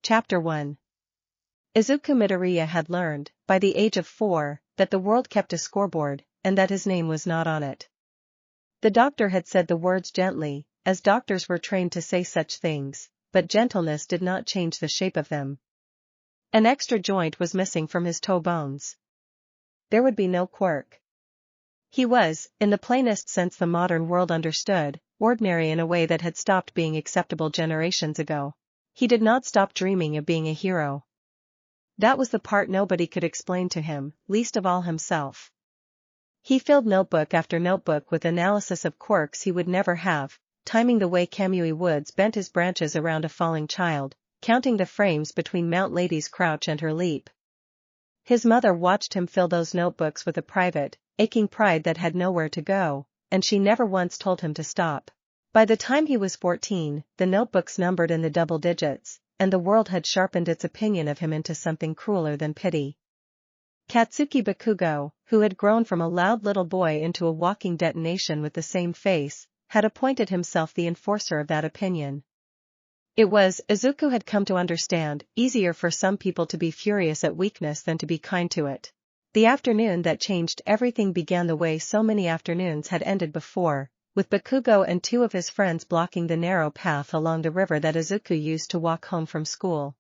Chapter 1. Izuku Midoriya had learned, by the age of 4, that the world kept a scoreboard, and that his name was not on it. The doctor had said the words gently, as doctors were trained to say such things, but gentleness did not change the shape of them. An extra joint was missing from his toe bones. There would be no Quirk. He was, in the plainest sense the modern world understood, ordinary in a way that had stopped being acceptable generations ago. He did not stop dreaming of being a hero. That was the part nobody could explain to him, least of all himself. He filled notebook after notebook with analysis of quirks he would never have, timing the way Kamui Woods bent his branches around a falling child, counting the frames between Mount Lady's crouch and her leap. His mother watched him fill those notebooks with a private, aching pride that had nowhere to go, and she never once told him to stop. By the time he was 14, the notebooks numbered in the double digits, and the world had sharpened its opinion of him into something crueler than pity. Katsuki Bakugo, who had grown from a loud little boy into a walking detonation with the same face, had appointed himself the enforcer of that opinion. It was, Izuku had come to understand, easier for some people to be furious at weakness than to be kind to it. The afternoon that changed everything began the way so many afternoons had ended before, with Bakugo and 2 of his friends blocking the narrow path along the river that Izuku used to walk home from school.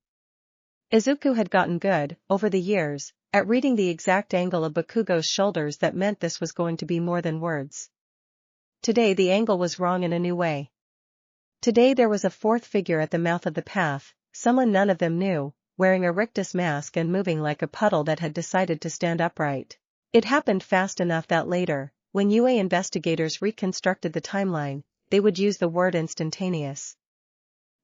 Izuku had gotten good, over the years, at reading the exact angle of Bakugo's shoulders that meant this was going to be more than words. Today the angle was wrong in a new way. Today there was a 4th figure at the mouth of the path, someone none of them knew, wearing a rictus mask and moving like a puddle that had decided to stand upright. It happened fast enough that later, when UA investigators reconstructed the timeline, they would use the word instantaneous.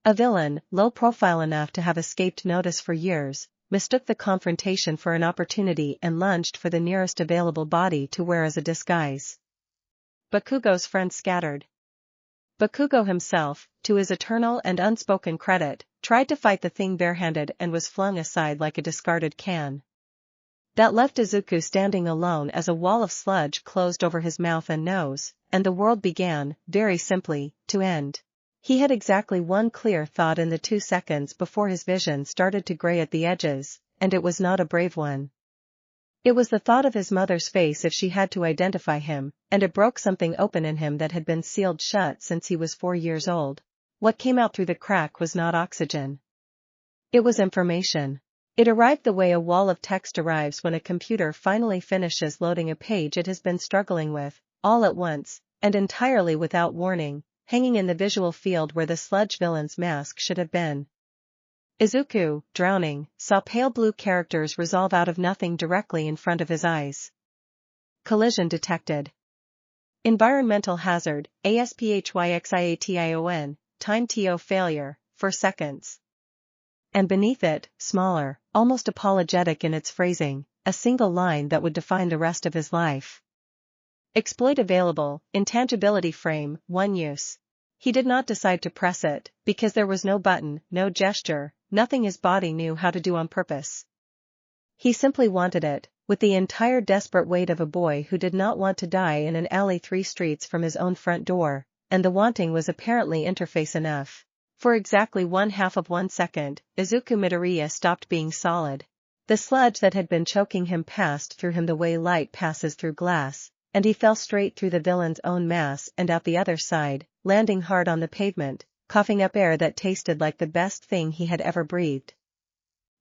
A villain, low profile enough to have escaped notice for years, mistook the confrontation for an opportunity and lunged for the nearest available body to wear as a disguise. Bakugo's friends scattered. Bakugo himself, to his eternal and unspoken credit, tried to fight the thing barehanded and was flung aside like a discarded can. That left Izuku standing alone as a wall of sludge closed over his mouth and nose, and the world began, very simply, to end. He had exactly one clear thought in the 2 seconds before his vision started to gray at the edges, and it was not a brave one. It was the thought of his mother's face if she had to identify him, and it broke something open in him that had been sealed shut since he was 4 years old. What came out through the crack was not oxygen. It was information. It arrived the way a wall of text arrives when a computer finally finishes loading a page it has been struggling with, all at once, and entirely without warning, hanging in the visual field where the sludge villain's mask should have been. Izuku, drowning, saw pale blue characters resolve out of nothing directly in front of his eyes. Collision detected. Environmental hazard, ASPHYXIATION, time TO failure, 4 seconds. And beneath it, smaller, almost apologetic in its phrasing, a single line that would define the rest of his life. Exploit available, intangibility frame, 1 use. He did not decide to press it, because there was no button, no gesture, nothing his body knew how to do on purpose. He simply wanted it, with the entire desperate weight of a boy who did not want to die in an alley 3 streets from his own front door, and the wanting was apparently interface enough. For exactly 1/2 of 1 second, Izuku Midoriya stopped being solid. The sludge that had been choking him passed through him the way light passes through glass, and he fell straight through the villain's own mass and out the other side, landing hard on the pavement, coughing up air that tasted like the best thing he had ever breathed.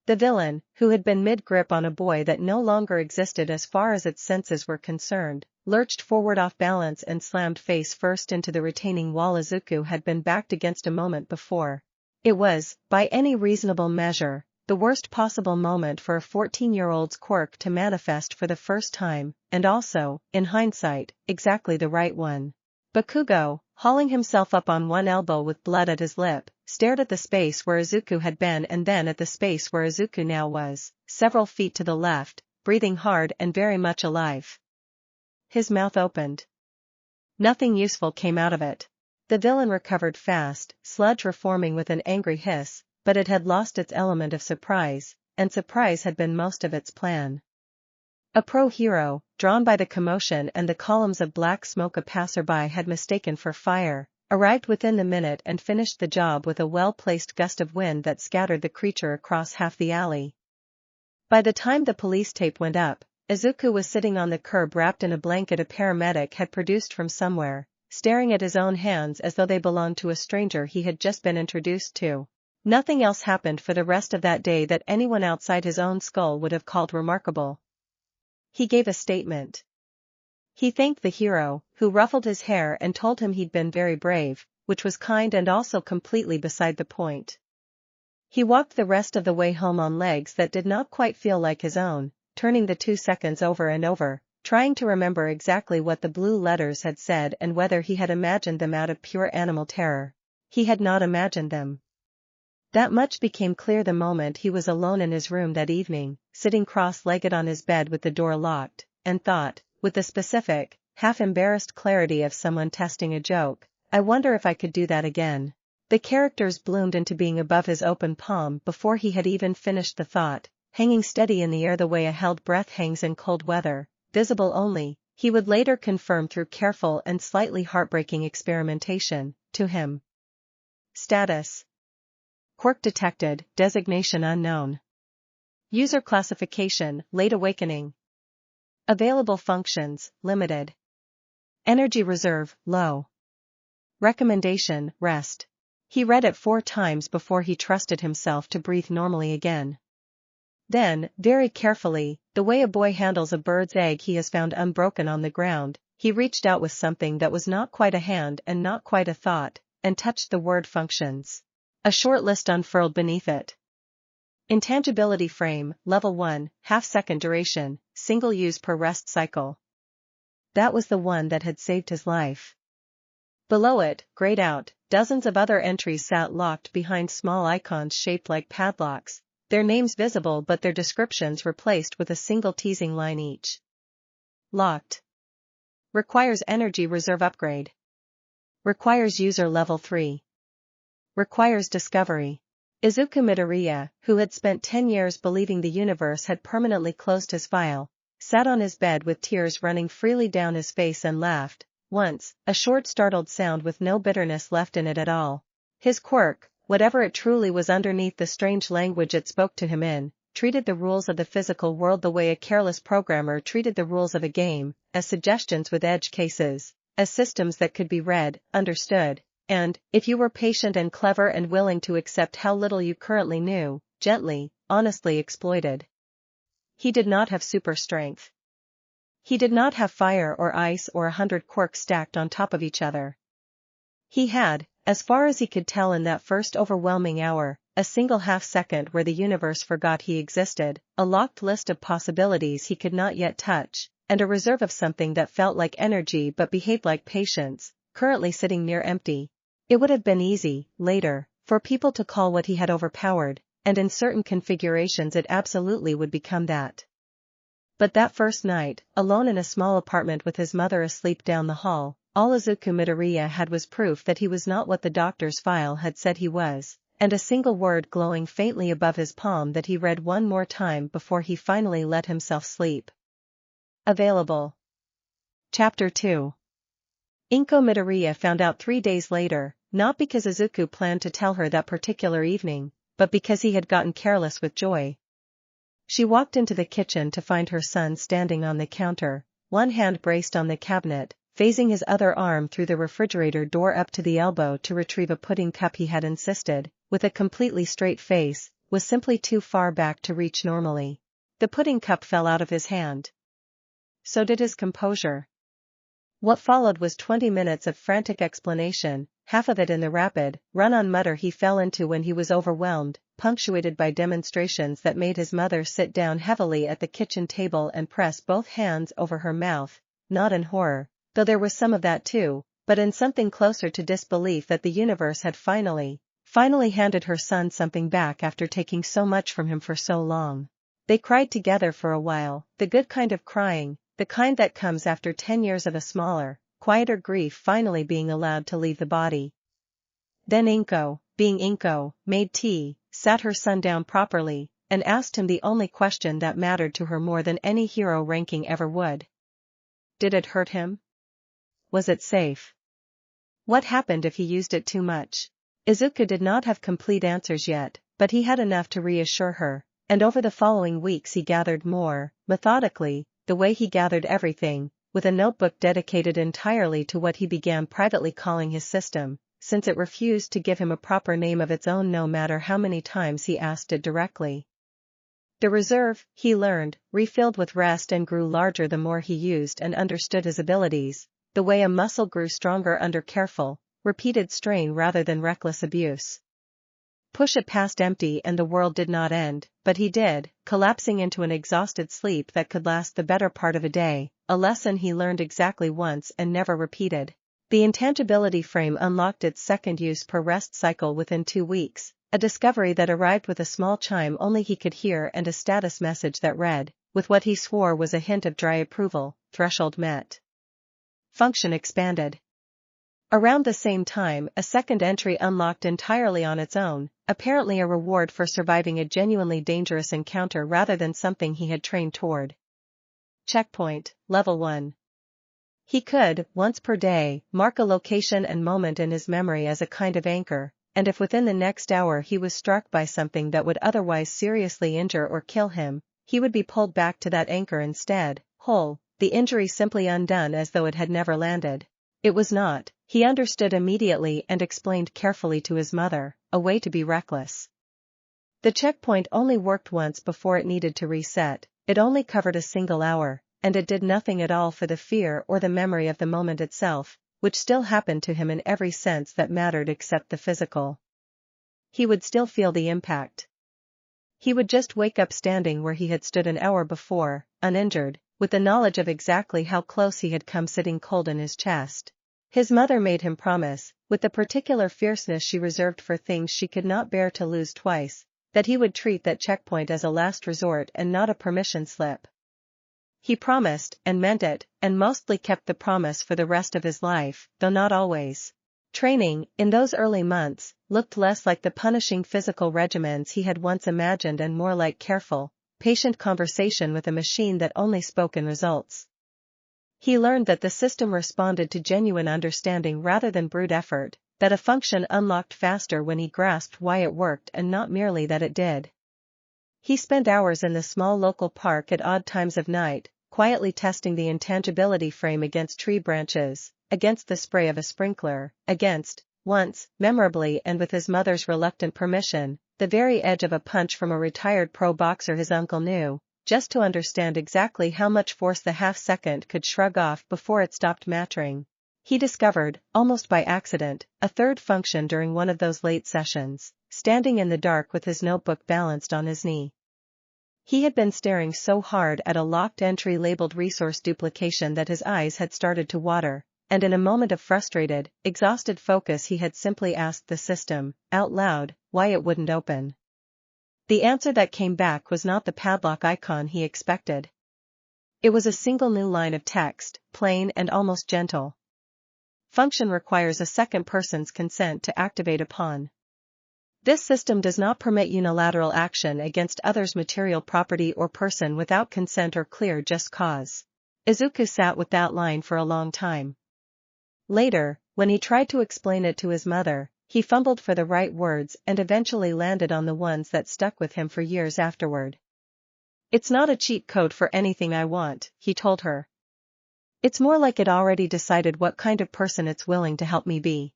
The villain, who had been mid-grip on a boy that no longer existed as far as its senses were concerned, lurched forward off balance and slammed face first into the retaining wall Izuku had been backed against a moment before. It was, by any reasonable measure, the worst possible moment for a 14-year-old's quirk to manifest for the first time, and also, in hindsight, exactly the right one. Bakugo, hauling himself up on one elbow with blood at his lip, stared at the space where Izuku had been and then at the space where Izuku now was, several feet to the left, breathing hard and very much alive. His mouth opened. Nothing useful came out of it. The villain recovered fast, sludge reforming with an angry hiss, but it had lost its element of surprise, and surprise had been most of its plan. A pro-hero, drawn by the commotion and the columns of black smoke a passerby had mistaken for fire, arrived within the minute and finished the job with a well-placed gust of wind that scattered the creature across half the alley. By the time the police tape went up, Izuku was sitting on the curb wrapped in a blanket a paramedic had produced from somewhere, staring at his own hands as though they belonged to a stranger he had just been introduced to. Nothing else happened for the rest of that day that anyone outside his own skull would have called remarkable. He gave a statement. He thanked the hero, who ruffled his hair and told him he'd been very brave, which was kind and also completely beside the point. He walked the rest of the way home on legs that did not quite feel like his own, turning the 2 seconds over and over, trying to remember exactly what the blue letters had said and whether he had imagined them out of pure animal terror. He had not imagined them. That much became clear the moment he was alone in his room that evening, sitting cross-legged on his bed with the door locked, and thought, with the specific, half-embarrassed clarity of someone testing a joke, I wonder if I could do that again. The characters bloomed into being above his open palm before he had even finished the thought, hanging steady in the air the way a held breath hangs in cold weather, visible only, he would later confirm through careful and slightly heartbreaking experimentation, to him. Status: Quirk detected, designation unknown. User classification, late awakening. Available functions, limited. Energy reserve, low. Recommendation, rest. He read it 4 times before he trusted himself to breathe normally again. Then, very carefully, the way a boy handles a bird's egg he has found unbroken on the ground, he reached out with something that was not quite a hand and not quite a thought, and touched the word functions. A short list unfurled beneath it. Intangibility frame, level 1, half-second duration, single use per rest cycle. That was the one that had saved his life. Below it, grayed out, dozens of other entries sat locked behind small icons shaped like padlocks, their names visible but their descriptions replaced with a single teasing line each. Locked. Requires energy reserve upgrade. Requires user level 3. Requires discovery. Izuku Midoriya, who had spent 10 years believing the universe had permanently closed his file, sat on his bed with tears running freely down his face and laughed, once, a short startled sound with no bitterness left in it at all. His quirk, whatever it truly was underneath the strange language it spoke to him in, treated the rules of the physical world the way a careless programmer treated the rules of a game, as suggestions with edge cases, as systems that could be read, understood, and, if you were patient and clever and willing to accept how little you currently knew, gently, honestly exploited. He did not have super strength. He did not have fire or ice or 100 quirks stacked on top of each other. He had, as far as he could tell in that first overwhelming hour, a single half-second where the universe forgot he existed, a locked list of possibilities he could not yet touch, and a reserve of something that felt like energy but behaved like patience, currently sitting near empty. It would have been easy, later, for people to call what he had overpowered, and in certain configurations it absolutely would become that. But that first night, alone in a small apartment with his mother asleep down the hall, all Izuku Midoriya had was proof that he was not what the doctor's file had said he was, and a single word glowing faintly above his palm that he read one more time before he finally let himself sleep. Available. Chapter 2. Inko Midoriya found out 3 days later, not because Izuku planned to tell her that particular evening, but because he had gotten careless with joy. She walked into the kitchen to find her son standing on the counter, one hand braced on the cabinet, phasing his other arm through the refrigerator door up to the elbow to retrieve a pudding cup he had insisted, with a completely straight face, was simply too far back to reach normally. The pudding cup fell out of his hand. So did his composure. What followed was 20 minutes of frantic explanation, half of it in the rapid, run-on mutter he fell into when he was overwhelmed, punctuated by demonstrations that made his mother sit down heavily at the kitchen table and press both hands over her mouth, not in horror, though there was some of that too, but in something closer to disbelief that the universe had finally handed her son something back after taking so much from him for so long. They cried together for a while, the good kind of crying, the kind that comes after 10 years of a smaller, quieter grief finally being allowed to leave the body. Then Inko, being Inko, made tea, sat her son down properly, and asked him the only question that mattered to her more than any hero ranking ever would. Did it hurt him? Was it safe? What happened if he used it too much? Izuku did not have complete answers yet, but he had enough to reassure her, and over the following weeks he gathered more, methodically, the way he gathered everything, with a notebook dedicated entirely to what he began privately calling his system, since it refused to give him a proper name of its own no matter how many times he asked it directly. The reserve, he learned, refilled with rest and grew larger the more he used and understood his abilities, the way a muscle grew stronger under careful, repeated strain rather than reckless abuse. Push it past empty and the world did not end, but he did, collapsing into an exhausted sleep that could last the better part of a day, a lesson he learned exactly once and never repeated. The intangibility frame unlocked its second use per rest cycle within 2 weeks, a discovery that arrived with a small chime only he could hear and a status message that read, with what he swore was a hint of dry approval, threshold met. Function expanded. Around the same time, a second entry unlocked entirely on its own, apparently a reward for surviving a genuinely dangerous encounter rather than something he had trained toward. Checkpoint, Level 1. He could, once per day, mark a location and moment in his memory as a kind of anchor, and if within the next hour he was struck by something that would otherwise seriously injure or kill him, he would be pulled back to that anchor instead, whole, the injury simply undone as though it had never landed. It was not, he understood immediately and explained carefully to his mother, a way to be reckless. The checkpoint only worked once before it needed to reset, it only covered a single hour, and it did nothing at all for the fear or the memory of the moment itself, which still happened to him in every sense that mattered except the physical. He would still feel the impact. He would just wake up standing where he had stood an hour before, uninjured, with the knowledge of exactly how close he had come sitting cold in his chest. His mother made him promise, with the particular fierceness she reserved for things she could not bear to lose twice, that he would treat that checkpoint as a last resort and not a permission slip. He promised, and meant it, and mostly kept the promise for the rest of his life, though not always. Training, in those early months, looked less like the punishing physical regimens he had once imagined and more like careful, patient conversation with a machine that only spoke in results. He learned that the system responded to genuine understanding rather than brute effort, that a function unlocked faster when he grasped why it worked and not merely that it did. He spent hours in the small local park at odd times of night, quietly testing the intangibility frame against tree branches, against the spray of a sprinkler, against, once, memorably and with his mother's reluctant permission, the very edge of a punch from a retired pro boxer his uncle knew, just to understand exactly how much force the half-second could shrug off before it stopped mattering. He discovered, almost by accident, a third function during one of those late sessions, standing in the dark with his notebook balanced on his knee. He had been staring so hard at a locked entry labeled resource duplication that his eyes had started to water, and in a moment of frustrated, exhausted focus he had simply asked the system, out loud, why it wouldn't open. The answer that came back was not the padlock icon he expected. It was a single new line of text, plain and almost gentle. Function requires a second person's consent to activate upon. This system does not permit unilateral action against others' material property or person without consent or clear just cause. Izuku sat with that line for a long time. Later, when he tried to explain it to his mother, he fumbled for the right words and eventually landed on the ones that stuck with him for years afterward. It's not a cheat code for anything I want, he told her. It's more like it already decided what kind of person it's willing to help me be.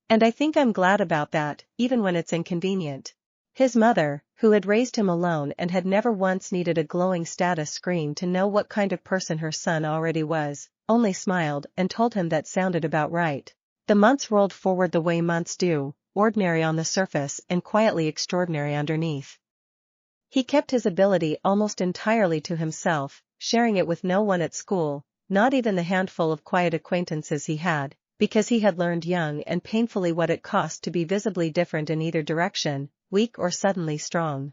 And I think I'm glad about that, even when it's inconvenient. His mother, who had raised him alone and had never once needed a glowing status screen to know what kind of person her son already was, only smiled and told him that sounded about right. The months rolled forward the way months do, ordinary on the surface and quietly extraordinary underneath. He kept his ability almost entirely to himself, sharing it with no one at school, not even the handful of quiet acquaintances he had, because he had learned young and painfully what it cost to be visibly different in either direction, weak or suddenly strong.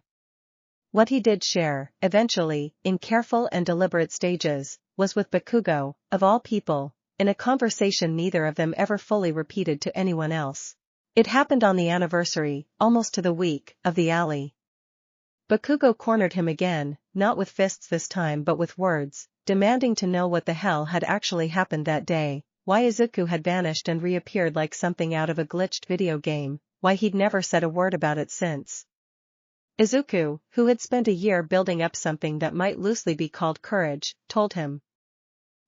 What he did share, eventually, in careful and deliberate stages, was with Bakugo, of all people, in a conversation neither of them ever fully repeated to anyone else. It happened on the anniversary, almost to the week, of the alley. Bakugo cornered him again, not with fists this time but with words, demanding to know what the hell had actually happened that day, why Izuku had vanished and reappeared like something out of a glitched video game, why he'd never said a word about it since. Izuku, who had spent a year building up something that might loosely be called courage, told him.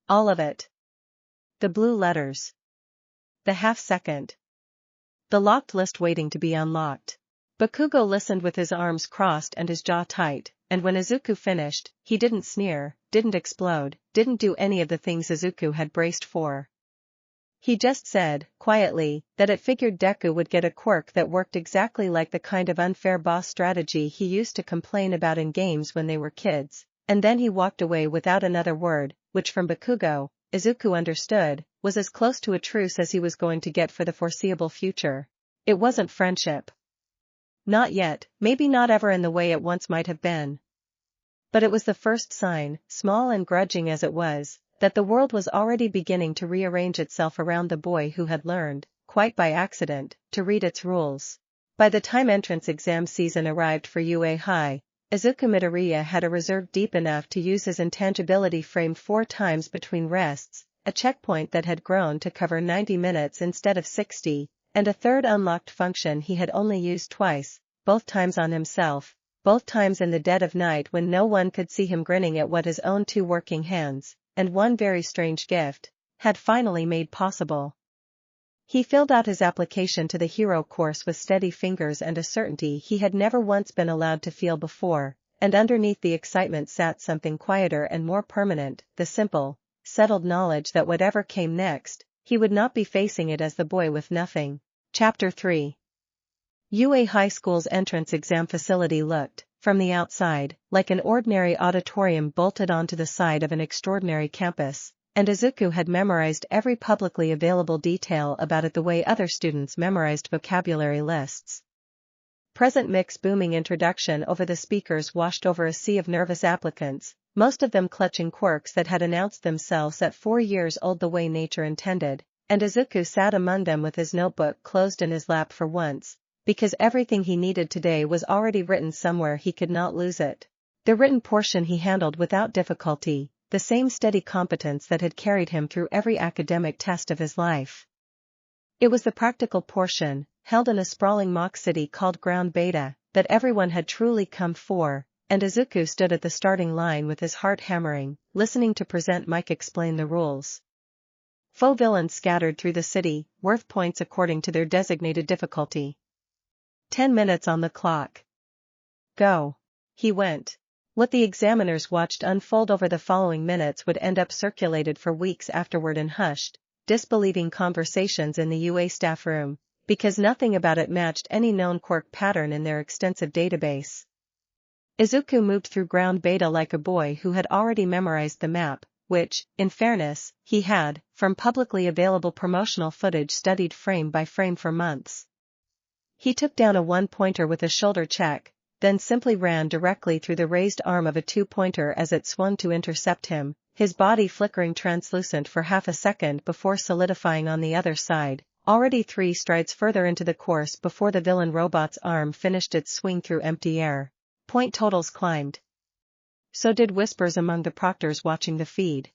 All of it. The blue letters. The half-second. The locked list waiting to be unlocked. Bakugo listened with his arms crossed and his jaw tight, and when Izuku finished, he didn't sneer, didn't explode, didn't do any of the things Izuku had braced for. He just said, quietly, that it figured Deku would get a quirk that worked exactly like the kind of unfair boss strategy he used to complain about in games when they were kids, and then he walked away without another word, which from Bakugo, Izuku understood, was as close to a truce as he was going to get for the foreseeable future. It wasn't friendship. Not yet, maybe not ever in the way it once might have been. But it was the first sign, small and grudging as it was, that the world was already beginning to rearrange itself around the boy who had learned, quite by accident, to read its rules. By the time entrance exam season arrived for UA High, Izuku Midoriya had a reserve deep enough to use his intangibility framed 4 times between rests, a checkpoint that had grown to cover 90 minutes instead of 60, and a third unlocked function he had only used twice, both times on himself, both times in the dead of night when no one could see him grinning at what his own 2 working hands, and one very strange gift, had finally made possible. He filled out his application to the hero course with steady fingers and a certainty he had never once been allowed to feel before, and underneath the excitement sat something quieter and more permanent, the simple, settled knowledge that whatever came next, he would not be facing it as the boy with nothing. Chapter 3. UA High School's entrance exam facility looked, from the outside, like an ordinary auditorium bolted onto the side of an extraordinary campus, and Izuku had memorized every publicly available detail about it the way other students memorized vocabulary lists. Present mix booming introduction over the speakers washed over a sea of nervous applicants, most of them clutching quirks that had announced themselves at 4 years old the way nature intended, and Izuku sat among them with his notebook closed in his lap for once, because everything he needed today was already written somewhere he could not lose it. The written portion he handled without difficulty, the same steady competence that had carried him through every academic test of his life. It was the practical portion, held in a sprawling mock city called Ground Beta, that everyone had truly come for, and Izuku stood at the starting line with his heart hammering, listening to Present Mike explain the rules. Foe villains scattered through the city, worth points according to their designated difficulty. 10 minutes on the clock. Go. He went. What the examiners watched unfold over the following minutes would end up circulated for weeks afterward in hushed, disbelieving conversations in the UA staff room, because nothing about it matched any known quirk pattern in their extensive database. Izuku moved through Ground Beta like a boy who had already memorized the map, which, in fairness, he had, from publicly available promotional footage studied frame by frame for months. He took down a 1-pointer with a shoulder check, then simply ran directly through the raised arm of a 2-pointer as it swung to intercept him, his body flickering translucent for half a second before solidifying on the other side, already 3 strides further into the course before the villain robot's arm finished its swing through empty air. Point totals climbed. So did whispers among the proctors watching the feed.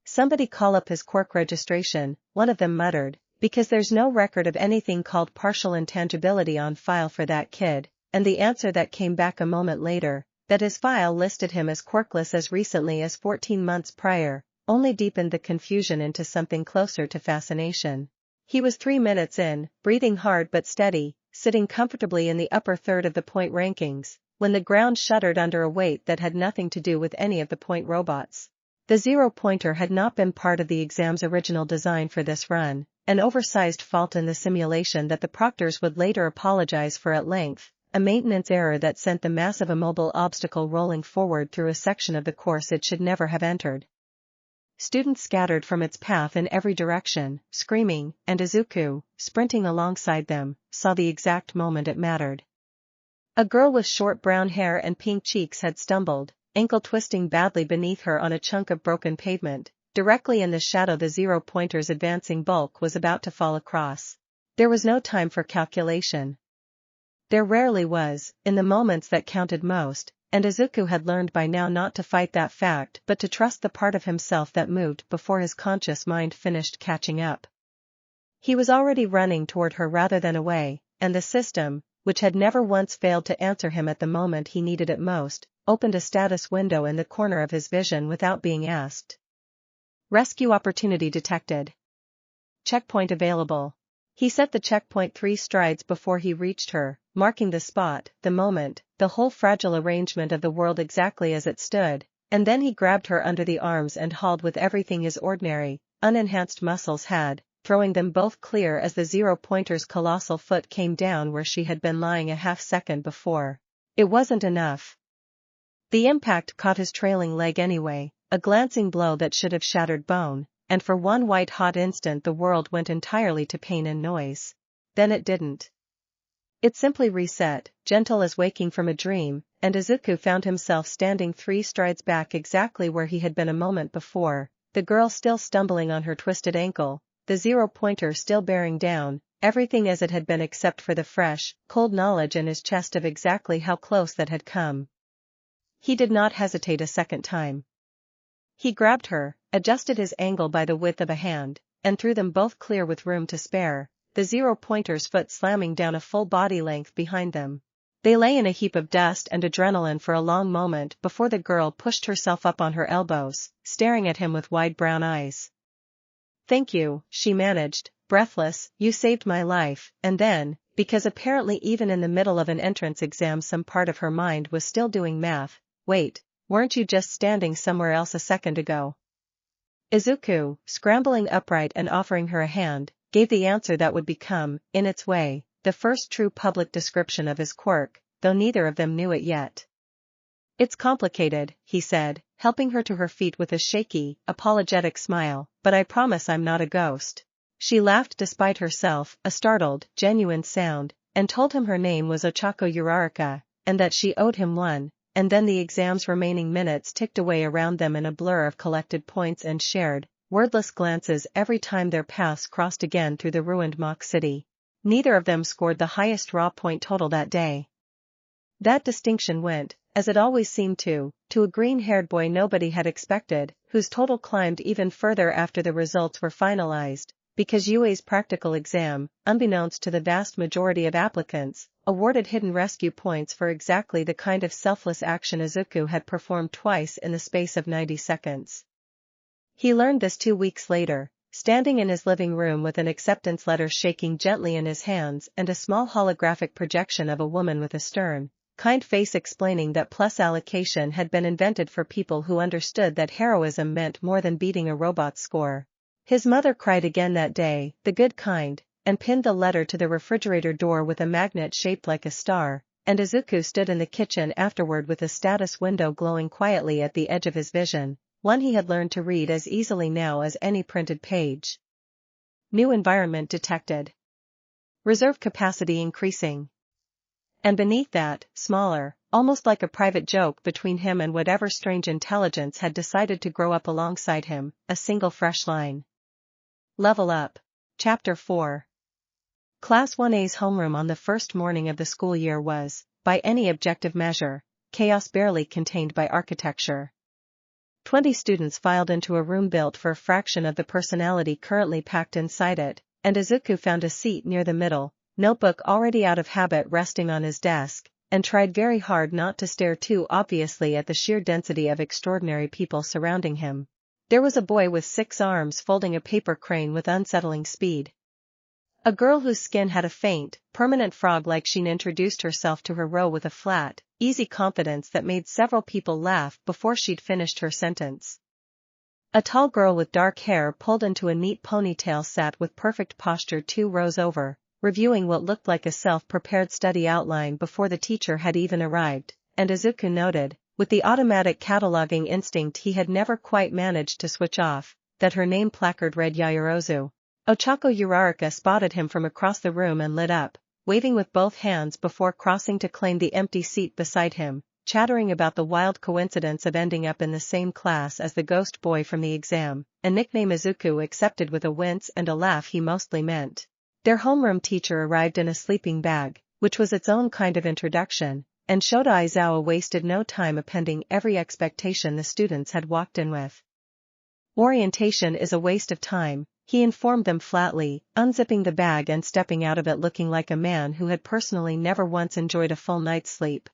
Somebody call up his quirk registration, one of them muttered, because there's no record of anything called partial intangibility on file for that kid, and the answer that came back a moment later, that his file listed him as quirkless as recently as 14 months prior, only deepened the confusion into something closer to fascination. He was 3 minutes in, breathing hard but steady, sitting comfortably in the upper third of the point rankings, when the ground shuddered under a weight that had nothing to do with any of the point robots. The 0-pointer had not been part of the exam's original design for this run, an oversized fault in the simulation that the proctors would later apologize for at length, a maintenance error that sent the massive immobile obstacle rolling forward through a section of the course it should never have entered. Students scattered from its path in every direction, screaming, and Izuku, sprinting alongside them, saw the exact moment it mattered. A girl with short brown hair and pink cheeks had stumbled, ankle twisting badly beneath her on a chunk of broken pavement, directly in the shadow the 0-pointer's advancing bulk was about to fall across. There was no time for calculation. There rarely was, in the moments that counted most, and Izuku had learned by now not to fight that fact but to trust the part of himself that moved before his conscious mind finished catching up. He was already running toward her rather than away, and the system, which had never once failed to answer him at the moment he needed it most, opened a status window in the corner of his vision without being asked. Rescue opportunity detected. Checkpoint available. He set the checkpoint 3 strides before he reached her, marking the spot, the moment, the whole fragile arrangement of the world exactly as it stood, and then he grabbed her under the arms and hauled with everything his ordinary, unenhanced muscles had, throwing them both clear as the zero-pointer's colossal foot came down where she had been lying a half-second before. It wasn't enough. The impact caught his trailing leg anyway, a glancing blow that should have shattered bone, and for one white-hot instant the world went entirely to pain and noise. Then it didn't. It simply reset, gentle as waking from a dream, and Izuku found himself standing 3 strides back exactly where he had been a moment before, the girl still stumbling on her twisted ankle, the zero-pointer still bearing down, everything as it had been except for the fresh, cold knowledge in his chest of exactly how close that had come. He did not hesitate a second time. He grabbed her, adjusted his angle by the width of a hand, and threw them both clear with room to spare, the zero-pointer's foot slamming down a full body length behind them. They lay in a heap of dust and adrenaline for a long moment before the girl pushed herself up on her elbows, staring at him with wide brown eyes. "Thank you," she managed, breathless, "you saved my life," and then, because apparently even in the middle of an entrance exam some part of her mind was still doing math, "Wait, weren't you just standing somewhere else a second ago?" Izuku, scrambling upright and offering her a hand, gave the answer that would become, in its way, the first true public description of his quirk, though neither of them knew it yet. "It's complicated," he said, helping her to her feet with a shaky, apologetic smile, "but I promise I'm not a ghost." She laughed despite herself, a startled, genuine sound, and told him her name was Ochako Uraraka, and that she owed him one, and then the exam's remaining minutes ticked away around them in a blur of collected points and shared, wordless glances every time their paths crossed again through the ruined mock city. Neither of them scored the highest raw point total that day. That distinction went, as it always seemed to a green-haired boy nobody had expected, whose total climbed even further after the results were finalized, because UA's practical exam, unbeknownst to the vast majority of applicants, awarded hidden rescue points for exactly the kind of selfless action Izuku had performed twice in the space of 90 seconds. He learned this 2 weeks later, standing in his living room with an acceptance letter shaking gently in his hands and a small holographic projection of a woman with a stern, kind face explaining that plus allocation had been invented for people who understood that heroism meant more than beating a robot's score. His mother cried again that day, the good kind, and pinned the letter to the refrigerator door with a magnet shaped like a star, and Izuku stood in the kitchen afterward with a status window glowing quietly at the edge of his vision, one he had learned to read as easily now as any printed page. New environment detected. Reserve capacity increasing. And beneath that, smaller, almost like a private joke between him and whatever strange intelligence had decided to grow up alongside him, a single fresh line. Level up. Chapter 4. Class 1A's homeroom on the first morning of the school year was, by any objective measure, chaos barely contained by architecture. 20 students filed into a room built for a fraction of the personality currently packed inside it, and Izuku found a seat near the middle, notebook already out of habit resting on his desk, and tried very hard not to stare too obviously at the sheer density of extraordinary people surrounding him. There was a boy with 6 arms folding a paper crane with unsettling speed. A girl whose skin had a faint, permanent frog-like sheen introduced herself to her row with a flat, easy confidence that made several people laugh before she'd finished her sentence. A tall girl with dark hair pulled into a neat ponytail sat with perfect posture 2 rows over, reviewing what looked like a self-prepared study outline before the teacher had even arrived, and Izuku noted, with the automatic cataloging instinct he had never quite managed to switch off, that her name placard read Yaoyorozu. Ochako Uraraka spotted him from across the room and lit up, waving with both hands before crossing to claim the empty seat beside him, chattering about the wild coincidence of ending up in the same class as the ghost boy from the exam, a nickname Izuku accepted with a wince and a laugh he mostly meant. Their homeroom teacher arrived in a sleeping bag, which was its own kind of introduction, and Shota Aizawa wasted no time appending every expectation the students had walked in with. Orientation is a waste of time, he informed them flatly, unzipping the bag and stepping out of it looking like a man who had personally never once enjoyed a full night's sleep.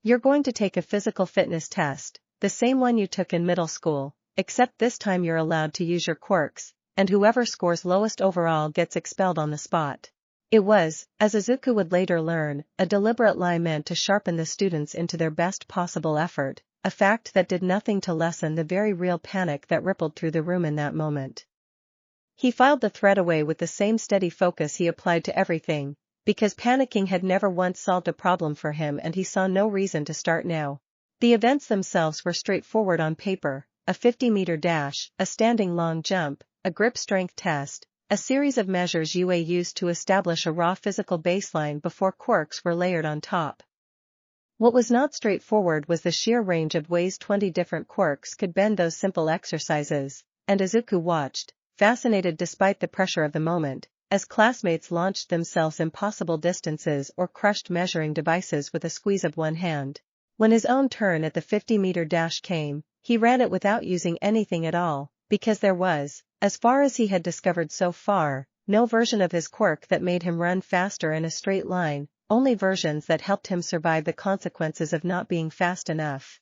You're going to take a physical fitness test, the same one you took in middle school, except this time you're allowed to use your quirks, and whoever scores lowest overall gets expelled on the spot. It was, as Izuku would later learn, a deliberate lie meant to sharpen the students into their best possible effort, a fact that did nothing to lessen the very real panic that rippled through the room in that moment. He filed the thread away with the same steady focus he applied to everything, because panicking had never once solved a problem for him and he saw no reason to start now. The events themselves were straightforward on paper, a 50-meter dash, a standing long jump, a grip strength test, a series of measures UA used to establish a raw physical baseline before quirks were layered on top. What was not straightforward was the sheer range of ways 20 different quirks could bend those simple exercises, and Izuku watched, fascinated despite the pressure of the moment, as classmates launched themselves impossible distances or crushed measuring devices with a squeeze of one hand. When his own turn at the 50-meter dash came, he ran it without using anything at all, because there was, as far as he had discovered so far, no version of his quirk that made him run faster in a straight line, only versions that helped him survive the consequences of not being fast enough.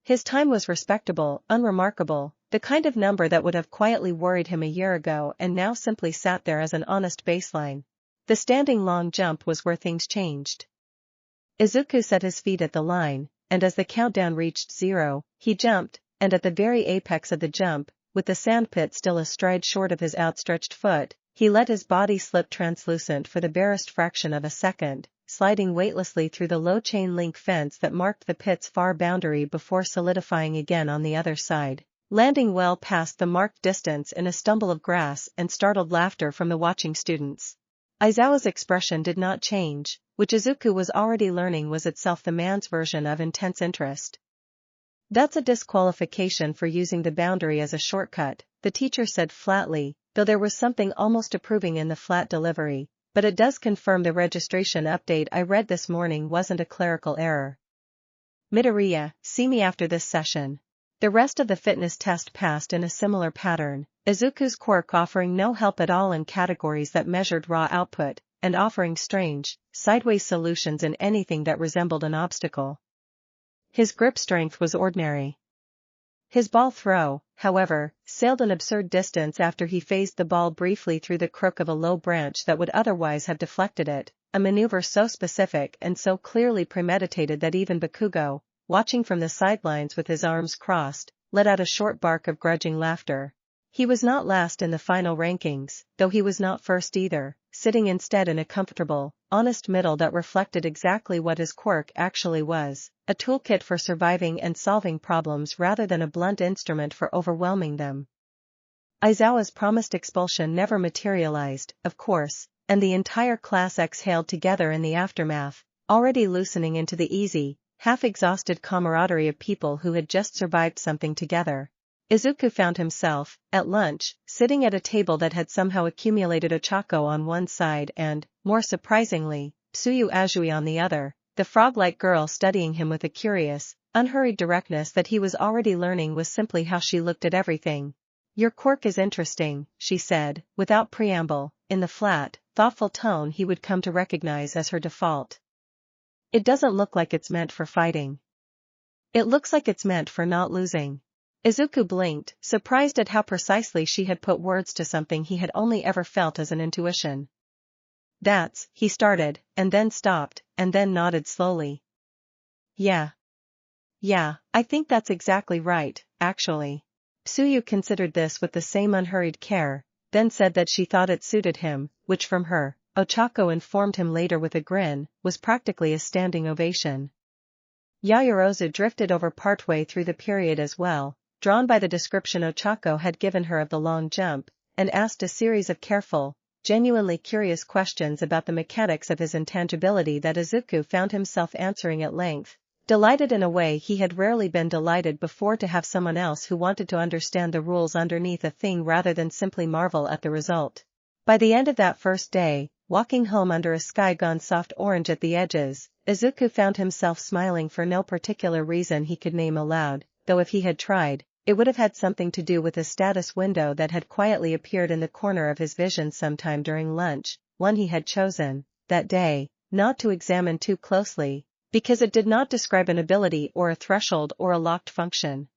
His time was respectable, unremarkable, the kind of number that would have quietly worried him a year ago and now simply sat there as an honest baseline. The standing long jump was where things changed. Izuku set his feet at the line, and as the countdown reached 0, he jumped, and at the very apex of the jump, with the sandpit still a stride short of his outstretched foot, he let his body slip translucent for the barest fraction of a second, sliding weightlessly through the low chain-link fence that marked the pit's far boundary before solidifying again on the other side, landing well past the marked distance in a stumble of grass and startled laughter from the watching students. Aizawa's expression did not change, which Izuku was already learning was itself the man's version of intense interest. That's a disqualification for using the boundary as a shortcut, the teacher said flatly, though there was something almost approving in the flat delivery, but it does confirm the registration update I read this morning wasn't a clerical error. Midoriya, see me after this session. The rest of the fitness test passed in a similar pattern, Izuku's quirk offering no help at all in categories that measured raw output, and offering strange, sideways solutions in anything that resembled an obstacle. His grip strength was ordinary. His ball throw, however, sailed an absurd distance after he phased the ball briefly through the crook of a low branch that would otherwise have deflected it, a maneuver so specific and so clearly premeditated that even Bakugo, watching from the sidelines with his arms crossed, let out a short bark of grudging laughter. He was not last in the final rankings, though he was not first either, sitting instead in a comfortable, honest middle that reflected exactly what his quirk actually was, a toolkit for surviving and solving problems rather than a blunt instrument for overwhelming them. Aizawa's promised expulsion never materialized, of course, and the entire class exhaled together in the aftermath, already loosening into the easy, half-exhausted camaraderie of people who had just survived something together. Izuku found himself, at lunch, sitting at a table that had somehow accumulated Ochako on one side and, more surprisingly, Tsuyu Azui on the other, the frog-like girl studying him with a curious, unhurried directness that he was already learning was simply how she looked at everything. Your quirk is interesting, she said, without preamble, in the flat, thoughtful tone he would come to recognize as her default. It doesn't look like it's meant for fighting. It looks like it's meant for not losing. Izuku blinked, surprised at how precisely she had put words to something he had only ever felt as an intuition. That's, he started, and then stopped, and then nodded slowly. Yeah, I think that's exactly right, actually. Tsuyu considered this with the same unhurried care, then said that she thought it suited him, which from her, Ochako informed him later with a grin, was practically a standing ovation. Yaoyorozu drifted over partway through the period as well, drawn by the description Ochako had given her of the long jump, and asked a series of careful, genuinely curious questions about the mechanics of his intangibility that Izuku found himself answering at length, delighted in a way he had rarely been delighted before to have someone else who wanted to understand the rules underneath a thing rather than simply marvel at the result. By the end of that first day, walking home under a sky gone soft orange at the edges, Izuku found himself smiling for no particular reason he could name aloud, though if he had tried, it would have had something to do with a status window that had quietly appeared in the corner of his vision sometime during lunch, one he had chosen, that day, not to examine too closely, because it did not describe an ability or a threshold or a locked function.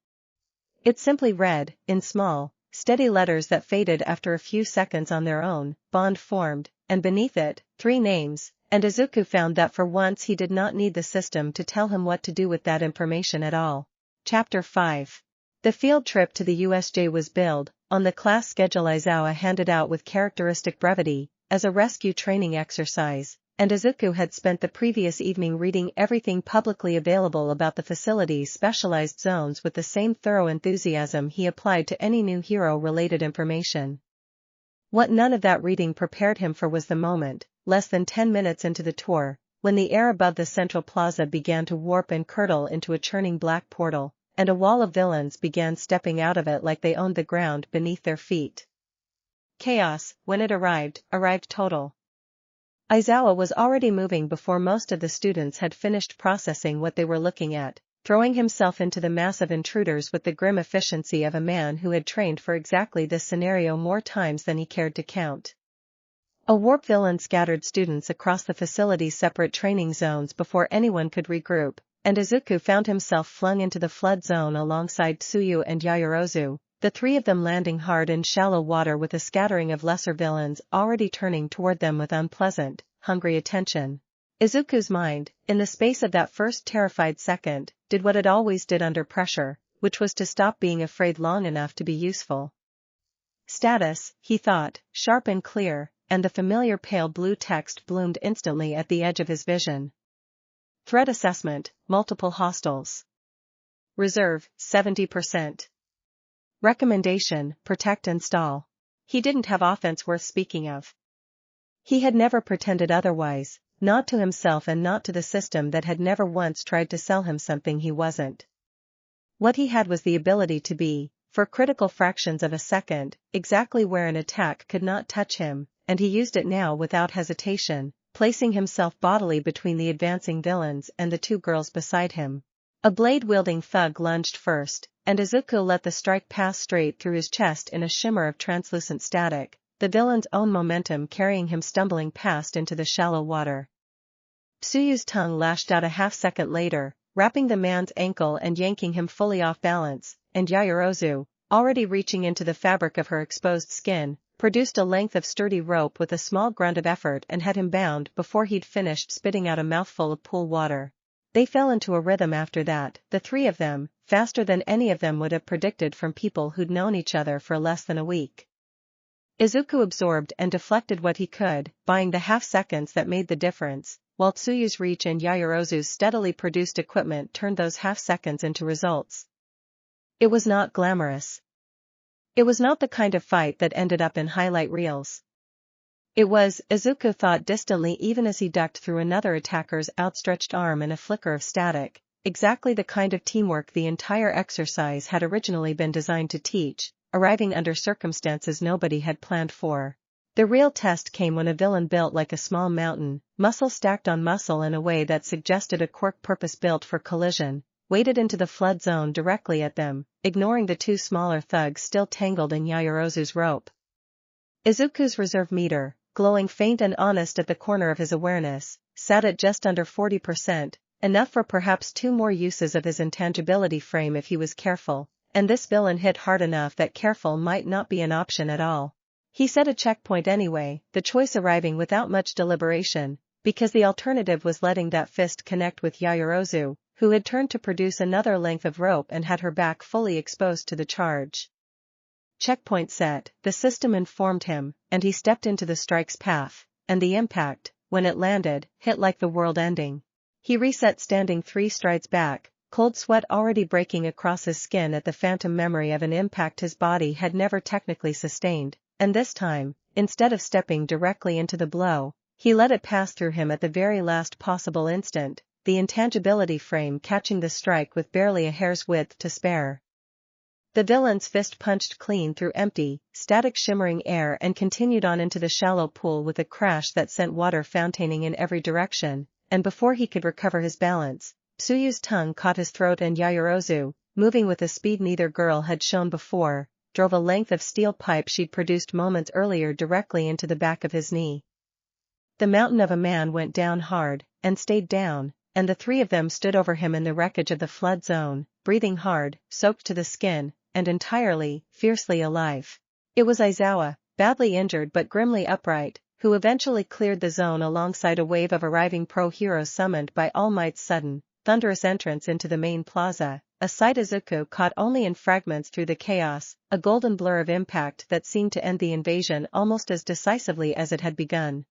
It simply read, in small, steady letters that faded after a few seconds on their own, bond formed, and beneath it, 3 names, and Izuku found that for once he did not need the system to tell him what to do with that information at all. Chapter 5. The field trip to the USJ was billed, on the class schedule Izawa handed out with characteristic brevity, as a rescue training exercise, and Izuku had spent the previous evening reading everything publicly available about the facility's specialized zones with the same thorough enthusiasm he applied to any new hero-related information. What none of that reading prepared him for was the moment, less than 10 minutes into the tour, when the air above the central plaza began to warp and curdle into a churning black portal, and a wall of villains began stepping out of it like they owned the ground beneath their feet. Chaos, when it arrived total. Izawa was already moving before most of the students had finished processing what they were looking at, throwing himself into the mass of intruders with the grim efficiency of a man who had trained for exactly this scenario more times than he cared to count. A warp villain scattered students across the facility's separate training zones before anyone could regroup, and Izuku found himself flung into the flood zone alongside Tsuyu and Yaoyorozu, the 3 of them landing hard in shallow water with a scattering of lesser villains already turning toward them with unpleasant, hungry attention. Izuku's mind, in the space of that first terrified second, did what it always did under pressure, which was to stop being afraid long enough to be useful. Status, he thought, sharp and clear, and the familiar pale blue text bloomed instantly at the edge of his vision. Threat assessment, multiple hostiles. Reserve, 70%. Recommendation, protect and stall. He didn't have offense worth speaking of. He had never pretended otherwise, not to himself and not to the system that had never once tried to sell him something he wasn't. What he had was the ability to be, for critical fractions of a second, exactly where an attack could not touch him, and he used it now without hesitation, placing himself bodily between the advancing villains and the 2 girls beside him. A blade-wielding thug lunged first, and Izuku let the strike pass straight through his chest in a shimmer of translucent static, the villain's own momentum carrying him stumbling past into the shallow water. Tsuyu's tongue lashed out a half-second later, wrapping the man's ankle and yanking him fully off balance, and Yaoyorozu, already reaching into the fabric of her exposed skin, produced a length of sturdy rope with a small grunt of effort and had him bound before he'd finished spitting out a mouthful of pool water. They fell into a rhythm after that, the 3 of them, faster than any of them would have predicted from people who'd known each other for less than a week. Izuku absorbed and deflected what he could, buying the half-seconds that made the difference, while Tsuyu's reach and Yaoyorozu's steadily produced equipment turned those half-seconds into results. It was not glamorous. It was not the kind of fight that ended up in highlight reels. It was, Izuku thought distantly even as he ducked through another attacker's outstretched arm in a flicker of static, exactly the kind of teamwork the entire exercise had originally been designed to teach, arriving under circumstances nobody had planned for. The real test came when a villain built like a small mountain, muscle stacked on muscle in a way that suggested a quirk purpose-built for collision, waded into the flood zone directly at them, ignoring the 2 smaller thugs still tangled in Yaoyorozu's rope. Izuku's reserve meter, glowing faint and honest at the corner of his awareness, sat at just under 40%, enough for perhaps 2 more uses of his intangibility frame if he was careful, and this villain hit hard enough that careful might not be an option at all. He set a checkpoint anyway, the choice arriving without much deliberation, because the alternative was letting that fist connect with Yaoyorozu, who had turned to produce another length of rope and had her back fully exposed to the charge. Checkpoint set, the system informed him, and he stepped into the strike's path, and the impact, when it landed, hit like the world ending. He reset standing 3 strides back, cold sweat already breaking across his skin at the phantom memory of an impact his body had never technically sustained, and this time, instead of stepping directly into the blow, he let it pass through him at the very last possible instant, the intangibility frame catching the strike with barely a hair's width to spare. The villain's fist punched clean through empty, static shimmering air and continued on into the shallow pool with a crash that sent water fontaining in every direction, and before he could recover his balance, Tsuyu's tongue caught his throat and Yaoyorozu, moving with a speed neither girl had shown before, drove a length of steel pipe she'd produced moments earlier directly into the back of his knee. The mountain of a man went down hard, and stayed down, and the three of them stood over him in the wreckage of the flood zone, breathing hard, soaked to the skin, and entirely, fiercely alive. It was Aizawa, badly injured but grimly upright, who eventually cleared the zone alongside a wave of arriving pro-heroes summoned by All Might's sudden, thunderous entrance into the main plaza, a sight Izuku caught only in fragments through the chaos, a golden blur of impact that seemed to end the invasion almost as decisively as it had begun.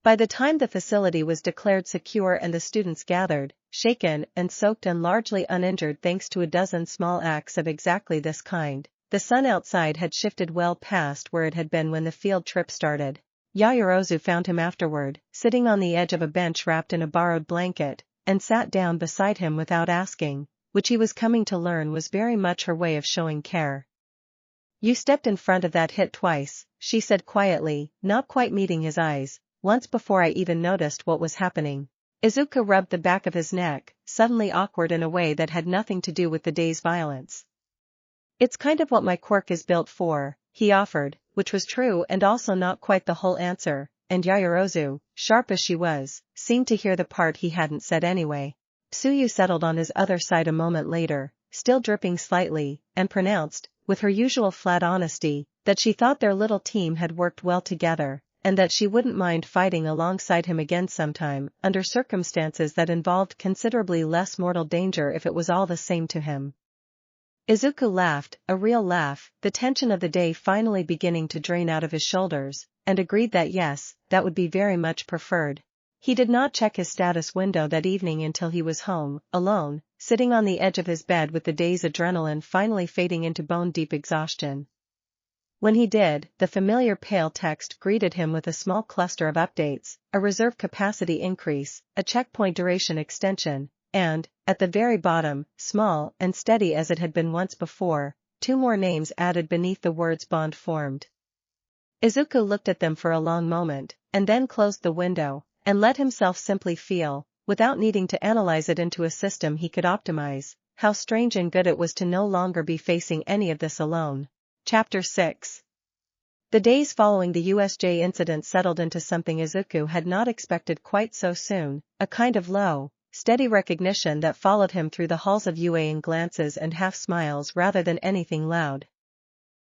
By the time the facility was declared secure and the students gathered, shaken and soaked and largely uninjured thanks to a dozen small acts of exactly this kind, the sun outside had shifted well past where it had been when the field trip started. Yaoyorozu found him afterward, sitting on the edge of a bench wrapped in a borrowed blanket, and sat down beside him without asking, which he was coming to learn was very much her way of showing care. "You stepped in front of that hit twice," she said quietly, not quite meeting his eyes. "Once before I even noticed what was happening." Izuku rubbed the back of his neck, suddenly awkward in a way that had nothing to do with the day's violence. "It's kind of what my quirk is built for," he offered, which was true and also not quite the whole answer, and Yaoyorozu, sharp as she was, seemed to hear the part he hadn't said anyway. Tsuyu settled on his other side a moment later, still dripping slightly, and pronounced, with her usual flat honesty, that she thought their little team had worked well together, and that she wouldn't mind fighting alongside him again sometime, under circumstances that involved considerably less mortal danger if it was all the same to him. Izuku laughed, a real laugh, the tension of the day finally beginning to drain out of his shoulders, and agreed that yes, that would be very much preferred. He did not check his status window that evening until he was home, alone, sitting on the edge of his bed with the day's adrenaline finally fading into bone-deep exhaustion. When he did, the familiar pale text greeted him with a small cluster of updates, a reserve capacity increase, a checkpoint duration extension, and, at the very bottom, small and steady as it had been once before, 2 more names added beneath the words bond formed. Izuku looked at them for a long moment, and then closed the window, and let himself simply feel, without needing to analyze it into a system he could optimize, how strange and good it was to no longer be facing any of this alone. Chapter 6. The days following the USJ incident settled into something Izuku had not expected quite so soon, a kind of low, steady recognition that followed him through the halls of UA in glances and half-smiles rather than anything loud.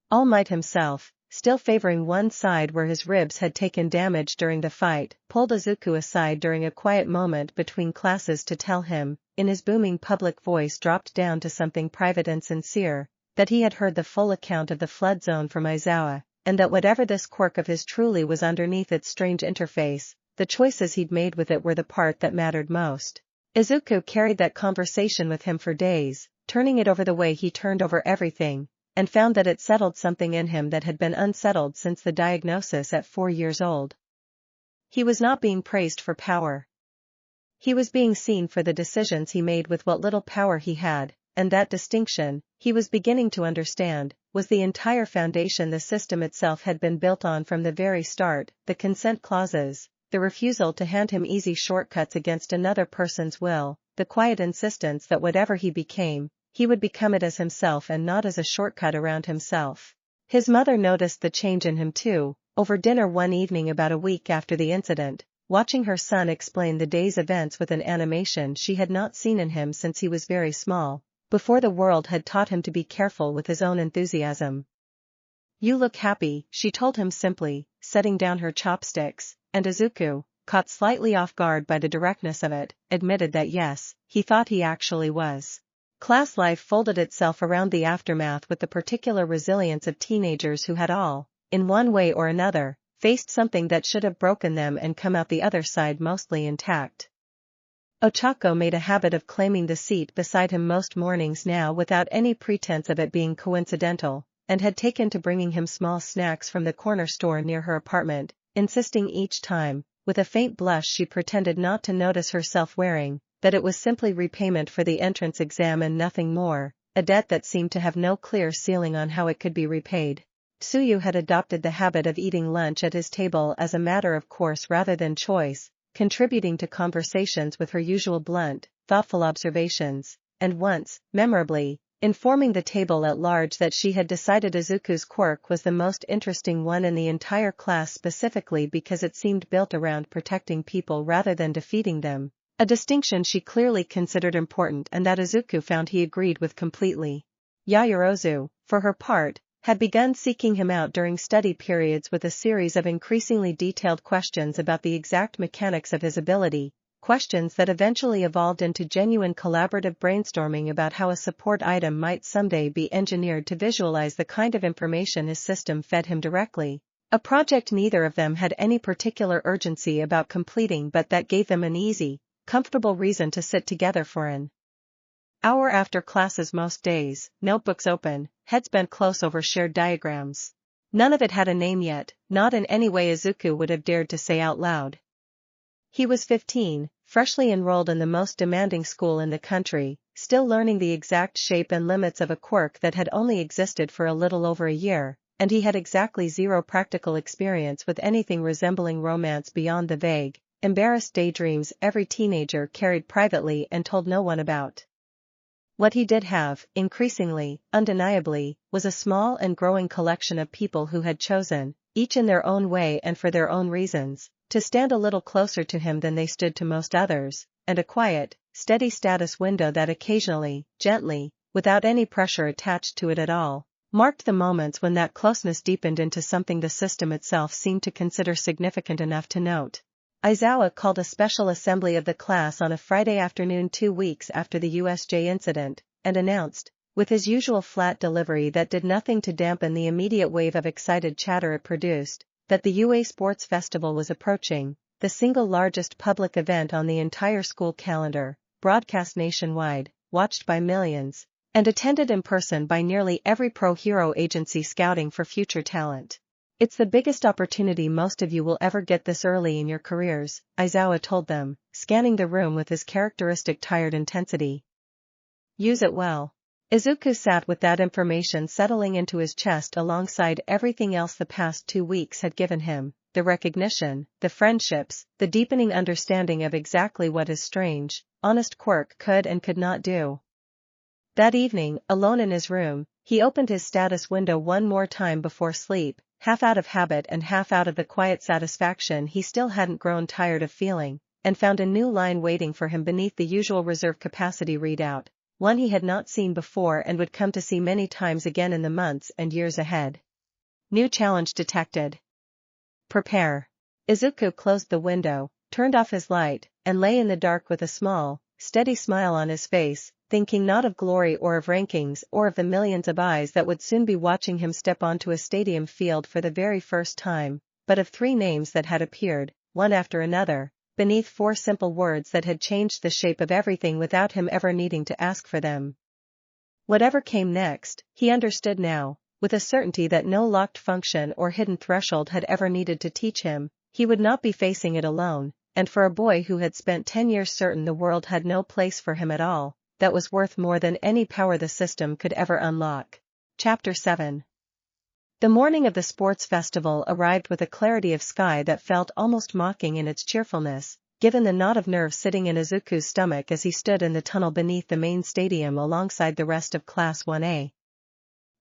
All Might himself, still favoring one side where his ribs had taken damage during the fight, pulled Izuku aside during a quiet moment between classes to tell him, in his booming public voice dropped down to something private and sincere, that he had heard the full account of the flood zone from Aizawa, and that whatever this quirk of his truly was underneath its strange interface, the choices he'd made with it were the part that mattered most. Izuku carried that conversation with him for days, turning it over the way he turned over everything, and found that it settled something in him that had been unsettled since the diagnosis at 4 years old. He was not being praised for power. He was being seen for the decisions he made with what little power he had, and that distinction, he was beginning to understand, was the entire foundation the system itself had been built on from the very start, the consent clauses, the refusal to hand him easy shortcuts against another person's will, the quiet insistence that whatever he became, he would become it as himself and not as a shortcut around himself. His mother noticed the change in him too, over dinner one evening about a week after the incident, watching her son explain the day's events with an animation she had not seen in him since he was very small, before the world had taught him to be careful with his own enthusiasm. "You look happy," she told him simply, setting down her chopsticks, and Izuku, caught slightly off guard by the directness of it, admitted that yes, he thought he actually was. Class life folded itself around the aftermath with the particular resilience of teenagers who had all, in one way or another, faced something that should have broken them and come out the other side mostly intact. Ochako made a habit of claiming the seat beside him most mornings now without any pretense of it being coincidental, and had taken to bringing him small snacks from the corner store near her apartment, insisting each time, with a faint blush she pretended not to notice herself wearing, that it was simply repayment for the entrance exam and nothing more, a debt that seemed to have no clear ceiling on how it could be repaid. Tsuyu had adopted the habit of eating lunch at his table as a matter of course rather than choice, contributing to conversations with her usual blunt, thoughtful observations, and once, memorably, informing the table at large that she had decided Izuku's quirk was the most interesting one in the entire class specifically because it seemed built around protecting people rather than defeating them, a distinction she clearly considered important and that Izuku found he agreed with completely. Yaoyorozu, for her part, had begun seeking him out during study periods with a series of increasingly detailed questions about the exact mechanics of his ability, questions that eventually evolved into genuine collaborative brainstorming about how a support item might someday be engineered to visualize the kind of information his system fed him directly, a project neither of them had any particular urgency about completing but that gave them an easy, comfortable reason to sit together for an hour after classes most days, notebooks open, heads bent close over shared diagrams. None of it had a name yet, not in any way Izuku would have dared to say out loud. He was 15, freshly enrolled in the most demanding school in the country, still learning the exact shape and limits of a quirk that had only existed for a little over a year, and he had exactly zero practical experience with anything resembling romance beyond the vague, embarrassed daydreams every teenager carried privately and told no one about. What he did have, increasingly, undeniably, was a small and growing collection of people who had chosen, each in their own way and for their own reasons, to stand a little closer to him than they stood to most others, and a quiet, steady status window that occasionally, gently, without any pressure attached to it at all, marked the moments when that closeness deepened into something the system itself seemed to consider significant enough to note. Aizawa called a special assembly of the class on a Friday afternoon 2 weeks after the USJ incident, and announced, with his usual flat delivery that did nothing to dampen the immediate wave of excited chatter it produced, that the UA Sports Festival was approaching, the single largest public event on the entire school calendar, broadcast nationwide, watched by millions, and attended in person by nearly every pro-hero agency scouting for future talent. It's the biggest opportunity most of you will ever get this early in your careers, Aizawa told them, scanning the room with his characteristic tired intensity. Use it well. Izuku sat with that information settling into his chest alongside everything else the past 2 weeks had given him, the recognition, the friendships, the deepening understanding of exactly what his strange, honest quirk could and could not do. That evening, alone in his room, he opened his status window one more time before sleep, half out of habit and half out of the quiet satisfaction he still hadn't grown tired of feeling, and found a new line waiting for him beneath the usual reserve capacity readout, one he had not seen before and would come to see many times again in the months and years ahead. New challenge detected. Prepare. Izuku closed the window, turned off his light, and lay in the dark with a small, steady smile on his face, thinking not of glory or of rankings or of the millions of eyes that would soon be watching him step onto a stadium field for the very first time, but of 3 names that had appeared, one after another, beneath 4 simple words that had changed the shape of everything without him ever needing to ask for them. Whatever came next, he understood now, with a certainty that no locked function or hidden threshold had ever needed to teach him, he would not be facing it alone, and for a boy who had spent 10 years certain the world had no place for him at all, that was worth more than any power the system could ever unlock. Chapter 7. The morning of the sports festival arrived with a clarity of sky that felt almost mocking in its cheerfulness, given the knot of nerves sitting in Izuku's stomach as he stood in the tunnel beneath the main stadium alongside the rest of Class 1A.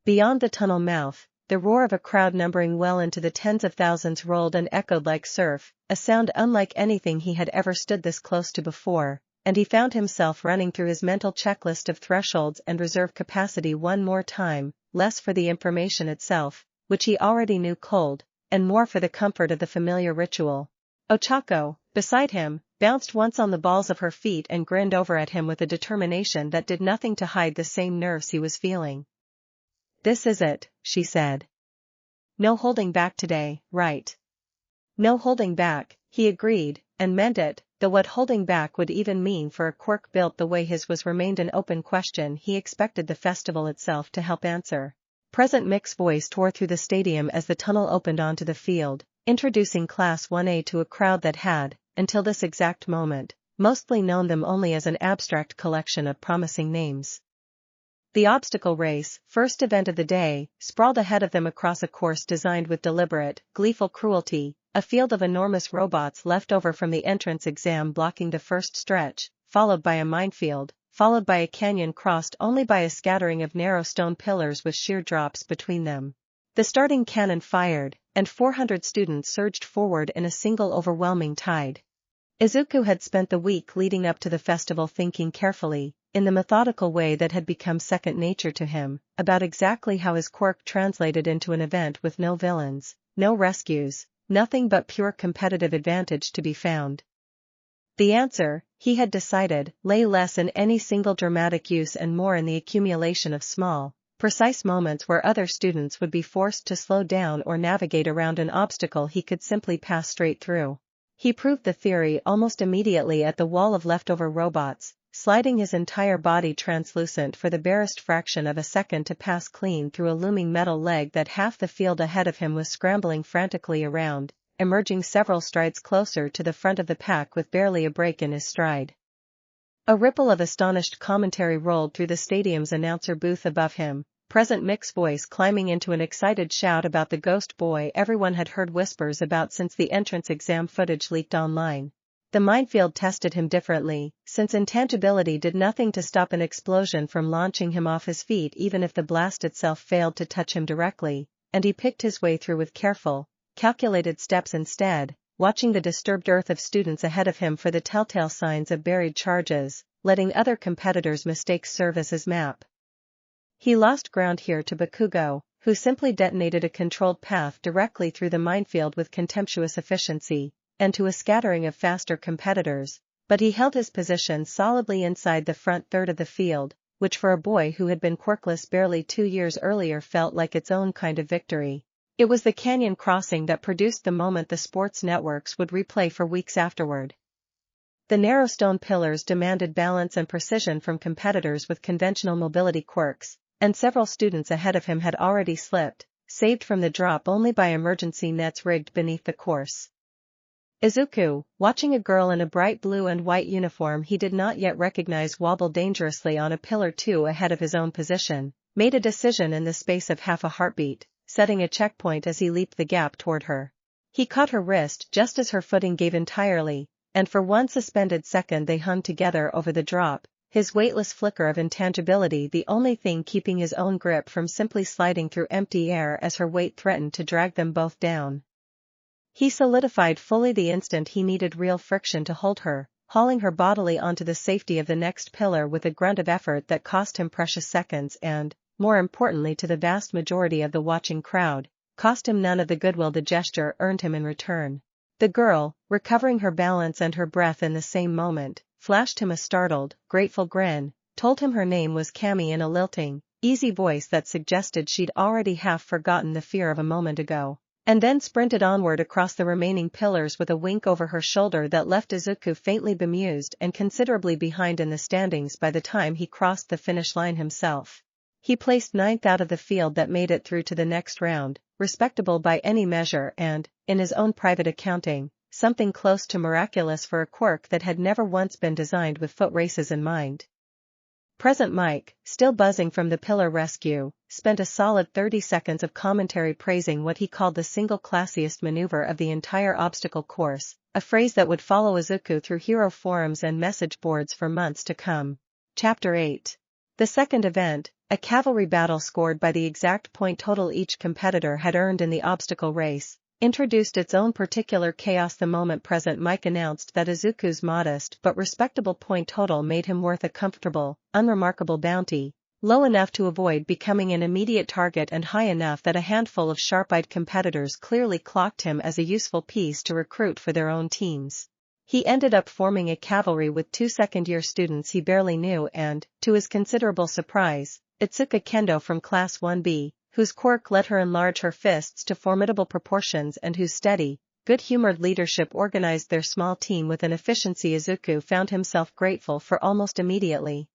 Beyond the tunnel mouth, the roar of a crowd numbering well into the tens of thousands rolled and echoed like surf, a sound unlike anything he had ever stood this close to before, and he found himself running through his mental checklist of thresholds and reserve capacity one more time, less for the information itself, which he already knew cold, and more for the comfort of the familiar ritual. Ochako, beside him, bounced once on the balls of her feet and grinned over at him with a determination that did nothing to hide the same nerves he was feeling. "This is it," she said. "No holding back today, right?" "No holding back," he agreed, and meant it, though what holding back would even mean for a quirk built the way his was remained an open question he expected the festival itself to help answer. Present Mick's voice tore through the stadium as the tunnel opened onto the field, introducing Class 1A to a crowd that had, until this exact moment, mostly known them only as an abstract collection of promising names. The obstacle race, first event of the day, sprawled ahead of them across a course designed with deliberate, gleeful cruelty, a field of enormous robots left over from the entrance exam blocking the first stretch, followed by a minefield, followed by a canyon crossed only by a scattering of narrow stone pillars with sheer drops between them. The starting cannon fired, and 400 students surged forward in a single overwhelming tide. Izuku had spent the week leading up to the festival thinking carefully, in the methodical way that had become second nature to him, about exactly how his quirk translated into an event with no villains, no rescues, nothing but pure competitive advantage to be found. The answer, he had decided, lay less in any single dramatic use and more in the accumulation of small, precise moments where other students would be forced to slow down or navigate around an obstacle he could simply pass straight through. He proved the theory almost immediately at the wall of leftover robots, sliding his entire body translucent for the barest fraction of a second to pass clean through a looming metal leg that half the field ahead of him was scrambling frantically around, emerging several strides closer to the front of the pack with barely a break in his stride. A ripple of astonished commentary rolled through the stadium's announcer booth above him, present Mick's voice climbing into an excited shout about the ghost boy everyone had heard whispers about since the entrance exam footage leaked online. The minefield tested him differently, since intangibility did nothing to stop an explosion from launching him off his feet even if the blast itself failed to touch him directly, and he picked his way through with careful, calculated steps instead, watching the disturbed earth of students ahead of him for the telltale signs of buried charges, letting other competitors' mistakes serve as his map. He lost ground here to Bakugo, who simply detonated a controlled path directly through the minefield with contemptuous efficiency, and to a scattering of faster competitors, but he held his position solidly inside the front third of the field, which for a boy who had been quirkless barely 2 years earlier felt like its own kind of victory. It was the canyon crossing that produced the moment the sports networks would replay for weeks afterward. The narrow stone pillars demanded balance and precision from competitors with conventional mobility quirks, and several students ahead of him had already slipped, saved from the drop only by emergency nets rigged beneath the course. Izuku, watching a girl in a bright blue and white uniform he did not yet recognize wobble dangerously on a pillar 2 ahead of his own position, made a decision in the space of half a heartbeat, setting a checkpoint as he leaped the gap toward her. He caught her wrist just as her footing gave entirely, and for one suspended second they hung together over the drop, his weightless flicker of intangibility the only thing keeping his own grip from simply sliding through empty air as her weight threatened to drag them both down. He solidified fully the instant he needed real friction to hold her, hauling her bodily onto the safety of the next pillar with a grunt of effort that cost him precious seconds and, more importantly to the vast majority of the watching crowd, cost him none of the goodwill the gesture earned him in return. The girl, recovering her balance and her breath in the same moment, flashed him a startled, grateful grin, told him her name was Cammy in a lilting, easy voice that suggested she'd already half forgotten the fear of a moment ago, and then sprinted onward across the remaining pillars with a wink over her shoulder that left Izuku faintly bemused and considerably behind in the standings by the time he crossed the finish line himself. He placed 9th out of the field that made it through to the next round, respectable by any measure and, in his own private accounting, something close to miraculous for a quirk that had never once been designed with foot races in mind. Present Mike, still buzzing from the pillar rescue, spent a solid 30 seconds of commentary praising what he called the single classiest maneuver of the entire obstacle course, a phrase that would follow Izuku through hero forums and message boards for months to come. Chapter 8. The second event, a cavalry battle scored by the exact point total each competitor had earned in the obstacle race, introduced its own particular chaos the moment Present Mike announced that Izuku's modest but respectable point total made him worth a comfortable, unremarkable bounty, low enough to avoid becoming an immediate target and high enough that a handful of sharp-eyed competitors clearly clocked him as a useful piece to recruit for their own teams. He ended up forming a cavalry with 2 second-year students he barely knew and, to his considerable surprise, Itsuka Kendo from Class 1B, whose quirk let her enlarge her fists to formidable proportions and whose steady, good-humored leadership organized their small team with an efficiency Izuku found himself grateful for almost immediately.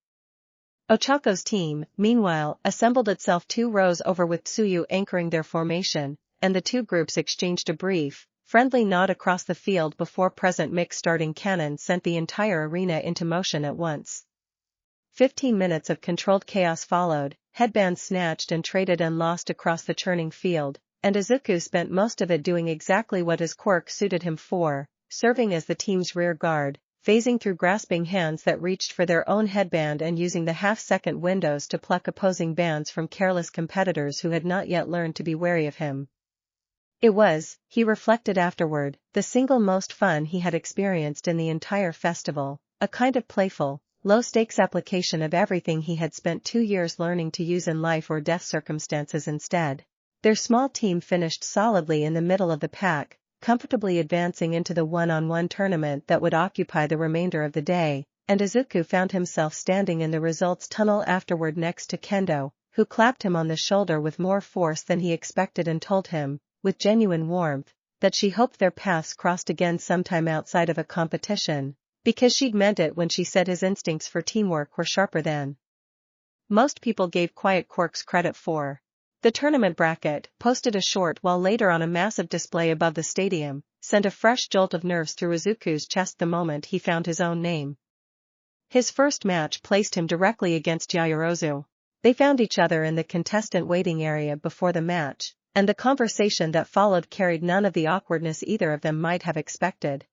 Ochako's team, meanwhile, assembled itself 2 rows over with Tsuyu anchoring their formation, and the 2 groups exchanged a brief, friendly nod across the field before Present Mick's starting cannon sent the entire arena into motion at once. 15 minutes of controlled chaos followed, headbands snatched and traded and lost across the churning field, and Izuku spent most of it doing exactly what his quirk suited him for, serving as the team's rear guard, phasing through grasping hands that reached for their own headband and using the half-second windows to pluck opposing bands from careless competitors who had not yet learned to be wary of him. It was, he reflected afterward, the single most fun he had experienced in the entire festival, a kind of playful, low-stakes application of everything he had spent 2 years learning to use in life or death circumstances instead. Their small team finished solidly in the middle of the pack, comfortably advancing into the one-on-one tournament that would occupy the remainder of the day, and Izuku found himself standing in the results tunnel afterward next to Kendo, who clapped him on the shoulder with more force than he expected and told him, with genuine warmth, that she hoped their paths crossed again sometime outside of a competition, because she'd meant it when she said his instincts for teamwork were sharper than most people gave Quiet Quirks credit for. The tournament bracket, posted a short while later on a massive display above the stadium, sent a fresh jolt of nerves through Izuku's chest the moment he found his own name. His first match placed him directly against Yaoyorozu. They found each other in the contestant waiting area before the match, and the conversation that followed carried none of the awkwardness either of them might have expected.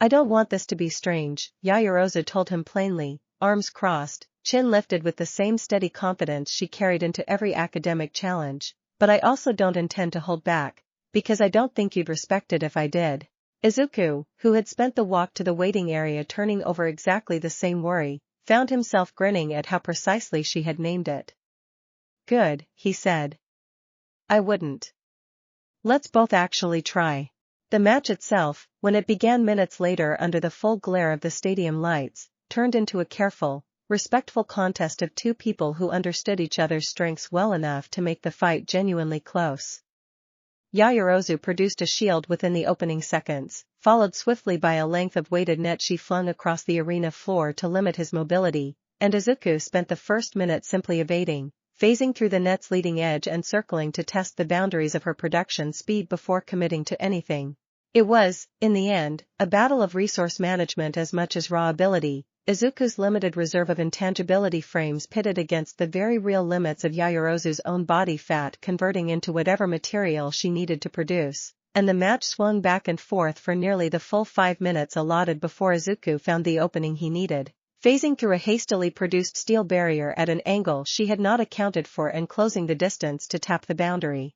"I don't want this to be strange," Yaoyorozu told him plainly, arms crossed, chin lifted with the same steady confidence she carried into every academic challenge, "but I also don't intend to hold back, because I don't think you'd respect it if I did." Izuku, who had spent the walk to the waiting area turning over exactly the same worry, found himself grinning at how precisely she had named it. "Good," he said. "I wouldn't. Let's both actually try." The match itself, when it began minutes later under the full glare of the stadium lights, turned into a careful, respectful contest of two people who understood each other's strengths well enough to make the fight genuinely close. Yaoyorozu produced a shield within the opening seconds, followed swiftly by a length of weighted net she flung across the arena floor to limit his mobility, and Izuku spent the first minute simply evading, phasing through the net's leading edge and circling to test the boundaries of her production speed before committing to anything. It was, in the end, a battle of resource management as much as raw ability, Izuku's limited reserve of intangibility frames pitted against the very real limits of Yaoyorozu's own body fat converting into whatever material she needed to produce, and the match swung back and forth for nearly the full 5 minutes allotted before Izuku found the opening he needed, phasing through a hastily produced steel barrier at an angle she had not accounted for and closing the distance to tap the boundary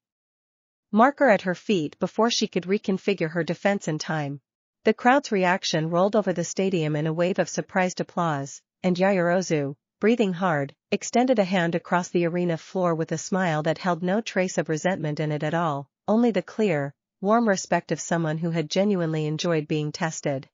marker at her feet before she could reconfigure her defense in time. The crowd's reaction rolled over the stadium in a wave of surprised applause, and Yaoyorozu, breathing hard, extended a hand across the arena floor with a smile that held no trace of resentment in it at all, only the clear, warm respect of someone who had genuinely enjoyed being tested.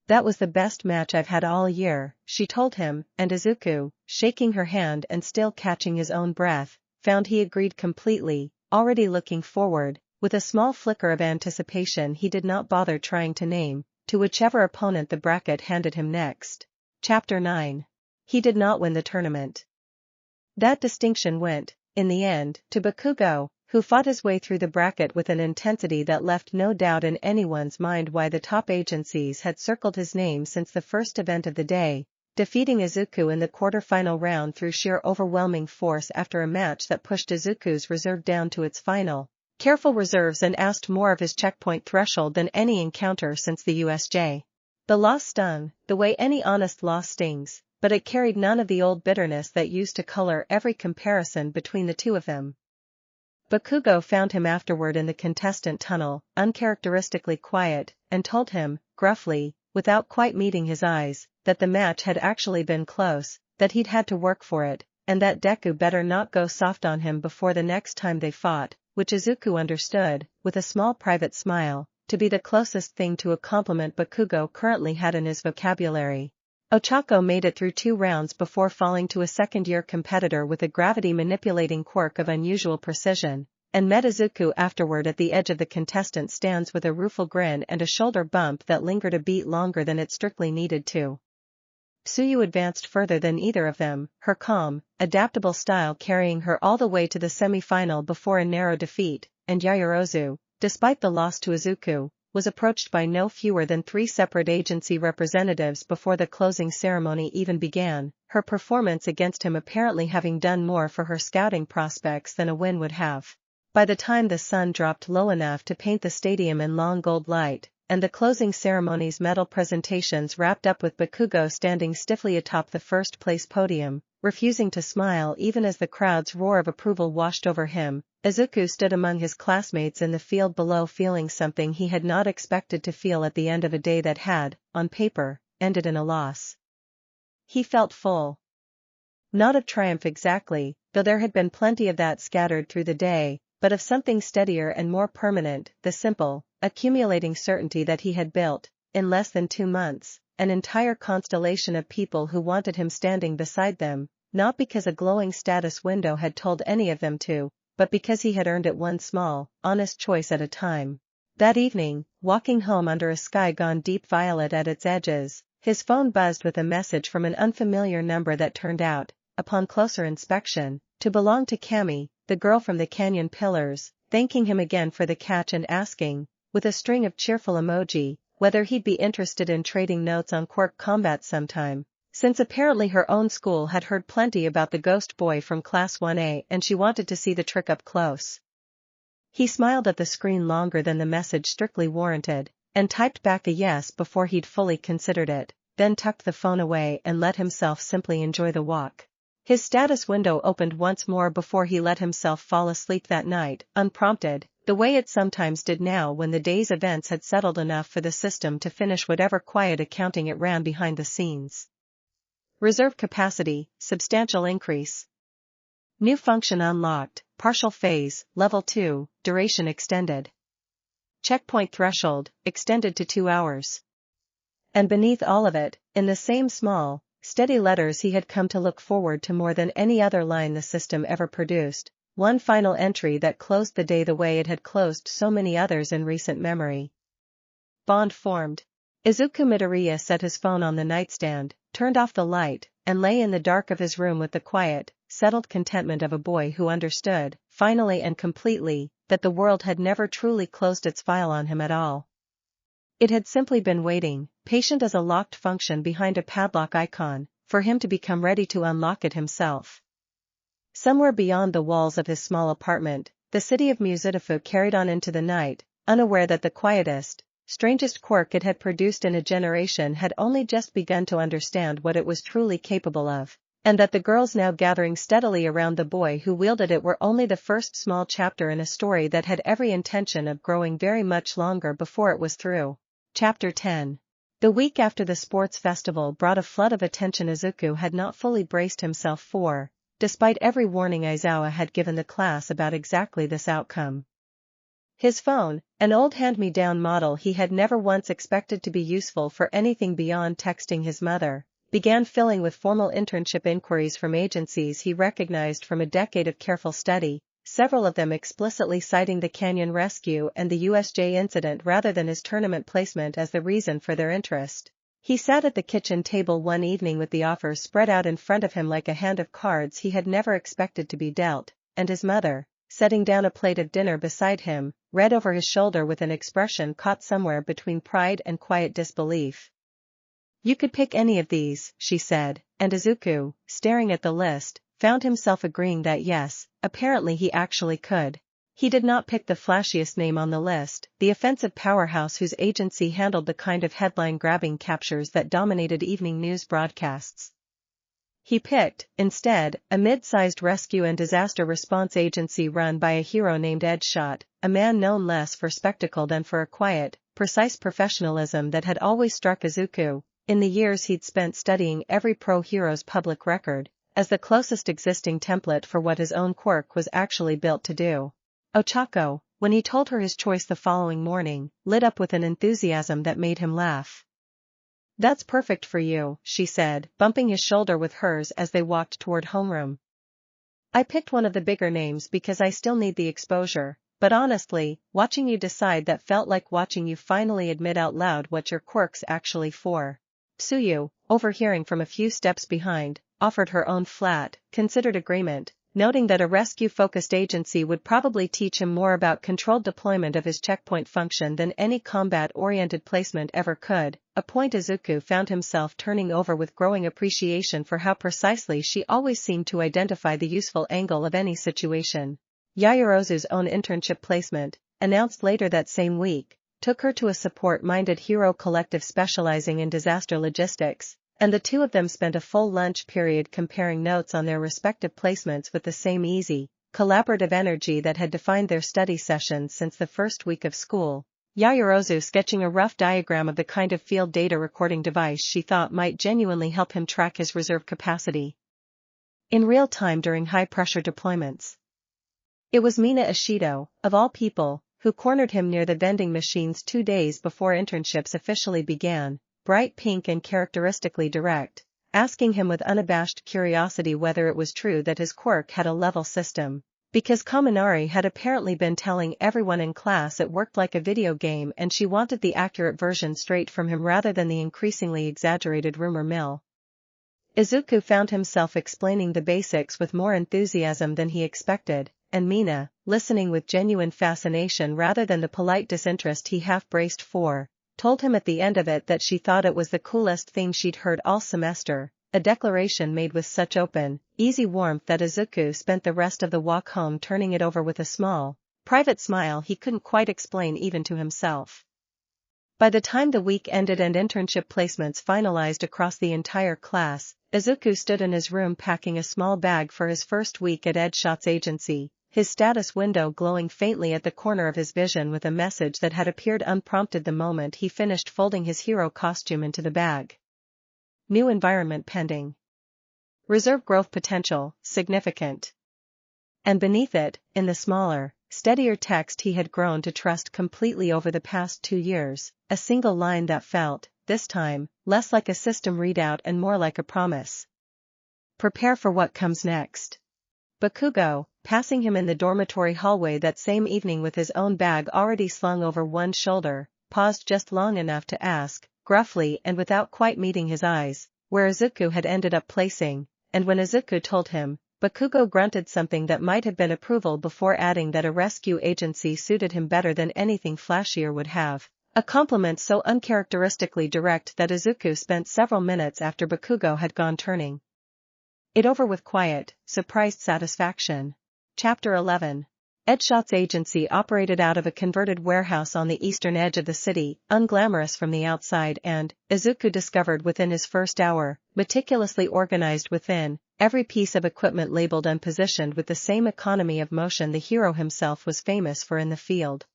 "That was the best match I've had all year," she told him, and Izuku, shaking her hand and still catching his own breath, found he agreed completely, already looking forward, with a small flicker of anticipation he did not bother trying to name, to whichever opponent the bracket handed him next. Chapter 9. He did not win the tournament. That distinction went, in the end, to Bakugo, who fought his way through the bracket with an intensity that left no doubt in anyone's mind why the top agencies had circled his name since the first event of the day, defeating Izuku in the quarter-final round through sheer overwhelming force after a match that pushed Izuku's reserve down to its final careful reserves and asked more of his checkpoint threshold than any encounter since the USJ. The loss stung, the way any honest loss stings, but it carried none of the old bitterness that used to color every comparison between the two of them. Bakugo found him afterward in the contestant tunnel, uncharacteristically quiet, and told him, gruffly, without quite meeting his eyes, that the match had actually been close, that he'd had to work for it, and that Deku better not go soft on him before the next time they fought, which Izuku understood, with a small private smile, to be the closest thing to a compliment Bakugo currently had in his vocabulary. Ochako made it through 2 rounds before falling to a second-year competitor with a gravity-manipulating quirk of unusual precision, and met Izuku afterward at the edge of the contestant stands with a rueful grin and a shoulder bump that lingered a beat longer than it strictly needed to. Tsuyu advanced further than either of them, her calm, adaptable style carrying her all the way to the semi-final before a narrow defeat, and Yaoyorozu, despite the loss to Izuku, was approached by no fewer than 3 separate agency representatives before the closing ceremony even began, her performance against him apparently having done more for her scouting prospects than a win would have. By the time the sun dropped low enough to paint the stadium in long gold light, and the closing ceremony's medal presentations wrapped up with Bakugo standing stiffly atop the first-place podium, refusing to smile even as the crowd's roar of approval washed over him, Izuku stood among his classmates in the field below feeling something he had not expected to feel at the end of a day that had, on paper, ended in a loss. He felt full. Not of triumph exactly, though there had been plenty of that scattered through the day, but of something steadier and more permanent, the simple, accumulating certainty that he had built, in less than 2 months, an entire constellation of people who wanted him standing beside them, not because a glowing status window had told any of them to, but because he had earned it one small, honest choice at a time. That evening, walking home under a sky gone deep violet at its edges, his phone buzzed with a message from an unfamiliar number that turned out, upon closer inspection, to belong to Cammy, the girl from the canyon pillars, thanking him again for the catch and asking, with a string of cheerful emoji, whether he'd be interested in trading notes on Quirk combat sometime, since apparently her own school had heard plenty about the ghost boy from Class 1A and she wanted to see the trick up close. He smiled at the screen longer than the message strictly warranted, and typed back a yes before he'd fully considered it, then tucked the phone away and let himself simply enjoy the walk. His status window opened once more before he let himself fall asleep that night, unprompted, the way it sometimes did now when the day's events had settled enough for the system to finish whatever quiet accounting it ran behind the scenes. Reserve capacity, substantial increase. New function unlocked, partial phase, level 2, duration extended. Checkpoint threshold, extended to 2 hours. And beneath all of it, in the same small, steady letters he had come to look forward to more than any other line the system ever produced, one final entry that closed the day the way it had closed so many others in recent memory. Bond formed. Izuku Midoriya set his phone on the nightstand, turned off the light, and lay in the dark of his room with the quiet, settled contentment of a boy who understood, finally and completely, that the world had never truly closed its file on him at all. It had simply been waiting, patient as a locked function behind a padlock icon, for him to become ready to unlock it himself. Somewhere beyond the walls of his small apartment, the city of Muzutafu carried on into the night, unaware that the quietest, strangest quirk it had produced in a generation had only just begun to understand what it was truly capable of, and that the girls now gathering steadily around the boy who wielded it were only the first small chapter in a story that had every intention of growing very much longer before it was through. Chapter 10. The week after the sports festival brought a flood of attention Izuku had not fully braced himself for, despite every warning Aizawa had given the class about exactly this outcome. His phone, an old hand-me-down model he had never once expected to be useful for anything beyond texting his mother, began filling with formal internship inquiries from agencies he recognized from a decade of careful study, several of them explicitly citing the Canyon rescue and the USJ incident rather than his tournament placement as the reason for their interest. He sat at the kitchen table one evening with the offers spread out in front of him like a hand of cards he had never expected to be dealt, and his mother, setting down a plate of dinner beside him, read over his shoulder with an expression caught somewhere between pride and quiet disbelief. "You could pick any of these," she said, and Izuku, staring at the list, found himself agreeing that yes, apparently he actually could. He did not pick the flashiest name on the list, the offensive powerhouse whose agency handled the kind of headline-grabbing captures that dominated evening news broadcasts. He picked, instead, a mid-sized rescue and disaster response agency run by a hero named Edgeshot, a man known less for spectacle than for a quiet, precise professionalism that had always struck Izuku, in the years he'd spent studying every pro-hero's public record, as the closest existing template for what his own quirk was actually built to do. Ochako, when he told her his choice the following morning, lit up with an enthusiasm that made him laugh. "That's perfect for you," she said, bumping his shoulder with hers as they walked toward homeroom. "I picked one of the bigger names because I still need the exposure, but honestly, watching you decide that felt like watching you finally admit out loud what your quirk's actually for." Tsuyu, overhearing from a few steps behind, offered her own flat, considered agreement, noting that a rescue-focused agency would probably teach him more about controlled deployment of his checkpoint function than any combat-oriented placement ever could, a point Izuku found himself turning over with growing appreciation for how precisely she always seemed to identify the useful angle of any situation. Yaoyorozu's own internship placement, announced later that same week, took her to a support-minded hero collective specializing in disaster logistics, and the two of them spent a full lunch period comparing notes on their respective placements with the same easy, collaborative energy that had defined their study sessions since the first week of school. Yaoyorozu sketching a rough diagram of the kind of field data recording device she thought might genuinely help him track his reserve capacity in real time during high-pressure deployments. It was Mina Ishido, of all people, who cornered him near the vending machines 2 days before internships officially began, bright pink and characteristically direct, asking him with unabashed curiosity whether it was true that his Quirk had a level system, because Kaminari had apparently been telling everyone in class it worked like a video game and she wanted the accurate version straight from him rather than the increasingly exaggerated rumor mill. Izuku found himself explaining the basics with more enthusiasm than he expected, and Mina, listening with genuine fascination rather than the polite disinterest he half-braced for, told him at the end of it that she thought it was the coolest thing she'd heard all semester, a declaration made with such open, easy warmth that Izuku spent the rest of the walk home turning it over with a small, private smile he couldn't quite explain even to himself. By the time the week ended and internship placements finalized across the entire class, Izuku stood in his room packing a small bag for his first week at Edshot's agency, his status window glowing faintly at the corner of his vision with a message that had appeared unprompted the moment he finished folding his hero costume into the bag. New environment pending. Reserve growth potential, significant. And beneath it, in the smaller, steadier text he had grown to trust completely over the past 2 years, a single line that felt, this time, less like a system readout and more like a promise. Prepare for what comes next. Bakugo, passing him in the dormitory hallway that same evening with his own bag already slung over one shoulder, paused just long enough to ask, gruffly and without quite meeting his eyes, where Izuku had ended up placing, and when Izuku told him, Bakugo grunted something that might have been approval before adding that a rescue agency suited him better than anything flashier would have, a compliment so uncharacteristically direct that Izuku spent several minutes after Bakugo had gone turning it over with quiet, surprised satisfaction. Chapter 11. Edshot's agency operated out of a converted warehouse on the eastern edge of the city, unglamorous from the outside and, Izuku discovered within his first hour, meticulously organized within, every piece of equipment labeled and positioned with the same economy of motion the hero himself was famous for in the field.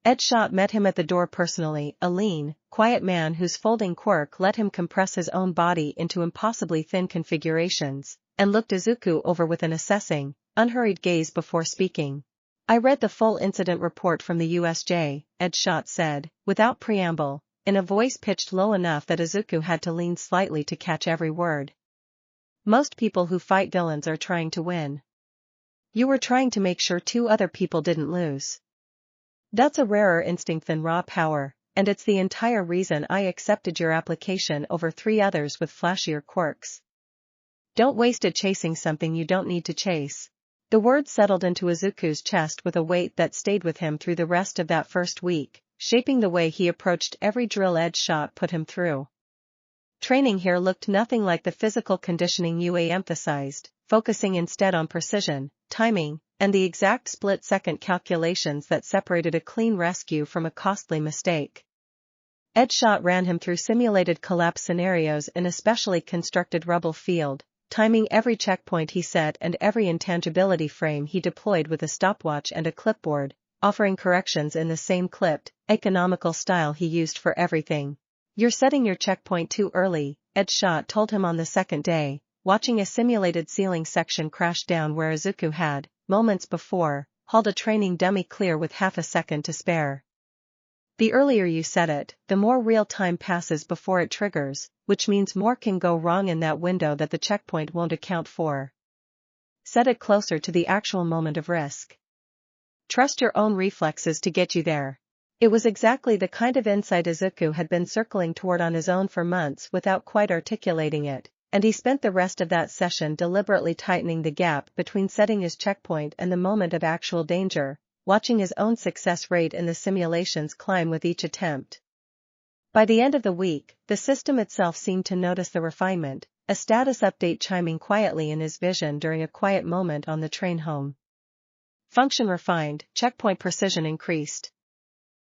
Edshot met him at the door personally, a lean, quiet man whose folding Quirk let him compress his own body into impossibly thin configurations, and looked Izuku over with an assessing, unhurried gaze before speaking. I read the full incident report from the USJ, Edshot said, without preamble, in a voice pitched low enough that Izuku had to lean slightly to catch every word. Most people who fight villains are trying to win. You were trying to make sure 2 other people didn't lose. That's a rarer instinct than raw power, and it's the entire reason I accepted your application over 3 others with flashier quirks. Don't waste it chasing something you don't need to chase. The words settled into Izuku's chest with a weight that stayed with him through the rest of that first week, shaping the way he approached every drill Edshot put him through. Training here looked nothing like the physical conditioning UA emphasized, focusing instead on precision, timing, and the exact split-second calculations that separated a clean rescue from a costly mistake. Edshot ran him through simulated collapse scenarios in a specially constructed rubble field, timing every checkpoint he set and every intangibility frame he deployed with a stopwatch and a clipboard, offering corrections in the same clipped, economical style he used for everything. You're setting your checkpoint too early, Edshot told him on the second day, watching a simulated ceiling section crash down where Izuku had, moments before, hauled a training dummy clear with half a second to spare. The earlier you set it, the more real time passes before it triggers, which means more can go wrong in that window that the checkpoint won't account for. Set it closer to the actual moment of risk. Trust your own reflexes to get you there. It was exactly the kind of insight Izuku had been circling toward on his own for months without quite articulating it, and he spent the rest of that session deliberately tightening the gap between setting his checkpoint and the moment of actual danger, watching his own success rate in the simulations climb with each attempt. By the end of the week, the system itself seemed to notice the refinement, a status update chiming quietly in his vision during a quiet moment on the train home. Function refined, checkpoint precision increased.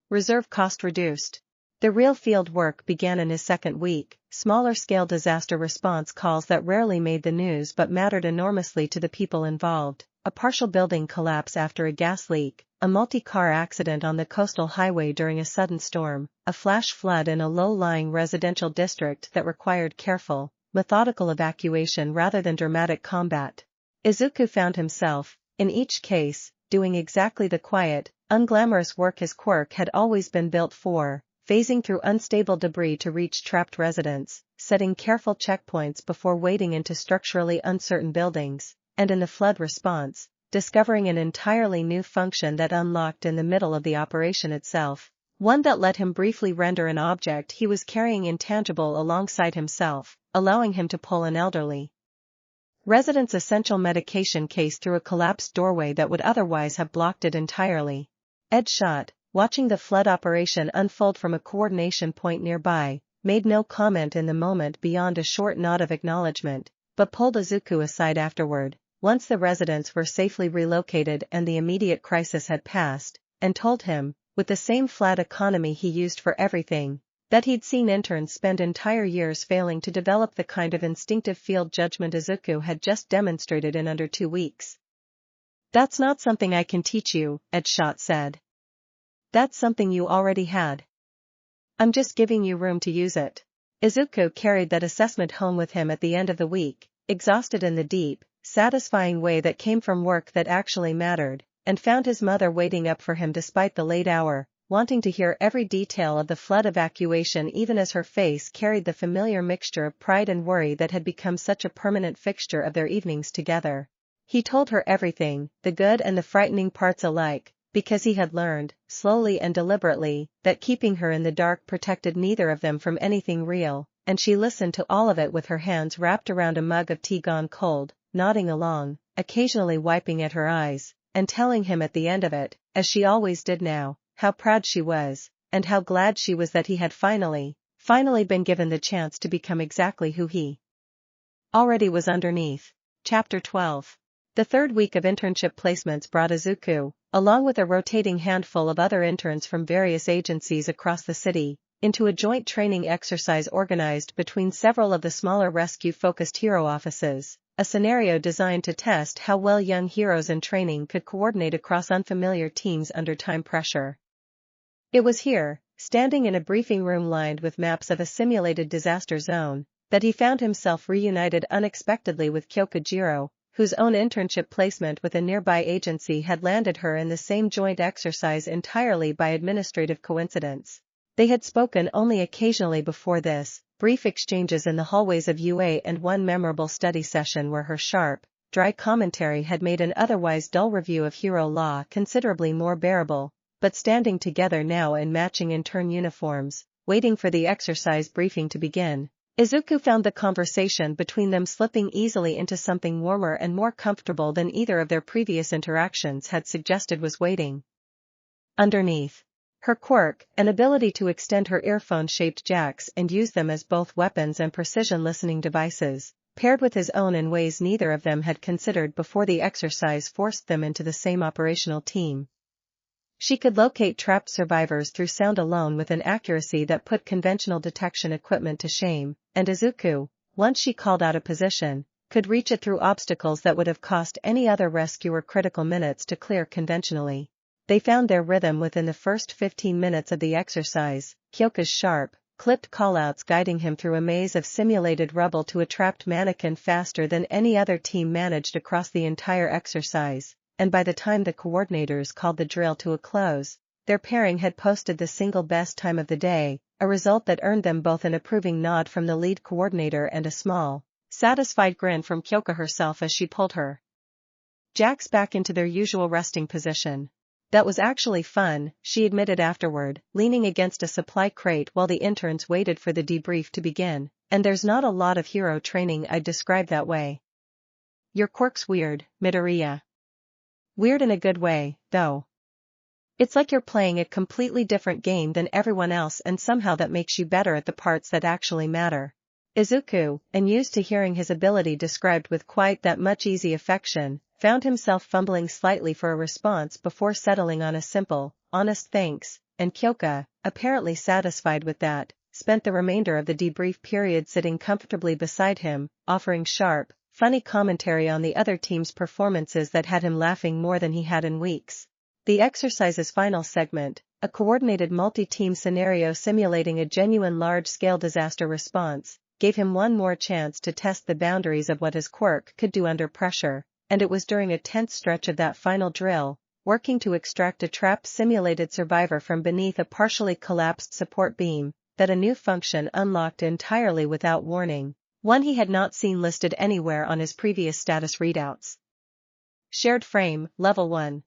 Reserve cost reduced. The real field work began in his second week, smaller-scale disaster response calls that rarely made the news but mattered enormously to the people involved, a partial building collapse after a gas leak, a multi-car accident on the coastal highway during a sudden storm, a flash flood in a low-lying residential district that required careful, methodical evacuation rather than dramatic combat. Izuku found himself, in each case, doing exactly the quiet, unglamorous work his Quirk had always been built for, phasing through unstable debris to reach trapped residents, setting careful checkpoints before wading into structurally uncertain buildings, and in the flood response, discovering an entirely new function that unlocked in the middle of the operation itself, one that let him briefly render an object he was carrying intangible alongside himself, allowing him to pull an elderly resident's essential medication case through a collapsed doorway that would otherwise have blocked it entirely. Ed Schott, watching the flood operation unfold from a coordination point nearby, made no comment in the moment beyond a short nod of acknowledgement, but pulled Izuku aside afterward, once the residents were safely relocated and the immediate crisis had passed, and told him, with the same flat economy he used for everything, that he'd seen interns spend entire years failing to develop the kind of instinctive field judgment Izuku had just demonstrated in under 2 weeks. "That's not something I can teach you," Ed Schott said. "That's something you already had. I'm just giving you room to use it." Izuku carried that assessment home with him at the end of the week, exhausted in the deep, satisfying way that came from work that actually mattered, and found his mother waiting up for him despite the late hour, wanting to hear every detail of the flood evacuation even as her face carried the familiar mixture of pride and worry that had become such a permanent fixture of their evenings together. He told her everything, the good and the frightening parts alike, because he had learned, slowly and deliberately, that keeping her in the dark protected neither of them from anything real, and she listened to all of it with her hands wrapped around a mug of tea gone cold, nodding along, occasionally wiping at her eyes, and telling him at the end of it, as she always did now, how proud she was, and how glad she was that he had finally been given the chance to become exactly who he already was underneath. Chapter 12. The third week of internship placements brought Izuku, along with a rotating handful of other interns from various agencies across the city, into a joint training exercise organized between several of the smaller rescue-focused hero offices, a scenario designed to test how well young heroes in training could coordinate across unfamiliar teams under time pressure. It was here, standing in a briefing room lined with maps of a simulated disaster zone, that he found himself reunited unexpectedly with Kyokujiro, whose own internship placement with a nearby agency had landed her in the same joint exercise entirely by administrative coincidence. They had spoken only occasionally before this, brief exchanges in the hallways of UA and one memorable study session where her sharp, dry commentary had made an otherwise dull review of hero law considerably more bearable, but standing together now in matching intern uniforms, waiting for the exercise briefing to begin, Izuku found the conversation between them slipping easily into something warmer and more comfortable than either of their previous interactions had suggested was waiting. Underneath her Quirk, an ability to extend her earphone-shaped jacks and use them as both weapons and precision listening devices, paired with his own in ways neither of them had considered before the exercise forced them into the same operational team. She could locate trapped survivors through sound alone with an accuracy that put conventional detection equipment to shame, and Izuku, once she called out a position, could reach it through obstacles that would have cost any other rescuer critical minutes to clear conventionally. They found their rhythm within the first 15 minutes of the exercise, Kyoka's sharp, clipped callouts guiding him through a maze of simulated rubble to a trapped mannequin faster than any other team managed across the entire exercise. And by the time the coordinators called the drill to a close, their pairing had posted the single best time of the day, a result that earned them both an approving nod from the lead coordinator and a small, satisfied grin from Kyoka herself as she pulled her jacks back into their usual resting position. That was actually fun, she admitted afterward, leaning against a supply crate while the interns waited for the debrief to begin, and there's not a lot of hero training I'd describe that way. Your quirk's weird, Midoriya. Weird in a good way, though. It's like you're playing a completely different game than everyone else and somehow that makes you better at the parts that actually matter. Izuku, unused to hearing his ability described with quite that much easy affection, found himself fumbling slightly for a response before settling on a simple, honest thanks, and Kyoka, apparently satisfied with that, spent the remainder of the debrief period sitting comfortably beside him, offering sharp, funny commentary on the other team's performances that had him laughing more than he had in weeks. The exercise's final segment, a coordinated multi-team scenario simulating a genuine large-scale disaster response, gave him one more chance to test the boundaries of what his quirk could do under pressure, and it was during a tense stretch of that final drill, working to extract a trapped simulated survivor from beneath a partially collapsed support beam, that a new function unlocked entirely without warning, one he had not seen listed anywhere on his previous status readouts. Shared frame, level 1.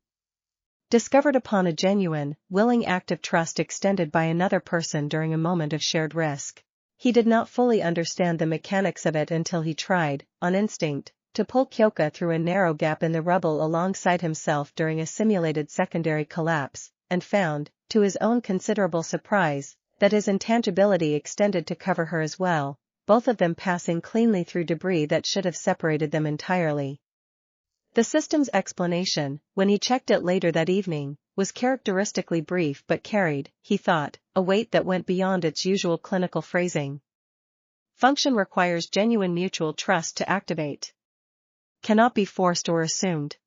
Discovered upon a genuine, willing act of trust extended by another person during a moment of shared risk. He did not fully understand the mechanics of it until he tried, on instinct, to pull Kyoka through a narrow gap in the rubble alongside himself during a simulated secondary collapse, and found, to his own considerable surprise, that his intangibility extended to cover her as well, both of them passing cleanly through debris that should have separated them entirely. The system's explanation, when he checked it later that evening, was characteristically brief but carried, he thought, a weight that went beyond its usual clinical phrasing. Function requires genuine mutual trust to activate. Cannot be forced or assumed.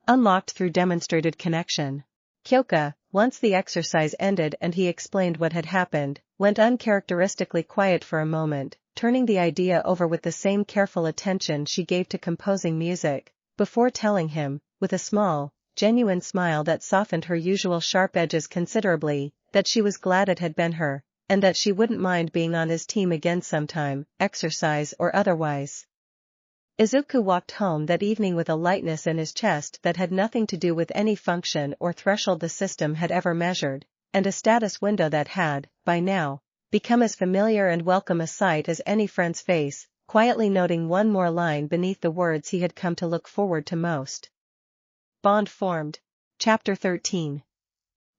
Unlocked through demonstrated connection. Kyoka, once the exercise ended and he explained what had happened, went uncharacteristically quiet for a moment, turning the idea over with the same careful attention she gave to composing music, before telling him, with a small, genuine smile that softened her usual sharp edges considerably, that she was glad it had been her, and that she wouldn't mind being on his team again sometime, exercise or otherwise. Izuku walked home that evening with a lightness in his chest that had nothing to do with any function or threshold the system had ever measured, and a status window that had, by now, become as familiar and welcome a sight as any friend's face, quietly noting one more line beneath the words he had come to look forward to most. Bond formed. Chapter 13.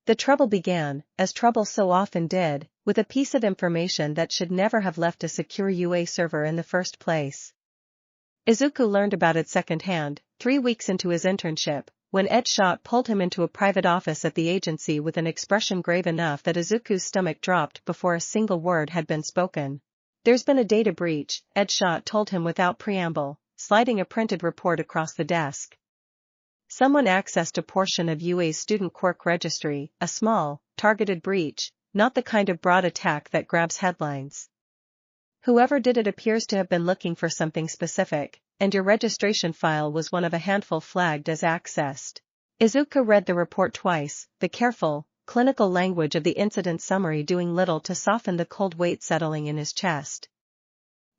The trouble began, as trouble so often did, with a piece of information that should never have left a secure UA server in the first place. Izuku learned about it secondhand, 3 weeks into his internship, when Ed Shot pulled him into a private office at the agency with an expression grave enough that Izuku's stomach dropped before a single word had been spoken. There's been a data breach, Ed Shot told him without preamble, sliding a printed report across the desk. Someone accessed a portion of UA's student quirk registry, a small, targeted breach, not the kind of broad attack that grabs headlines. Whoever did it appears to have been looking for something specific, and your registration file was one of a handful flagged as accessed. Izuku read the report twice, the careful, clinical language of the incident summary doing little to soften the cold weight settling in his chest.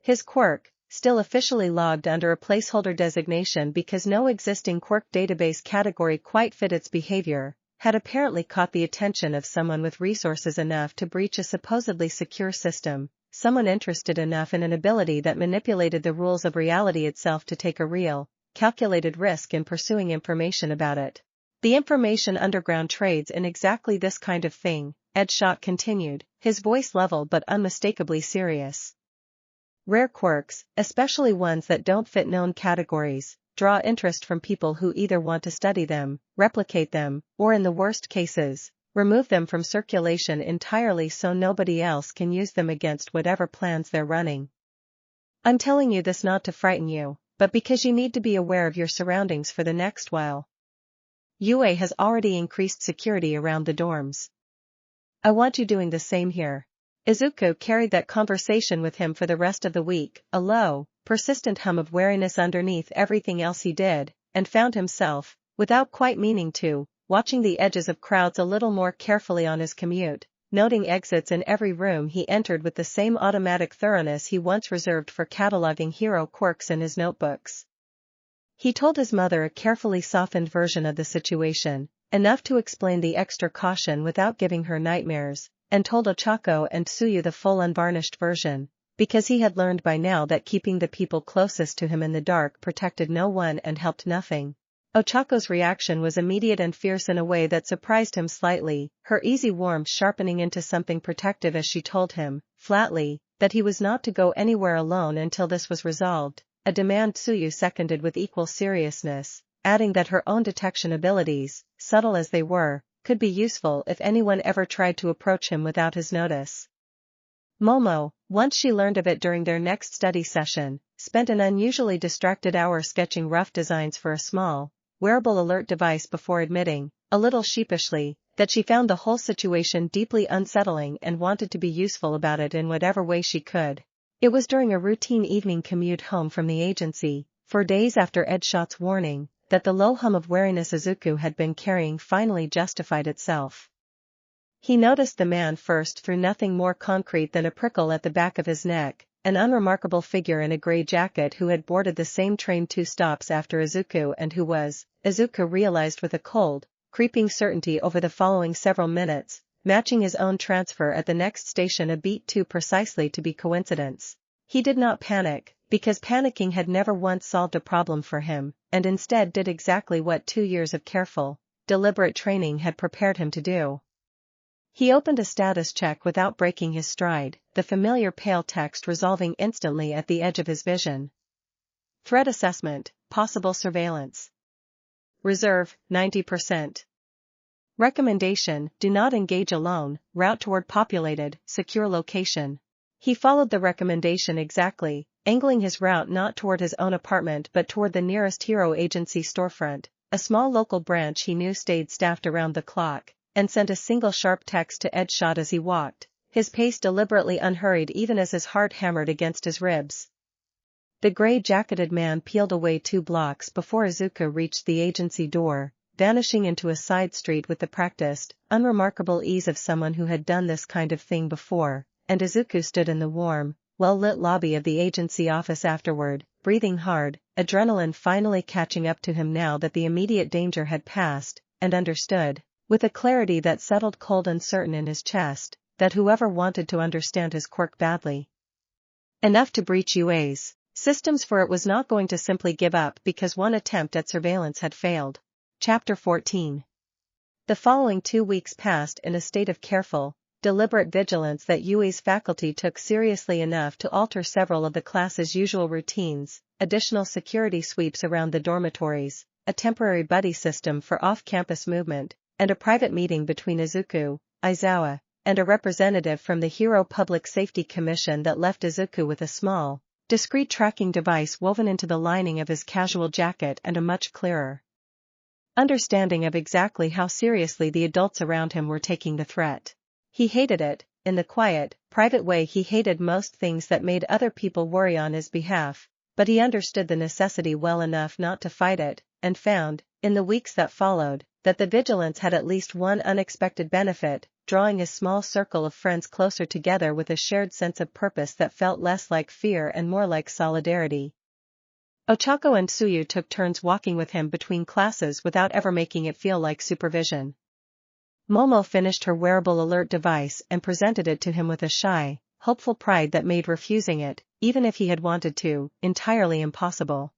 His quirk, still officially logged under a placeholder designation because no existing quirk database category quite fit its behavior, had apparently caught the attention of someone with resources enough to breach a supposedly secure system, someone interested enough in an ability that manipulated the rules of reality itself to take a real, calculated risk in pursuing information about it. The information underground trades in exactly this kind of thing, Ed Shot continued, his voice level but unmistakably serious. Rare quirks, especially ones that don't fit known categories, draw interest from people who either want to study them, replicate them, or in the worst cases, remove them from circulation entirely so nobody else can use them against whatever plans they're running. I'm telling you this not to frighten you, but because you need to be aware of your surroundings for the next while. UA has already increased security around the dorms. I want you doing the same here. Izuku carried that conversation with him for the rest of the week, a low, persistent hum of wariness underneath everything else he did, and found himself, without quite meaning to, watching the edges of crowds a little more carefully on his commute, noting exits in every room he entered with the same automatic thoroughness he once reserved for cataloging hero quirks in his notebooks. He told his mother a carefully softened version of the situation, enough to explain the extra caution without giving her nightmares, and told Ochako and Tsuyu the full unvarnished version, because he had learned by now that keeping the people closest to him in the dark protected no one and helped nothing. Ochako's reaction was immediate and fierce in a way that surprised him slightly, her easy warmth sharpening into something protective as she told him, flatly, that he was not to go anywhere alone until this was resolved, a demand Tsuyu seconded with equal seriousness, adding that her own detection abilities, subtle as they were, could be useful if anyone ever tried to approach him without his notice. Momo, once she learned of it during their next study session, spent an unusually distracted hour sketching rough designs for a small, wearable alert device before admitting, a little sheepishly, that she found the whole situation deeply unsettling and wanted to be useful about it in whatever way she could. It was during a routine evening commute home from the agency, 4 days after Edshot's warning, that the low hum of wariness Izuku had been carrying finally justified itself. He noticed the man first through nothing more concrete than a prickle at the back of his neck, an unremarkable figure in a gray jacket who had boarded the same train 2 stops after Izuku and who was, Izuku realized with a cold, creeping certainty over the following several minutes, matching his own transfer at the next station a beat too precisely to be coincidence. He did not panic, because panicking had never once solved a problem for him, and instead did exactly what 2 years of careful, deliberate training had prepared him to do. He opened a status check without breaking his stride, the familiar pale text resolving instantly at the edge of his vision. Threat assessment, possible surveillance. Reserve, 90%. Recommendation, do not engage alone, route toward populated, secure location. He followed the recommendation exactly, angling his route not toward his own apartment but toward the nearest Hero Agency storefront, a small local branch he knew stayed staffed around the clock, and sent a single sharp text to Edshot as he walked, his pace deliberately unhurried even as his heart hammered against his ribs. The gray-jacketed man peeled away 2 blocks before Izuku reached the agency door, vanishing into a side street with the practiced, unremarkable ease of someone who had done this kind of thing before, and Izuku stood in the warm, well-lit lobby of the agency office afterward, breathing hard, adrenaline finally catching up to him now that the immediate danger had passed, and understood, with a clarity that settled cold and certain in his chest, that whoever wanted to understand his quirk badly enough to breach UA's systems for it was not going to simply give up because one attempt at surveillance had failed. Chapter 14. The following 2 weeks passed in a state of careful, deliberate vigilance that UA's faculty took seriously enough to alter several of the class's usual routines, additional security sweeps around the dormitories, a temporary buddy system for off-campus movement, and a private meeting between Izuku, Aizawa, and a representative from the Hero Public Safety Commission that left Izuku with a small, discreet tracking device woven into the lining of his casual jacket and a much clearer understanding of exactly how seriously the adults around him were taking the threat. He hated it, in the quiet, private way he hated most things that made other people worry on his behalf, but he understood the necessity well enough not to fight it, and found, in the weeks that followed, that the vigilance had at least one unexpected benefit, drawing his small circle of friends closer together with a shared sense of purpose that felt less like fear and more like solidarity. Ochako and Tsuyu took turns walking with him between classes without ever making it feel like supervision. Momo finished her wearable alert device and presented it to him with a shy, hopeful pride that made refusing it, even if he had wanted to, entirely impossible.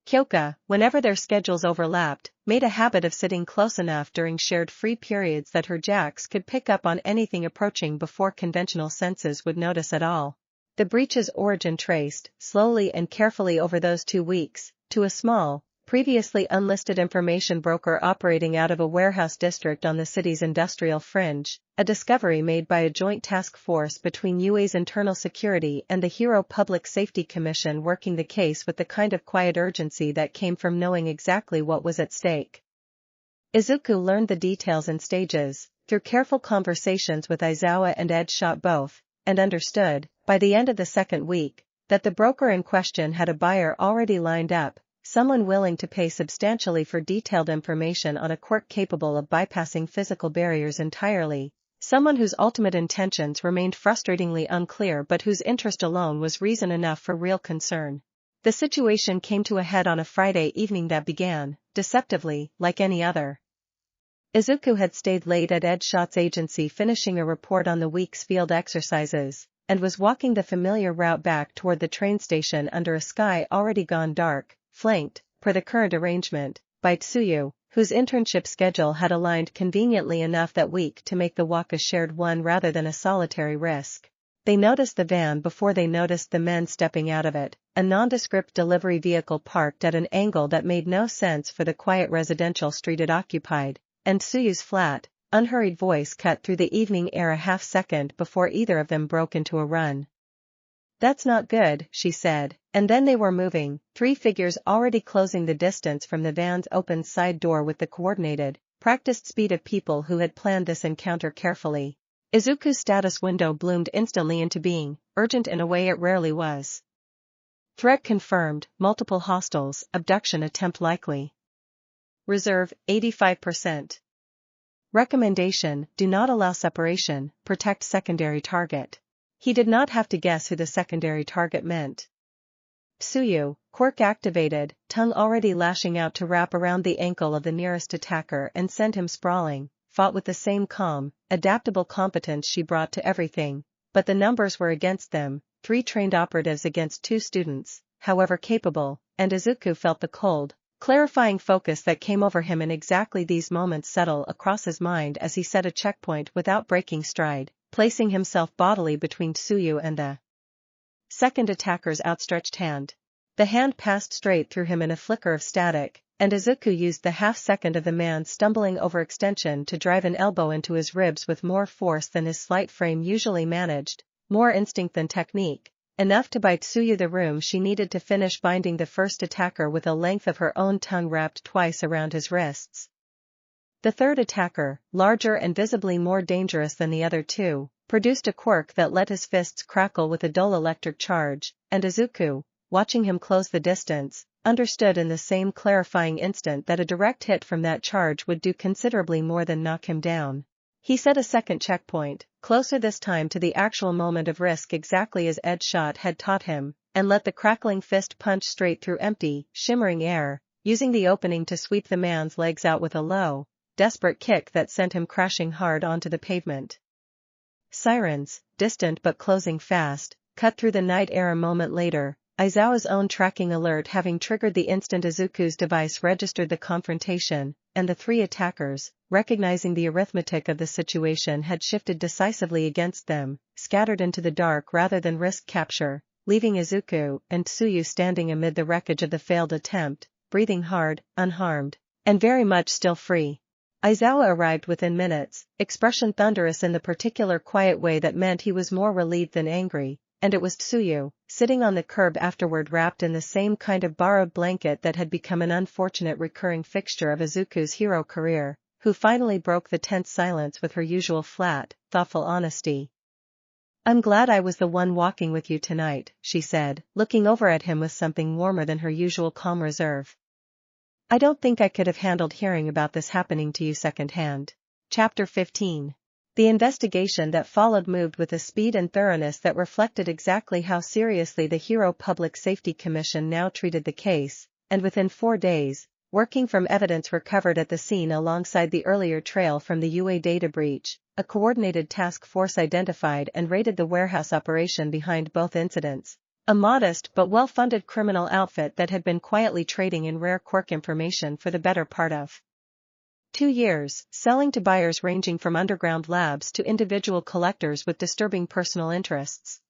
Kyoka, whenever their schedules overlapped, made a habit of sitting close enough during shared free periods that her jacks could pick up on anything approaching before conventional senses would notice at all. The breach's origin traced, slowly and carefully over those 2 weeks, to a small, previously unlisted information broker operating out of a warehouse district on the city's industrial fringe, a discovery made by a joint task force between UA's internal security and the Hero Public Safety Commission working the case with the kind of quiet urgency that came from knowing exactly what was at stake. Izuku learned the details in stages, through careful conversations with Aizawa and Edshot both, and understood, by the end of the 2nd week, that the broker in question had a buyer already lined up, someone willing to pay substantially for detailed information on a quirk capable of bypassing physical barriers entirely, someone whose ultimate intentions remained frustratingly unclear but whose interest alone was reason enough for real concern. The situation came to a head on a Friday evening that began, deceptively, like any other. Izuku had stayed late at Ed Shot's agency finishing a report on the week's field exercises, and was walking the familiar route back toward the train station under a sky already gone dark, flanked, per the current arrangement, by Tsuyu, whose internship schedule had aligned conveniently enough that week to make the walk a shared one rather than a solitary risk. They noticed the van before they noticed the men stepping out of it, a nondescript delivery vehicle parked at an angle that made no sense for the quiet residential street it occupied, and Tsuyu's flat, unhurried voice cut through the evening air a half-second before either of them broke into a run. "That's not good," she said, and then they were moving, three figures already closing the distance from the van's open side door with the coordinated, practiced speed of people who had planned this encounter carefully. Izuku's status window bloomed instantly into being, urgent in a way it rarely was. Threat confirmed, multiple hostiles, abduction attempt likely. Reserve, 85%. Recommendation, do not allow separation, protect secondary target. He did not have to guess who the secondary target meant. Tsuyu, Quirk activated, tongue already lashing out to wrap around the ankle of the nearest attacker and send him sprawling, fought with the same calm, adaptable competence she brought to everything, but the numbers were against them, 3 trained operatives against 2 students, however capable, and Izuku felt the cold, clarifying focus that came over him in exactly these moments settle across his mind as he set a checkpoint without breaking stride, placing himself bodily between Tsuyu and the second attacker's outstretched hand. The hand passed straight through him in a flicker of static, and Izuku used the half-second of the man's stumbling overextension to drive an elbow into his ribs with more force than his slight frame usually managed, more instinct than technique, enough to buy Tsuyu the room she needed to finish binding the first attacker with a length of her own tongue wrapped twice around his wrists. The third attacker, larger and visibly more dangerous than the other two, produced a quirk that let his fists crackle with a dull electric charge, and Izuku, watching him close the distance, understood in the same clarifying instant that a direct hit from that charge would do considerably more than knock him down. He set a second checkpoint, closer this time to the actual moment of risk exactly as Ed Shot had taught him, and let the crackling fist punch straight through empty, shimmering air, using the opening to sweep the man's legs out with a low, desperate kick that sent him crashing hard onto the pavement. Sirens, distant but closing fast, cut through the night air a moment later, Aizawa's own tracking alert having triggered the instant Izuku's device registered the confrontation, and the 3 attackers, recognizing the arithmetic of the situation had shifted decisively against them, scattered into the dark rather than risk capture, leaving Izuku and Tsuyu standing amid the wreckage of the failed attempt, breathing hard, unharmed, and very much still free. Aizawa arrived within minutes, expression thunderous in the particular quiet way that meant he was more relieved than angry, and it was Tsuyu, sitting on the curb afterward wrapped in the same kind of borrowed blanket that had become an unfortunate recurring fixture of Izuku's hero career, who finally broke the tense silence with her usual flat, thoughtful honesty. "I'm glad I was the one walking with you tonight," she said, looking over at him with something warmer than her usual calm reserve. "I don't think I could have handled hearing about this happening to you secondhand." Chapter 15. The investigation that followed moved with a speed and thoroughness that reflected exactly how seriously the Hero Public Safety Commission now treated the case, and within 4 days, working from evidence recovered at the scene alongside the earlier trail from the UA data breach, a coordinated task force identified and raided the warehouse operation behind both incidents, a modest but well-funded criminal outfit that had been quietly trading in rare quirk information for the better part of 2 years, selling to buyers ranging from underground labs to individual collectors with disturbing personal interests.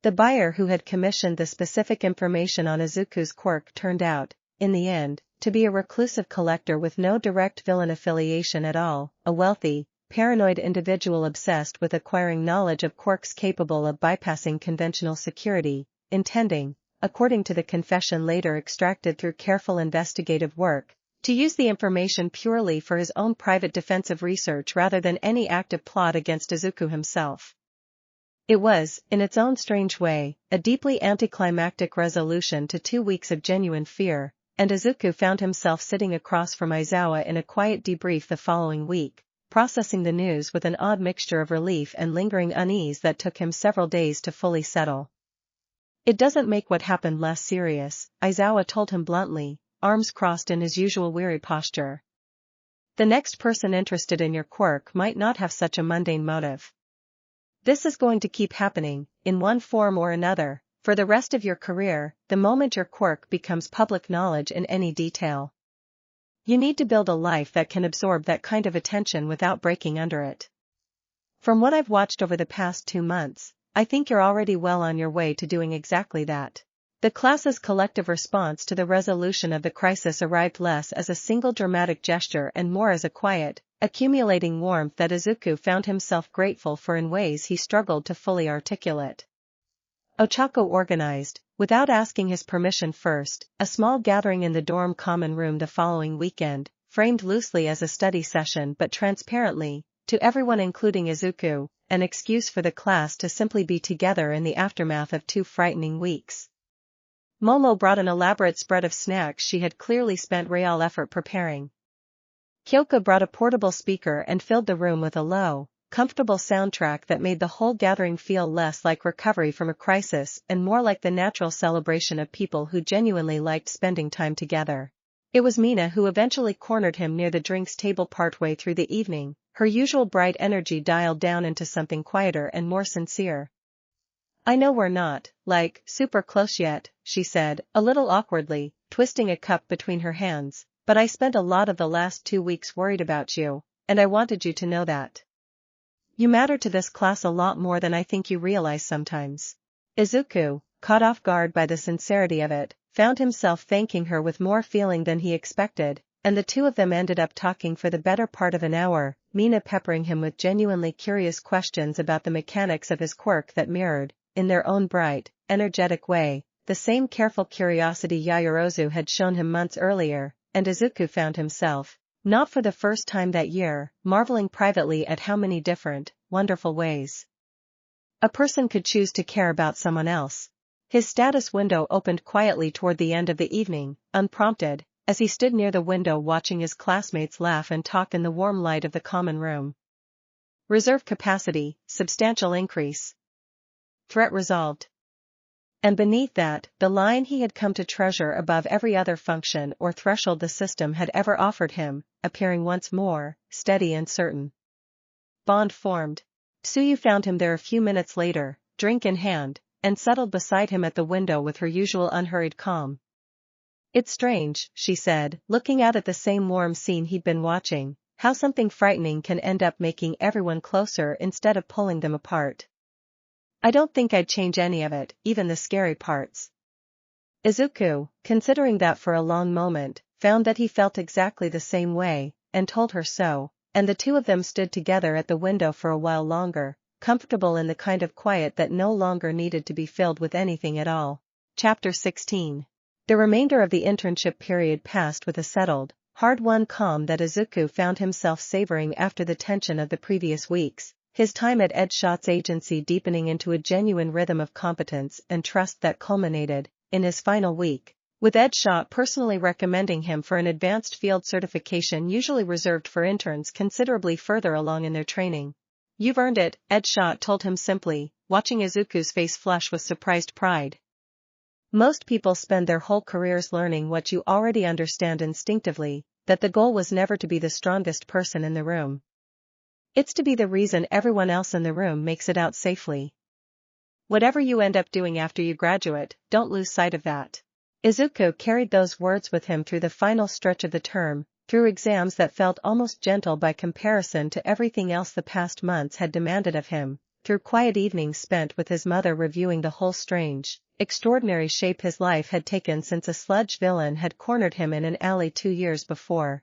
The buyer who had commissioned the specific information on Izuku's quirk turned out, in the end, to be a reclusive collector with no direct villain affiliation at all, a wealthy, paranoid individual obsessed with acquiring knowledge of quirks capable of bypassing conventional security, intending, according to the confession later extracted through careful investigative work, to use the information purely for his own private defensive research rather than any active plot against Izuku himself. It was, in its own strange way, a deeply anticlimactic resolution to 2 weeks of genuine fear, and Izuku found himself sitting across from Aizawa in a quiet debrief the following week, processing the news with an odd mixture of relief and lingering unease that took him several days to fully settle. "It doesn't make what happened less serious," Aizawa told him bluntly, arms crossed in his usual weary posture. The next person interested in your quirk might not have such a mundane motive. This is going to keep happening, in one form or another, for the rest of your career, the moment your quirk becomes public knowledge in any detail. You need to build a life that can absorb that kind of attention without breaking under it. From what I've watched over the past 2 months, I think you're already well on your way to doing exactly that. The class's collective response to the resolution of the crisis arrived less as a single dramatic gesture and more as a quiet, accumulating warmth that Izuku found himself grateful for in ways he struggled to fully articulate. Ochako organized, without asking his permission first, a small gathering in the dorm common room the following weekend, framed loosely as a study session but transparently, to everyone including Izuku, an excuse for the class to simply be together in the aftermath of 2 frightening weeks. Momo brought an elaborate spread of snacks she had clearly spent real effort preparing. Kyoka brought a portable speaker and filled the room with a low, comfortable soundtrack that made the whole gathering feel less like recovery from a crisis and more like the natural celebration of people who genuinely liked spending time together. It was Mina who eventually cornered him near the drinks table partway through the evening, her usual bright energy dialed down into something quieter and more sincere. "I know we're not, super close yet," she said, a little awkwardly, twisting a cup between her hands, "but I spent a lot of the last 2 weeks worried about you, and I wanted you to know that. You matter to this class a lot more than I think you realize sometimes." Izuku, caught off guard by the sincerity of it, found himself thanking her with more feeling than he expected, and the two of them ended up talking for the better part of an hour, Mina peppering him with genuinely curious questions about the mechanics of his quirk that mirrored, in their own bright, energetic way, the same careful curiosity Yaoyorozu had shown him months earlier, and Izuku found himself, not for the first time that year, marveling privately at how many different, wonderful ways a person could choose to care about someone else. His status window opened quietly toward the end of the evening, unprompted, as he stood near the window watching his classmates laugh and talk in the warm light of the common room. Reserve capacity, substantial increase. Threat resolved. And beneath that, the line he had come to treasure above every other function or threshold the system had ever offered him, appearing once more, steady and certain. Bond formed. Tsuyu found him there a few minutes later, drink in hand, and settled beside him at the window with her usual unhurried calm. "It's strange," she said, looking out at the same warm scene he'd been watching, "how something frightening can end up making everyone closer instead of pulling them apart. I don't think I'd change any of it, even the scary parts." Izuku, considering that for a long moment, found that he felt exactly the same way, and told her so, and the two of them stood together at the window for a while longer, comfortable in the kind of quiet that no longer needed to be filled with anything at all. Chapter 16. The remainder of the internship period passed with a settled, hard-won calm that Izuku found himself savoring after the tension of the previous weeks, his time at Ed Schott's agency deepening into a genuine rhythm of competence and trust that culminated, in his final week, with Ed Schott personally recommending him for an advanced field certification usually reserved for interns considerably further along in their training. "You've earned it," Ed Schott told him simply, watching Izuku's face flush with surprised pride. "Most people spend their whole careers learning what you already understand instinctively, that the goal was never to be the strongest person in the room. It's to be the reason everyone else in the room makes it out safely. Whatever you end up doing after you graduate, don't lose sight of that." Izuku carried those words with him through the final stretch of the term, through exams that felt almost gentle by comparison to everything else the past months had demanded of him, through quiet evenings spent with his mother reviewing the whole strange, extraordinary shape his life had taken since a sludge villain had cornered him in an alley 2 years before.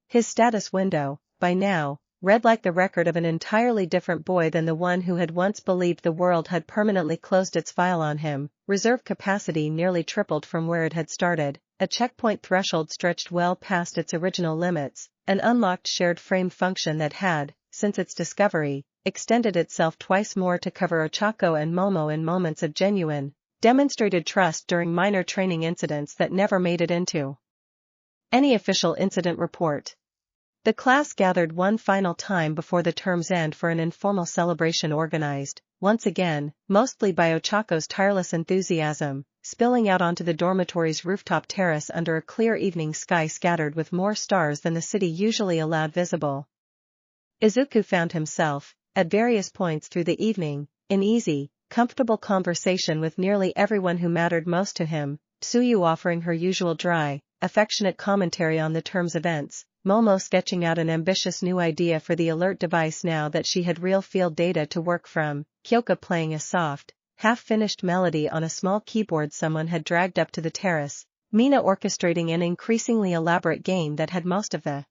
His status window, by now, read like the record of an entirely different boy than the one who had once believed the world had permanently closed its file on him, reserve capacity nearly tripled from where it had started, a checkpoint threshold stretched well past its original limits, an unlocked shared frame function that had, since its discovery, extended itself twice more to cover Ochako and Momo in moments of genuine, demonstrated trust during minor training incidents that never made it into any official incident report. The class gathered one final time before the term's end for an informal celebration organized, once again, mostly by Ochako's tireless enthusiasm, spilling out onto the dormitory's rooftop terrace under a clear evening sky scattered with more stars than the city usually allowed visible. Izuku found himself, at various points through the evening, in easy, comfortable conversation with nearly everyone who mattered most to him, Tsuyu offering her usual dry, affectionate commentary on the term's events, Momo sketching out an ambitious new idea for the alert device now that she had real field data to work from, Kyoka playing a soft, half-finished melody on a small keyboard someone had dragged up to the terrace, Mina orchestrating an increasingly elaborate game that had most of the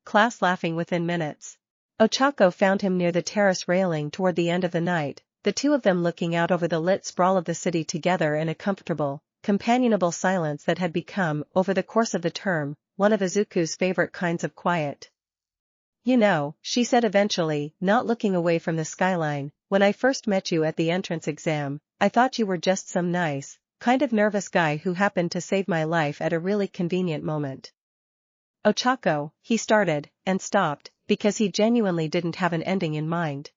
class laughing within minutes. Ochako found him near the terrace railing toward the end of the night, the two of them looking out over the lit sprawl of the city together in a comfortable, companionable silence that had become, over the course of the term, one of Izuku's favorite kinds of quiet. "You know," she said eventually, not looking away from the skyline, "when I first met you at the entrance exam, I thought you were just some nice, kind of nervous guy who happened to save my life at a really convenient moment." Ochako, he started, and stopped, because he genuinely didn't have an ending in mind.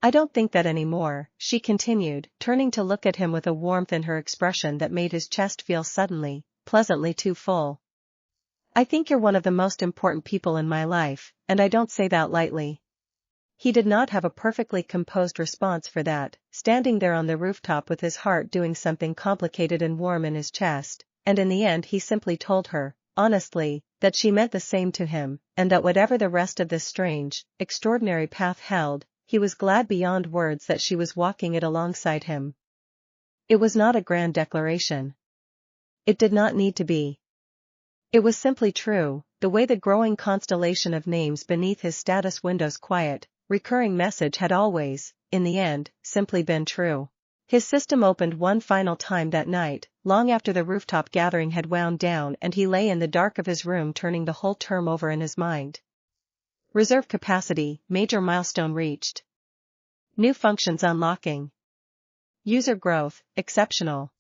"I don't think that anymore," she continued, turning to look at him with a warmth in her expression that made his chest feel suddenly, pleasantly too full. "I think you're one of the most important people in my life, and I don't say that lightly." He did not have a perfectly composed response for that, standing there on the rooftop with his heart doing something complicated and warm in his chest, and in the end he simply told her, honestly, that she meant the same to him, and that whatever the rest of this strange, extraordinary path held, he was glad beyond words that she was walking it alongside him. It was not a grand declaration. It did not need to be. It was simply true, the way the growing constellation of names beneath his status window's quiet, recurring message had always, in the end, simply been true. His system opened one final time that night, long after the rooftop gathering had wound down and he lay in the dark of his room turning the whole term over in his mind. Reserve capacity, major milestone reached. New functions unlocking. User growth, exceptional.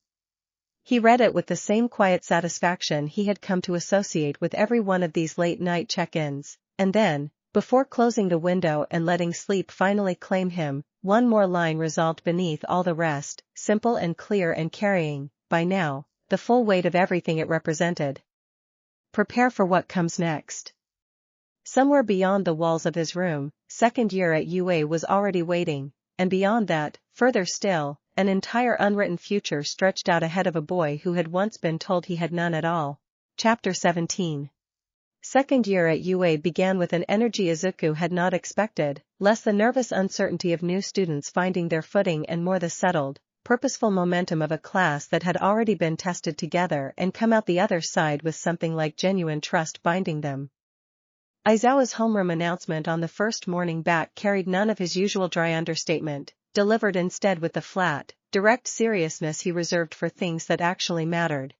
He read it with the same quiet satisfaction he had come to associate with every one of these late-night check-ins, and then, before closing the window and letting sleep finally claim him, one more line resolved beneath all the rest, simple and clear and carrying, by now, the full weight of everything it represented. Prepare for what comes next. Somewhere beyond the walls of his room, second year at UA was already waiting, and beyond that, further still, an entire unwritten future stretched out ahead of a boy who had once been told he had none at all. Chapter 17. Second year at UA began with an energy Izuku had not expected, less the nervous uncertainty of new students finding their footing and more the settled, purposeful momentum of a class that had already been tested together and come out the other side with something like genuine trust binding them. Aizawa's homeroom announcement on the first morning back carried none of his usual dry understatement, delivered instead with the flat, direct seriousness he reserved for things that actually mattered.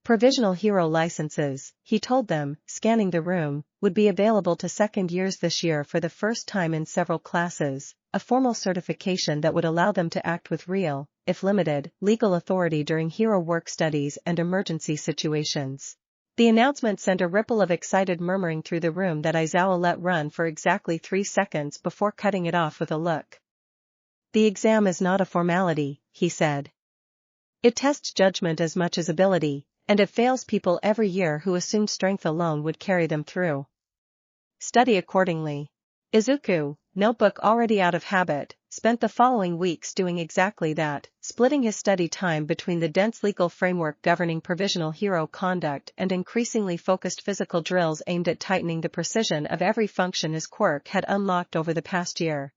Provisional hero licenses, he told them, scanning the room, would be available to second years this year for the first time in several classes, a formal certification that would allow them to act with real, if limited, legal authority during hero work studies and emergency situations. The announcement sent a ripple of excited murmuring through the room that Aizawa let run for exactly 3 seconds before cutting it off with a look. "The exam is not a formality," he said. "It tests judgment as much as ability, and it fails people every year who assumed strength alone would carry them through. Study accordingly." Izuku, notebook already out of habit, spent the following weeks doing exactly that, splitting his study time between the dense legal framework governing provisional hero conduct and increasingly focused physical drills aimed at tightening the precision of every function his Quirk had unlocked over the past year.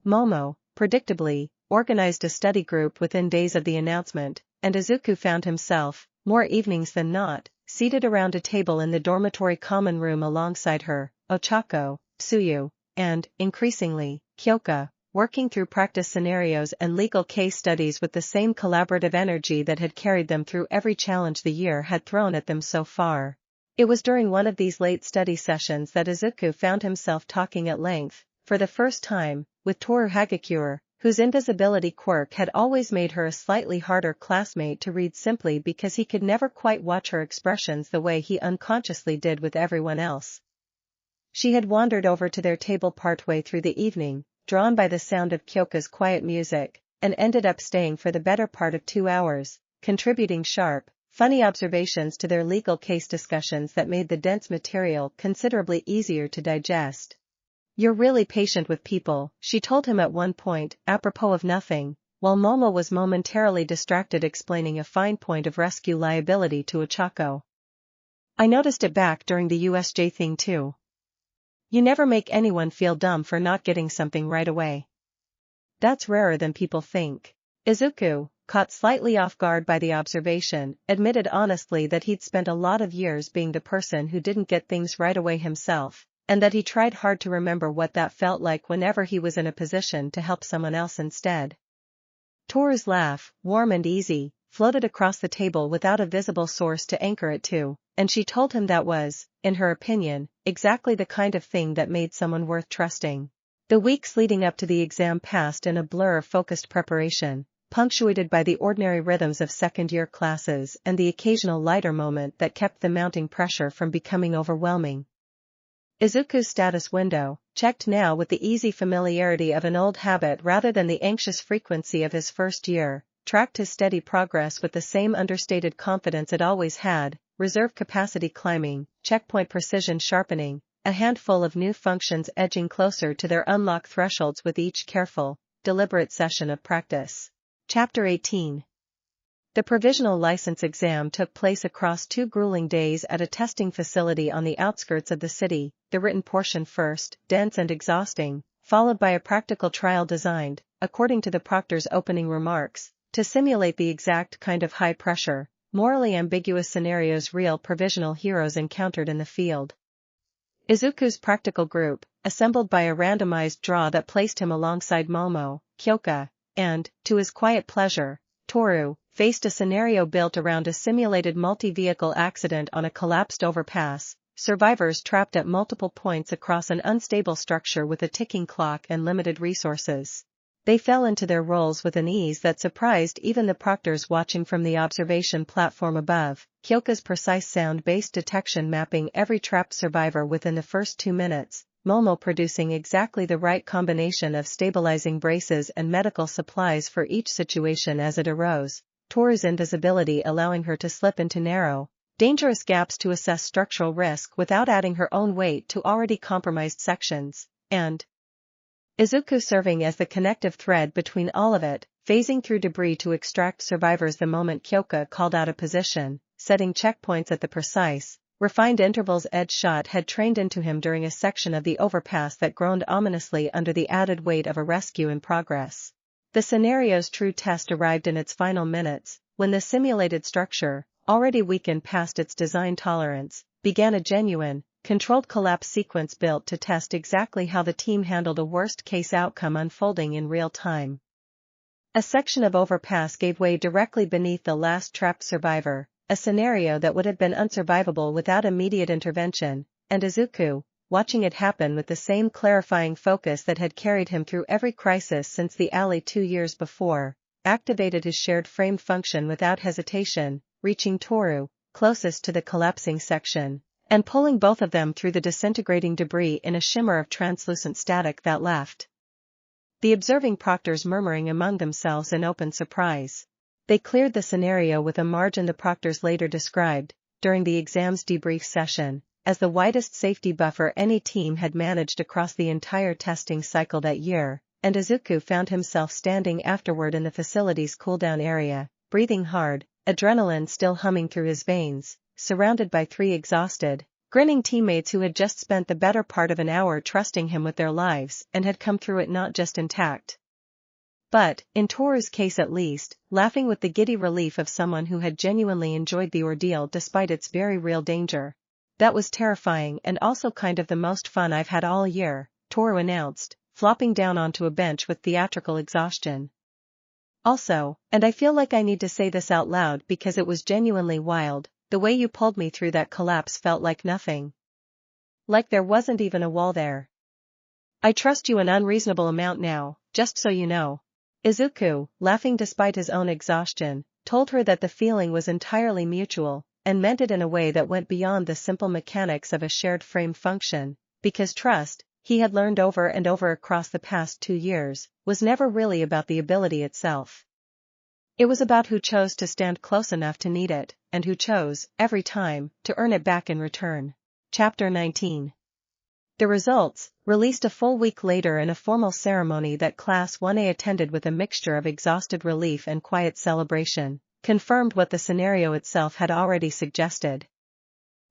Momo, predictably, organized a study group within days of the announcement, and Izuku found himself, more evenings than not, seated around a table in the dormitory common room alongside her, Ochako, Tsuyu, and, increasingly, Kyoka, working through practice scenarios and legal case studies with the same collaborative energy that had carried them through every challenge the year had thrown at them so far. It was during one of these late study sessions that Izuku found himself talking at length, for the first time, with Toru Hagakure, whose invisibility quirk had always made her a slightly harder classmate to read simply because he could never quite watch her expressions the way he unconsciously did with everyone else. She had wandered over to their table partway through the evening, drawn by the sound of Kyoka's quiet music, and ended up staying for the better part of 2 hours, contributing sharp, funny observations to their legal case discussions that made the dense material considerably easier to digest. "You're really patient with people," she told him at one point, apropos of nothing, while Momo was momentarily distracted explaining a fine point of rescue liability to Ochako. "I noticed it back during the USJ thing too. You never make anyone feel dumb for not getting something right away. That's rarer than people think." Izuku, caught slightly off guard by the observation, admitted honestly that he'd spent a lot of years being the person who didn't get things right away himself, and that he tried hard to remember what that felt like whenever he was in a position to help someone else instead. Toru's laugh, warm and easy, floated across the table without a visible source to anchor it to, and she told him that was, in her opinion, exactly the kind of thing that made someone worth trusting. The weeks leading up to the exam passed in a blur of focused preparation, punctuated by the ordinary rhythms of second-year classes and the occasional lighter moment that kept the mounting pressure from becoming overwhelming. Izuku's status window, checked now with the easy familiarity of an old habit rather than the anxious frequency of his first year, tracked his steady progress with the same understated confidence it always had: reserve capacity climbing, checkpoint precision sharpening, a handful of new functions edging closer to their unlock thresholds with each careful, deliberate session of practice. Chapter 18. The provisional license exam took place across 2 grueling days at a testing facility on the outskirts of the city, the written portion first, dense and exhausting, followed by a practical trial designed, according to the proctor's opening remarks, to simulate the exact kind of high-pressure, morally ambiguous scenarios real provisional heroes encountered in the field. Izuku's practical group, assembled by a randomized draw that placed him alongside Momo, Kyoka, and, to his quiet pleasure, Toru, faced a scenario built around a simulated multi-vehicle accident on a collapsed overpass, survivors trapped at multiple points across an unstable structure with a ticking clock and limited resources. They fell into their roles with an ease that surprised even the proctors watching from the observation platform above, Kyoka's precise sound-based detection mapping every trapped survivor within the first 2 minutes, Momo producing exactly the right combination of stabilizing braces and medical supplies for each situation as it arose, Toru's invisibility allowing her to slip into narrow, dangerous gaps to assess structural risk without adding her own weight to already compromised sections, and Izuku serving as the connective thread between all of it, phasing through debris to extract survivors the moment Kyoka called out a position, setting checkpoints at the precise, refined intervals Edge Shot had trained into him during a section of the overpass that groaned ominously under the added weight of a rescue in progress. The scenario's true test arrived in its final minutes, when the simulated structure, already weakened past its design tolerance, began a genuine, controlled collapse sequence built to test exactly how the team handled a worst-case outcome unfolding in real time. A section of overpass gave way directly beneath the last trapped survivor, a scenario that would have been unsurvivable without immediate intervention, and Izuku, watching it happen with the same clarifying focus that had carried him through every crisis since the alley 2 years before, activated his shared frame function without hesitation, reaching Toru, closest to the collapsing section, and pulling both of them through the disintegrating debris in a shimmer of translucent static that left the observing proctors murmuring among themselves in open surprise. They cleared the scenario with a margin the proctors later described, during the exam's debrief session, as the widest safety buffer any team had managed across the entire testing cycle that year, and Izuku found himself standing afterward in the facility's cooldown area, breathing hard, adrenaline still humming through his veins, surrounded by 3 exhausted, grinning teammates who had just spent the better part of an hour trusting him with their lives and had come through it not just intact, but, in Toru's case at least, laughing with the giddy relief of someone who had genuinely enjoyed the ordeal despite its very real danger. "That was terrifying and also kind of the most fun I've had all year," Toru announced, flopping down onto a bench with theatrical exhaustion. "Also, and I feel like I need to say this out loud because it was genuinely wild, the way you pulled me through that collapse felt like nothing. Like there wasn't even a wall there. I trust you an unreasonable amount now, just so you know." Izuku, laughing despite his own exhaustion, told her that the feeling was entirely mutual, and meant it in a way that went beyond the simple mechanics of a shared frame function, because trust, he had learned over and over across the past 2 years, was never really about the ability itself. It was about who chose to stand close enough to need it, and who chose, every time, to earn it back in return. Chapter 19. The results, released a full week later in a formal ceremony that Class 1A attended with a mixture of exhausted relief and quiet celebration, confirmed what the scenario itself had already suggested.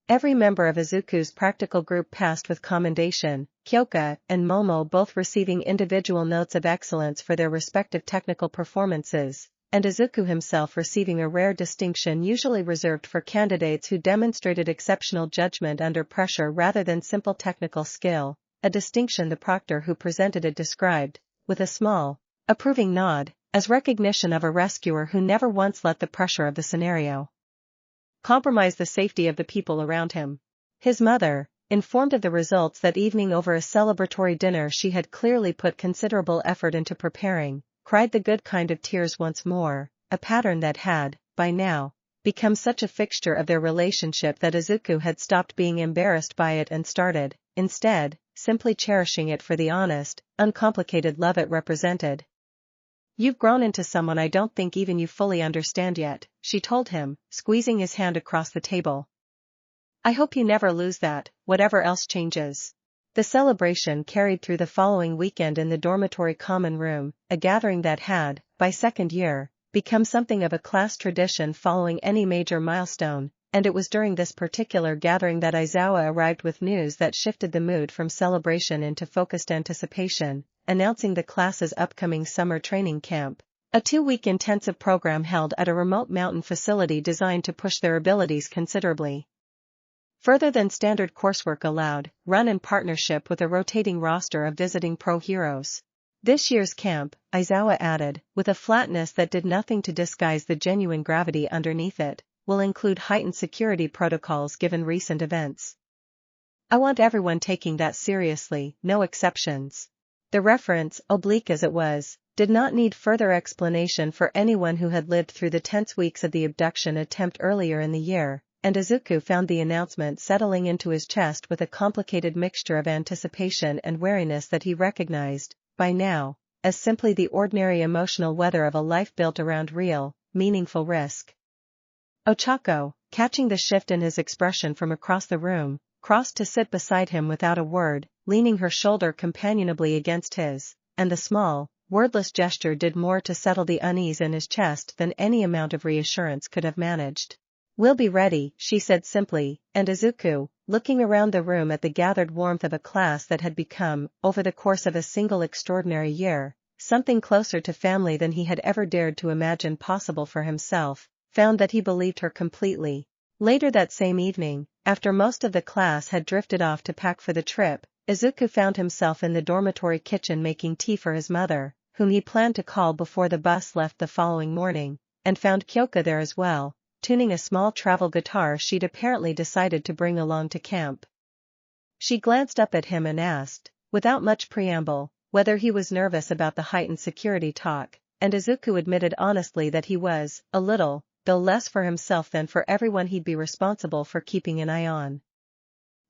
Every member of Izuku's practical group passed with commendation, Kyoka and Momo both receiving individual notes of excellence for their respective technical performances, and Izuku himself receiving a rare distinction usually reserved for candidates who demonstrated exceptional judgment under pressure rather than simple technical skill, a distinction the proctor who presented it described, with a small, approving nod, as recognition of a rescuer who never once let the pressure of the scenario compromise the safety of the people around him. His mother, informed of the results that evening over a celebratory dinner she had clearly put considerable effort into preparing, cried the good kind of tears once more, a pattern that had, by now, become such a fixture of their relationship that Izuku had stopped being embarrassed by it and started, instead, simply cherishing it for the honest, uncomplicated love it represented. "You've grown into someone I don't think even you fully understand yet," she told him, squeezing his hand across the table. "I hope you never lose that, whatever else changes." The celebration carried through the following weekend in the dormitory common room, a gathering that had, by second year, become something of a class tradition following any major milestone, and it was during this particular gathering that Aizawa arrived with news that shifted the mood from celebration into focused anticipation, announcing the class's upcoming summer training camp, a 2-week intensive program held at a remote mountain facility designed to push their abilities considerably further than standard coursework allowed, run in partnership with a rotating roster of visiting pro heroes. This year's camp, Aizawa added, with a flatness that did nothing to disguise the genuine gravity underneath it, will include heightened security protocols given recent events. "I want everyone taking that seriously, no exceptions." The reference, oblique as it was, did not need further explanation for anyone who had lived through the tense weeks of the abduction attempt earlier in the year, and Izuku found the announcement settling into his chest with a complicated mixture of anticipation and wariness that he recognized, by now, as simply the ordinary emotional weather of a life built around real, meaningful risk. Ochako, catching the shift in his expression from across the room, crossed to sit beside him without a word, leaning her shoulder companionably against his, and the small, wordless gesture did more to settle the unease in his chest than any amount of reassurance could have managed. "We'll be ready," she said simply, and Izuku, looking around the room at the gathered warmth of a class that had become, over the course of a single extraordinary year, something closer to family than he had ever dared to imagine possible for himself, found that he believed her completely. Later that same evening, after most of the class had drifted off to pack for the trip, Izuku found himself in the dormitory kitchen making tea for his mother, whom he planned to call before the bus left the following morning, and found Kyoka there as well, tuning a small travel guitar she'd apparently decided to bring along to camp. She glanced up at him and asked, without much preamble, whether he was nervous about the heightened security talk, and Izuku admitted honestly that he was, a little, though less for himself than for everyone he'd be responsible for keeping an eye on.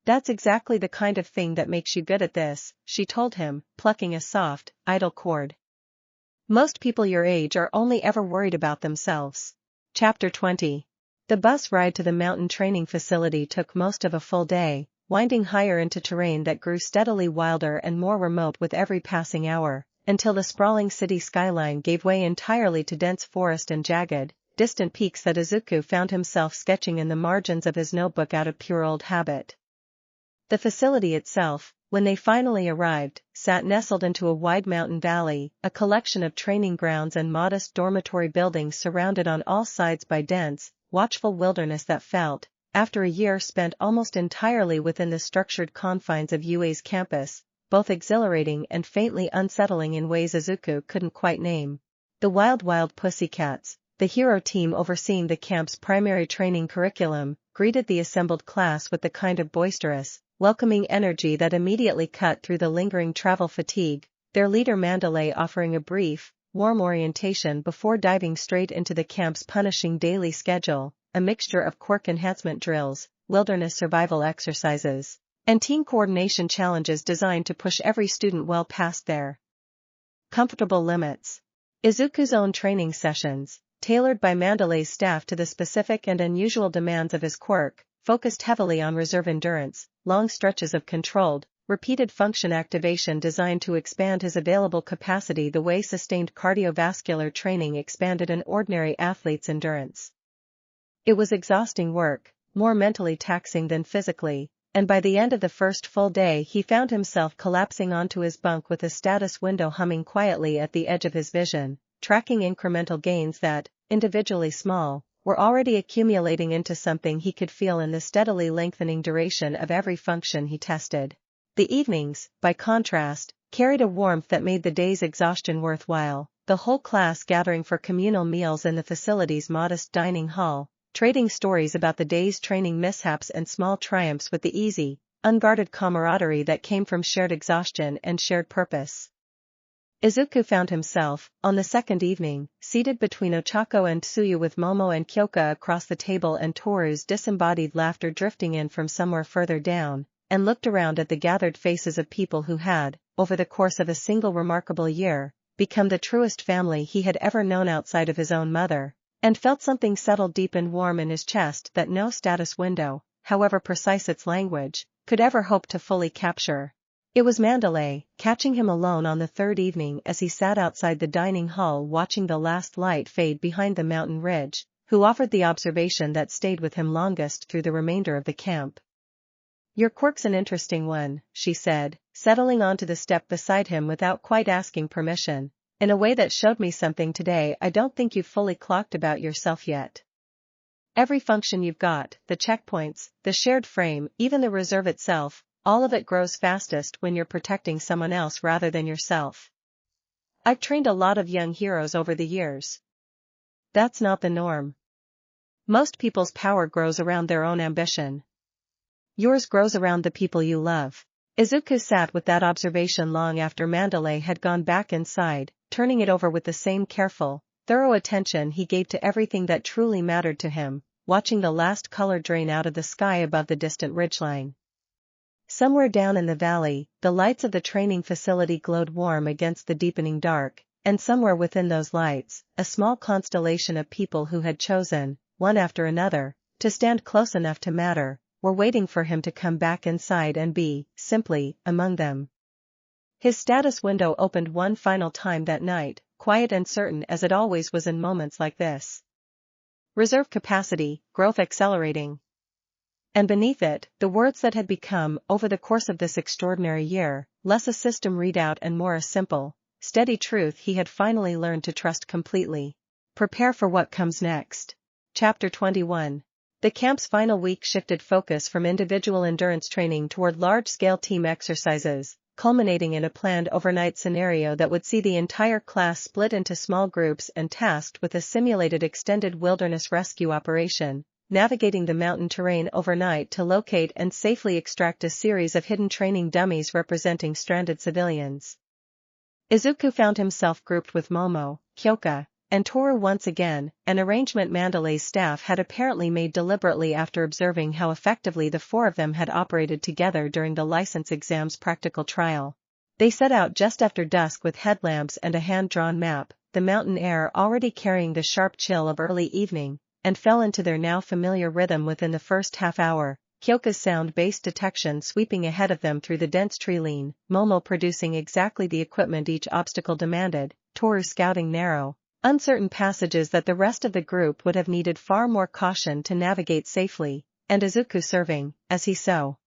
"That's exactly the kind of thing that makes you good at this," she told him, plucking a soft, idle chord. "Most people your age are only ever worried about themselves." Chapter 20. The bus ride to the mountain training facility took most of a full day, winding higher into terrain that grew steadily wilder and more remote with every passing hour, until the sprawling city skyline gave way entirely to dense forest and jagged, distant peaks that Izuku found himself sketching in the margins of his notebook out of pure old habit. The facility itself, when they finally arrived, sat nestled into a wide mountain valley, a collection of training grounds and modest dormitory buildings surrounded on all sides by dense, watchful wilderness that felt, after a year spent almost entirely within the structured confines of UA's campus, both exhilarating and faintly unsettling in ways Izuku couldn't quite name. The Wild Pussycats, the hero team overseeing the camp's primary training curriculum, greeted the assembled class with the kind of boisterous, welcoming energy that immediately cut through the lingering travel fatigue, their leader Mandalay offering a brief, warm orientation before diving straight into the camp's punishing daily schedule, a mixture of quirk enhancement drills, wilderness survival exercises, and team coordination challenges designed to push every student well past their comfortable limits. Izuku's own training sessions, tailored by Mandalay's staff to the specific and unusual demands of his quirk, focused heavily on reserve endurance, long stretches of controlled, repeated function activation designed to expand his available capacity the way sustained cardiovascular training expanded an ordinary athlete's endurance. It was exhausting work, more mentally taxing than physically, and by the end of the first full day he found himself collapsing onto his bunk with a status window humming quietly at the edge of his vision, tracking incremental gains that, individually small, were already accumulating into something he could feel in the steadily lengthening duration of every function he tested. The evenings, by contrast, carried a warmth that made the day's exhaustion worthwhile, the whole class gathering for communal meals in the facility's modest dining hall, trading stories about the day's training mishaps and small triumphs with the easy, unguarded camaraderie that came from shared exhaustion and shared purpose. Izuku found himself, on the second evening, seated between Ochako and Tsuyu with Momo and Kyoka across the table and Toru's disembodied laughter drifting in from somewhere further down, and looked around at the gathered faces of people who had, over the course of a single remarkable year, become the truest family he had ever known outside of his own mother, and felt something settle deep and warm in his chest that no status window, however precise its language, could ever hope to fully capture. It was Mandalay, catching him alone on the third evening as he sat outside the dining hall watching the last light fade behind the mountain ridge, who offered the observation that stayed with him longest through the remainder of the camp. "Your quirk's an interesting one," she said, settling onto the step beside him without quite asking permission, "in a way that showed me something today I don't think you've fully clocked about yourself yet. Every function you've got, the checkpoints, the shared frame, even the reserve itself, all of it grows fastest when you're protecting someone else rather than yourself. I've trained a lot of young heroes over the years. That's not the norm. Most people's power grows around their own ambition. Yours grows around the people you love." Izuku sat with that observation long after Mandalay had gone back inside, turning it over with the same careful, thorough attention he gave to everything that truly mattered to him, watching the last color drain out of the sky above the distant ridgeline. Somewhere down in the valley, the lights of the training facility glowed warm against the deepening dark, and somewhere within those lights, a small constellation of people who had chosen, one after another, to stand close enough to matter, were waiting for him to come back inside and be, simply, among them. His status window opened one final time that night, quiet and certain as it always was in moments like this. Reserve capacity, growth accelerating. And beneath it, the words that had become, over the course of this extraordinary year, less a system readout and more a simple, steady truth he had finally learned to trust completely. Prepare for what comes next. Chapter 21. The camp's final week shifted focus from individual endurance training toward large-scale team exercises, culminating in a planned overnight scenario that would see the entire class split into small groups and tasked with a simulated extended wilderness rescue operation, navigating the mountain terrain overnight to locate and safely extract a series of hidden training dummies representing stranded civilians. Izuku found himself grouped with Momo, Kyoka, and Toru once again, an arrangement Mandalay's staff had apparently made deliberately after observing how effectively the four of them had operated together during the license exam's practical trial. They set out just after dusk with headlamps and a hand-drawn map, the mountain air already carrying the sharp chill of early evening, and fell into their now familiar rhythm within the first half hour, Kyoka's sound-based detection sweeping ahead of them through the dense tree line, Momo producing exactly the equipment each obstacle demanded, Toru scouting narrow, uncertain passages that the rest of the group would have needed far more caution to navigate safely, and Izuku serving, as he so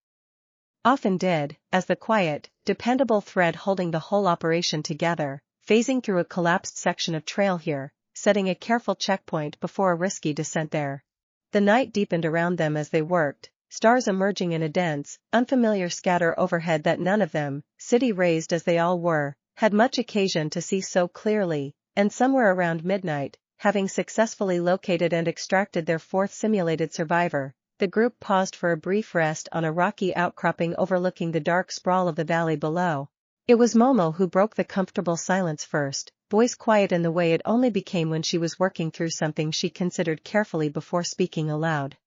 often did, as the quiet, dependable thread holding the whole operation together, phasing through a collapsed section of trail here, setting a careful checkpoint before a risky descent there. The night deepened around them as they worked, stars emerging in a dense, unfamiliar scatter overhead that none of them, city-raised as they all were, had much occasion to see so clearly, and somewhere around midnight, having successfully located and extracted their fourth simulated survivor, the group paused for a brief rest on a rocky outcropping overlooking the dark sprawl of the valley below. It was Momo who broke the comfortable silence first, voice quiet in the way it only became when she was working through something she considered carefully before speaking aloud.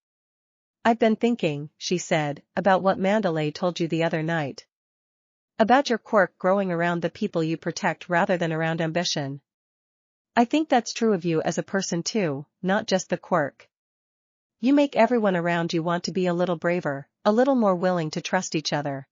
I've been thinking, she said, about what Mandalay told you the other night. About your quirk growing around the people you protect rather than around ambition. I think that's true of you as a person too, not just the quirk. You make everyone around you want to be a little braver, a little more willing to trust each other.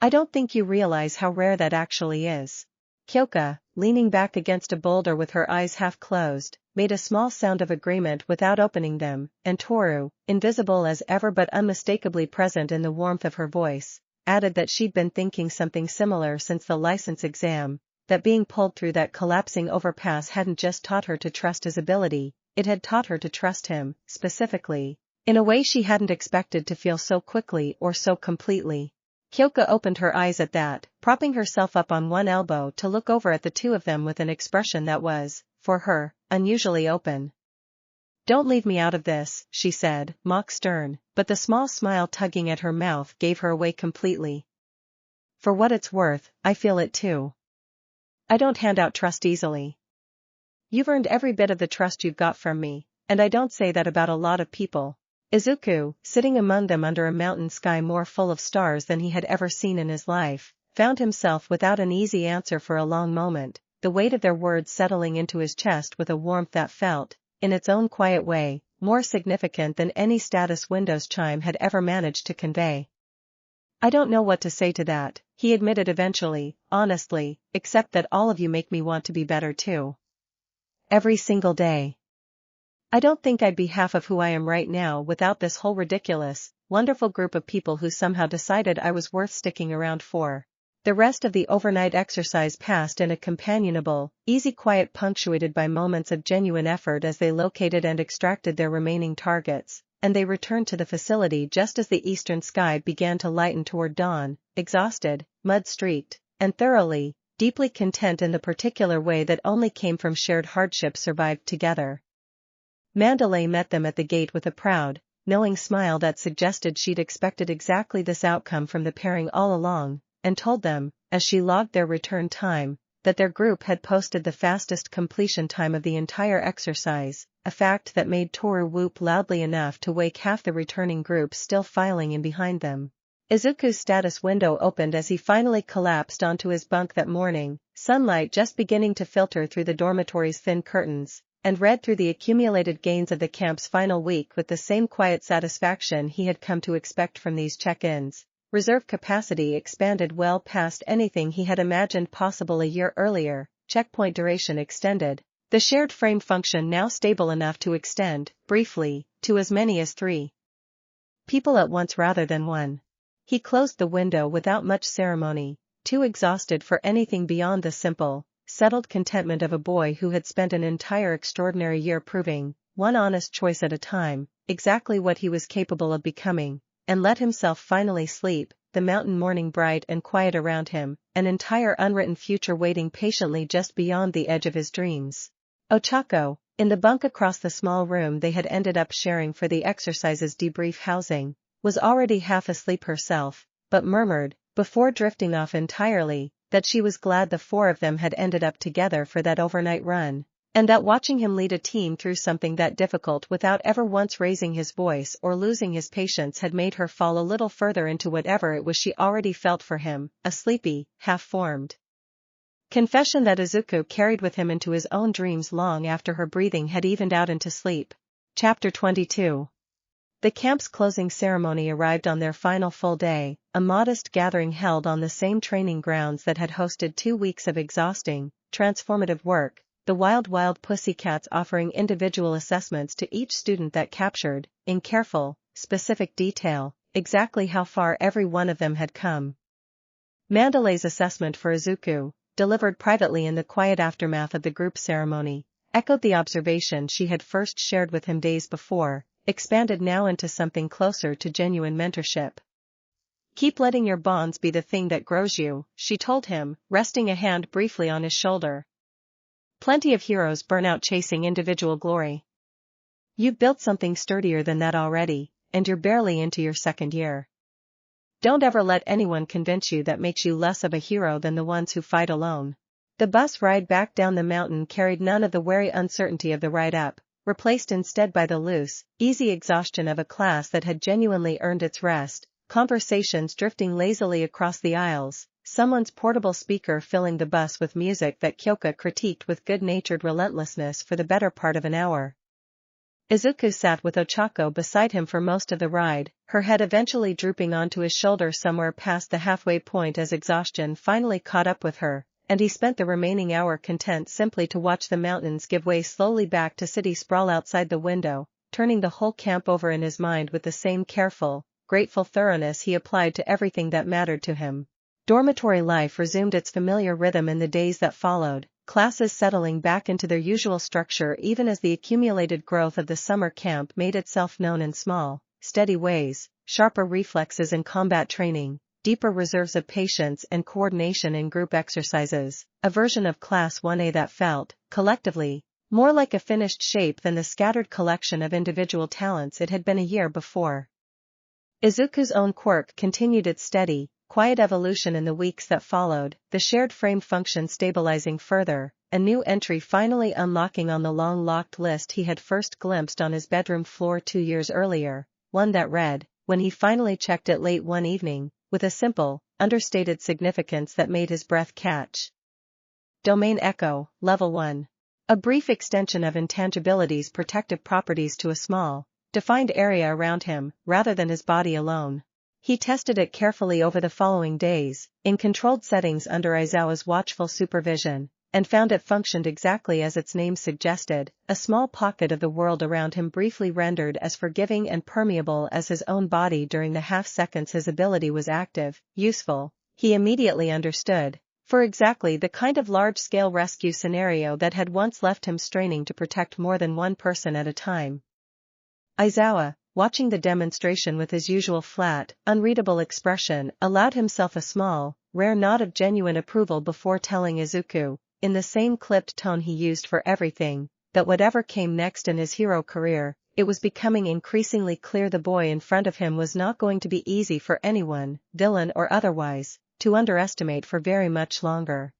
I don't think you realize how rare that actually is. Kyoka, leaning back against a boulder with her eyes half closed, made a small sound of agreement without opening them, and Toru, invisible as ever but unmistakably present in the warmth of her voice, added that she'd been thinking something similar since the license exam, that being pulled through that collapsing overpass hadn't just taught her to trust his ability, it had taught her to trust him, specifically, in a way she hadn't expected to feel so quickly or so completely. Kyoka opened her eyes at that, propping herself up on one elbow to look over at the two of them with an expression that was, for her, unusually open. Don't leave me out of this, she said, mock stern, but the small smile tugging at her mouth gave her away completely. For what it's worth, I feel it too. I don't hand out trust easily. You've earned every bit of the trust you've got from me, and I don't say that about a lot of people. Izuku, sitting among them under a mountain sky more full of stars than he had ever seen in his life, found himself without an easy answer for a long moment, the weight of their words settling into his chest with a warmth that felt, in its own quiet way, more significant than any status Windows chime had ever managed to convey. I don't know what to say to that, he admitted eventually, honestly, except that all of you make me want to be better too. Every single day. I don't think I'd be half of who I am right now without this whole ridiculous, wonderful group of people who somehow decided I was worth sticking around for. The rest of the overnight exercise passed in a companionable, easy quiet punctuated by moments of genuine effort as they located and extracted their remaining targets, and they returned to the facility just as the eastern sky began to lighten toward dawn, exhausted, mud-streaked, and thoroughly, deeply content in the particular way that only came from shared hardship survived together. Mandalay met them at the gate with a proud, knowing smile that suggested she'd expected exactly this outcome from the pairing all along, and told them, as she logged their return time, that their group had posted the fastest completion time of the entire exercise, a fact that made Toru whoop loudly enough to wake half the returning group still filing in behind them. Izuku's status window opened as he finally collapsed onto his bunk that morning, sunlight just beginning to filter through the dormitory's thin curtains, and read through the accumulated gains of the camp's final week with the same quiet satisfaction he had come to expect from these check-ins. Reserve capacity expanded well past anything he had imagined possible a year earlier, checkpoint duration extended, the shared frame function now stable enough to extend, briefly, to as many as 3 people at once rather than 1. He closed the window without much ceremony, too exhausted for anything beyond the simple, settled contentment of a boy who had spent an entire extraordinary year proving, one honest choice at a time, exactly what he was capable of becoming, and let himself finally sleep, the mountain morning bright and quiet around him, an entire unwritten future waiting patiently just beyond the edge of his dreams. Ochako, in the bunk across the small room they had ended up sharing for the exercise's debrief housing, was already half asleep herself, but murmured, before drifting off entirely, that she was glad the 4 of them had ended up together for that overnight run, and that watching him lead a team through something that difficult without ever once raising his voice or losing his patience had made her fall a little further into whatever it was she already felt for him, a sleepy, half-formed confession that Izuku carried with him into his own dreams long after her breathing had evened out into sleep. Chapter 22. The camp's closing ceremony arrived on their final full day, a modest gathering held on the same training grounds that had hosted 2 weeks of exhausting, transformative work, the wild pussycats offering individual assessments to each student that captured, in careful, specific detail, exactly how far every one of them had come. Mandalay's assessment for Izuku, delivered privately in the quiet aftermath of the group ceremony, echoed the observation she had first shared with him days before, expanded now into something closer to genuine mentorship. Keep letting your bonds be the thing that grows you, she told him, resting a hand briefly on his shoulder. Plenty of heroes burn out chasing individual glory. You've built something sturdier than that already, and you're barely into your 2nd year. Don't ever let anyone convince you that makes you less of a hero than the ones who fight alone. The bus ride back down the mountain carried none of the wary uncertainty of the ride up, replaced instead by the loose, easy exhaustion of a class that had genuinely earned its rest, conversations drifting lazily across the aisles, someone's portable speaker filling the bus with music that Kyoka critiqued with good-natured relentlessness for the better part of an hour. Izuku sat with Ochako beside him for most of the ride, her head eventually drooping onto his shoulder somewhere past the halfway point as exhaustion finally caught up with her, and he spent the remaining hour content simply to watch the mountains give way slowly back to city sprawl outside the window, turning the whole camp over in his mind with the same careful, grateful thoroughness he applied to everything that mattered to him. Dormitory life resumed its familiar rhythm in the days that followed, classes settling back into their usual structure even as the accumulated growth of the summer camp made itself known in small, steady ways, sharper reflexes in combat training, deeper reserves of patience and coordination in group exercises, a version of Class 1A that felt, collectively, more like a finished shape than the scattered collection of individual talents it had been a year before. Izuku's own Quirk continued its steady, quiet evolution in the weeks that followed, the shared frame function stabilizing further, a new entry finally unlocking on the long locked list he had first glimpsed on his bedroom floor 2 years earlier, one that read, when he finally checked it late one evening, with a simple, understated significance that made his breath catch. Domain Echo, Level 1. A brief extension of intangibility's protective properties to a small, defined area around him, rather than his body alone. He tested it carefully over the following days, in controlled settings under Aizawa's watchful supervision, and found it functioned exactly as its name suggested, a small pocket of the world around him briefly rendered as forgiving and permeable as his own body during the half seconds his ability was active, useful, he immediately understood, for exactly the kind of large-scale rescue scenario that had once left him straining to protect more than one person at a time. Aizawa, watching the demonstration with his usual flat, unreadable expression, allowed himself a small, rare nod of genuine approval before telling Izuku, in the same clipped tone he used for everything, that whatever came next in his hero career, it was becoming increasingly clear the boy in front of him was not going to be easy for anyone, villain or otherwise, to underestimate for very much longer.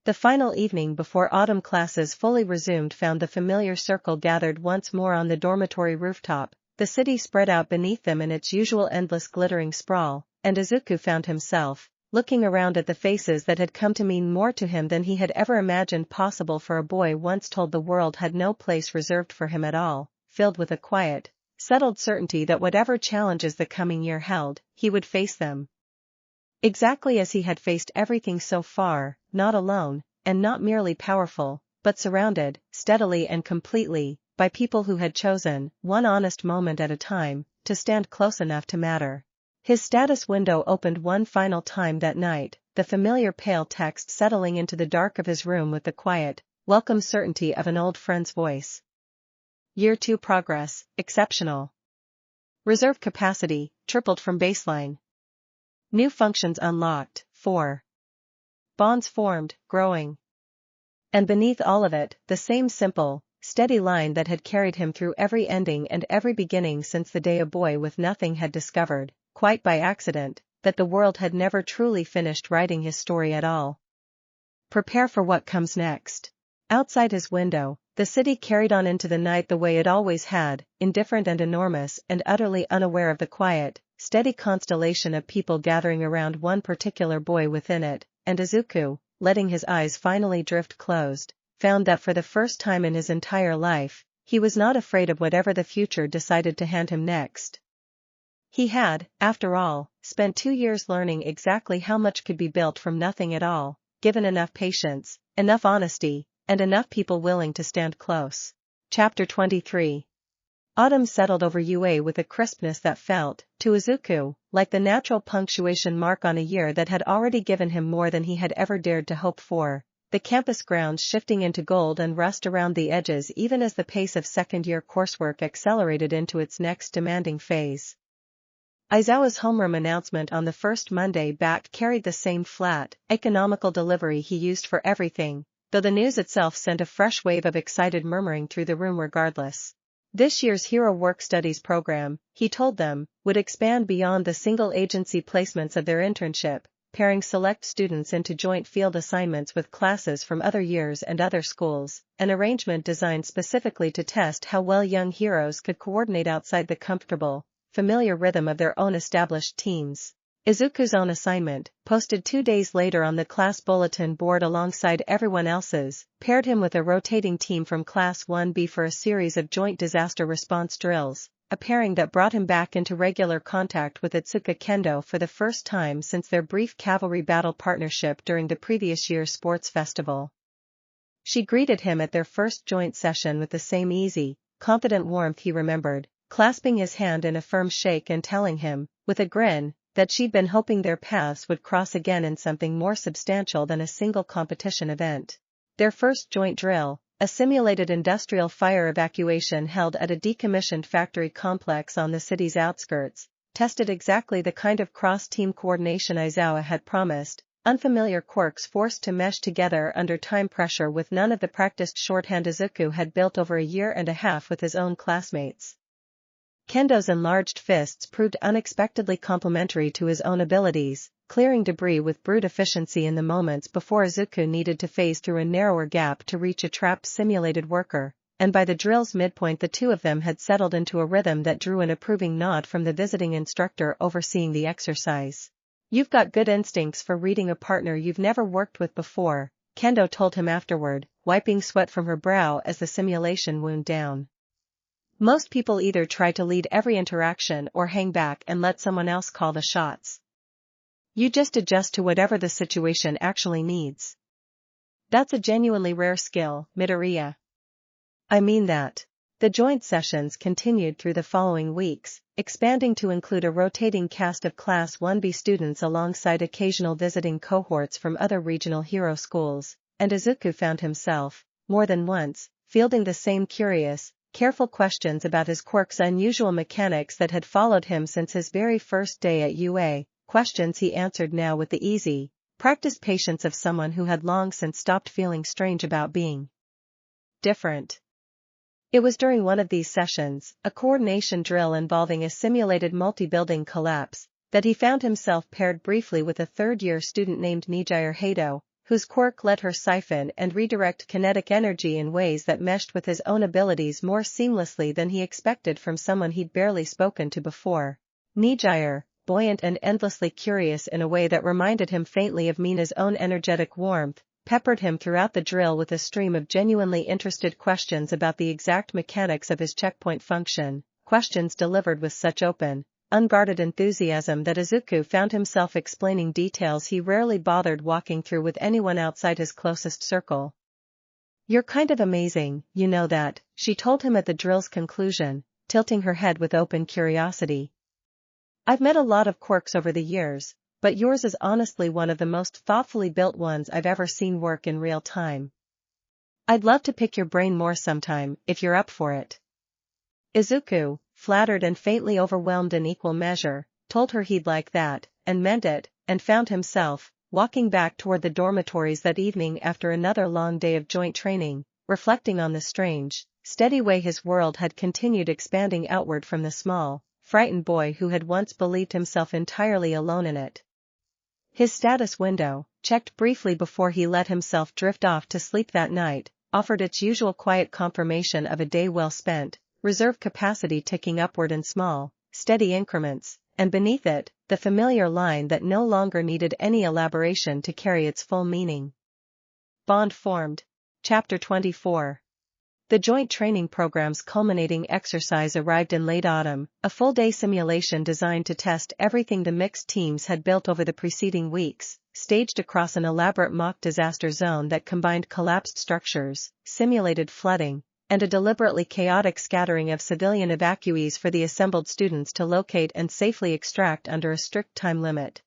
The final evening before autumn classes fully resumed found the familiar circle gathered once more on the dormitory rooftop, the city spread out beneath them in its usual endless glittering sprawl, and Izuku found himself, looking around at the faces that had come to mean more to him than he had ever imagined possible for a boy once told the world had no place reserved for him at all, filled with a quiet, settled certainty that whatever challenges the coming year held, he would face them. Exactly as he had faced everything so far, not alone, and not merely powerful, but surrounded, steadily and completely, by people who had chosen, one honest moment at a time, to stand close enough to matter. His status window opened one final time that night, the familiar pale text settling into the dark of his room with the quiet, welcome certainty of an old friend's voice. Year 2 progress, exceptional. Reserve capacity, tripled from baseline. New functions unlocked, 4. Bonds formed, growing. And beneath all of it, the same simple, steady line that had carried him through every ending and every beginning since the day a boy with nothing had discovered, quite by accident, that the world had never truly finished writing his story at all. Prepare for what comes next. Outside his window, the city carried on into the night the way it always had, indifferent and enormous and utterly unaware of the quiet, steady constellation of people gathering around one particular boy within it, and Izuku, letting his eyes finally drift closed, found that for the first time in his entire life, he was not afraid of whatever the future decided to hand him next. He had, after all, spent 2 years learning exactly how much could be built from nothing at all, given enough patience, enough honesty, and enough people willing to stand close. Chapter 23. Autumn settled over UA with a crispness that felt, to Izuku, like the natural punctuation mark on a year that had already given him more than he had ever dared to hope for, the campus grounds shifting into gold and rust around the edges even as the pace of second-year coursework accelerated into its next demanding phase. Aizawa's homeroom announcement on the first Monday back carried the same flat, economical delivery he used for everything, though the news itself sent a fresh wave of excited murmuring through the room regardless. This year's Hero Work Studies program, he told them, would expand beyond the single-agency placements of their internship, pairing select students into joint field assignments with classes from other years and other schools, an arrangement designed specifically to test how well young heroes could coordinate outside the comfortable, familiar rhythm of their own established teams. Izuku's own assignment, posted 2 days later on the class bulletin board alongside everyone else's, paired him with a rotating team from Class 1B for a series of joint disaster response drills, a pairing that brought him back into regular contact with Izuku Kendo for the first time since their brief cavalry battle partnership during the previous year's sports festival. She greeted him at their first joint session with the same easy, confident warmth he remembered, clasping his hand in a firm shake and telling him, with a grin, that she'd been hoping their paths would cross again in something more substantial than a single competition event. Their first joint drill, a simulated industrial fire evacuation held at a decommissioned factory complex on the city's outskirts, tested exactly the kind of cross-team coordination Aizawa had promised, unfamiliar quirks forced to mesh together under time pressure with none of the practiced shorthand Izuku had built over a year and a half with his own classmates. Kendo's enlarged fists proved unexpectedly complementary to his own abilities, clearing debris with brute efficiency in the moments before Izuku needed to phase through a narrower gap to reach a trapped simulated worker, and by the drill's midpoint the two of them had settled into a rhythm that drew an approving nod from the visiting instructor overseeing the exercise. "You've got good instincts for reading a partner you've never worked with before," Kendo told him afterward, wiping sweat from her brow as the simulation wound down. "Most people either try to lead every interaction or hang back and let someone else call the shots. You just adjust to whatever the situation actually needs. That's a genuinely rare skill, Midoriya." "I mean that." The joint sessions continued through the following weeks, expanding to include a rotating cast of Class 1B students alongside occasional visiting cohorts from other regional hero schools, and Izuku found himself, more than once, fielding the same curious, careful questions about his quirk's unusual mechanics that had followed him since his very first day at UA, questions he answered now with the easy, practiced patience of someone who had long since stopped feeling strange about being different. It was during one of these sessions, a coordination drill involving a simulated multi-building collapse, that he found himself paired briefly with a third-year student named Nijire Hado, whose quirk let her siphon and redirect kinetic energy in ways that meshed with his own abilities more seamlessly than he expected from someone he'd barely spoken to before. Nijire, buoyant and endlessly curious in a way that reminded him faintly of Mina's own energetic warmth, peppered him throughout the drill with a stream of genuinely interested questions about the exact mechanics of his checkpoint function, questions delivered with such open, unguarded enthusiasm that Izuku found himself explaining details he rarely bothered walking through with anyone outside his closest circle. "You're kind of amazing, you know that," she told him at the drill's conclusion, tilting her head with open curiosity. "I've met a lot of quirks over the years, but yours is honestly one of the most thoughtfully built ones I've ever seen work in real time. I'd love to pick your brain more sometime, if you're up for it." Izuku, flattered and faintly overwhelmed in equal measure, told her he'd like that, and meant it, and found himself, walking back toward the dormitories that evening after another long day of joint training, reflecting on the strange, steady way his world had continued expanding outward from the small, frightened boy who had once believed himself entirely alone in it. His status window, checked briefly before he let himself drift off to sleep that night, offered its usual quiet confirmation of a day well spent, reserve capacity ticking upward in small, steady increments, and beneath it, the familiar line that no longer needed any elaboration to carry its full meaning. Bond formed. Chapter 24. The joint training program's culminating exercise arrived in late autumn, a full-day simulation designed to test everything the mixed teams had built over the preceding weeks, staged across an elaborate mock disaster zone that combined collapsed structures, simulated flooding, and a deliberately chaotic scattering of civilian evacuees for the assembled students to locate and safely extract under a strict time limit.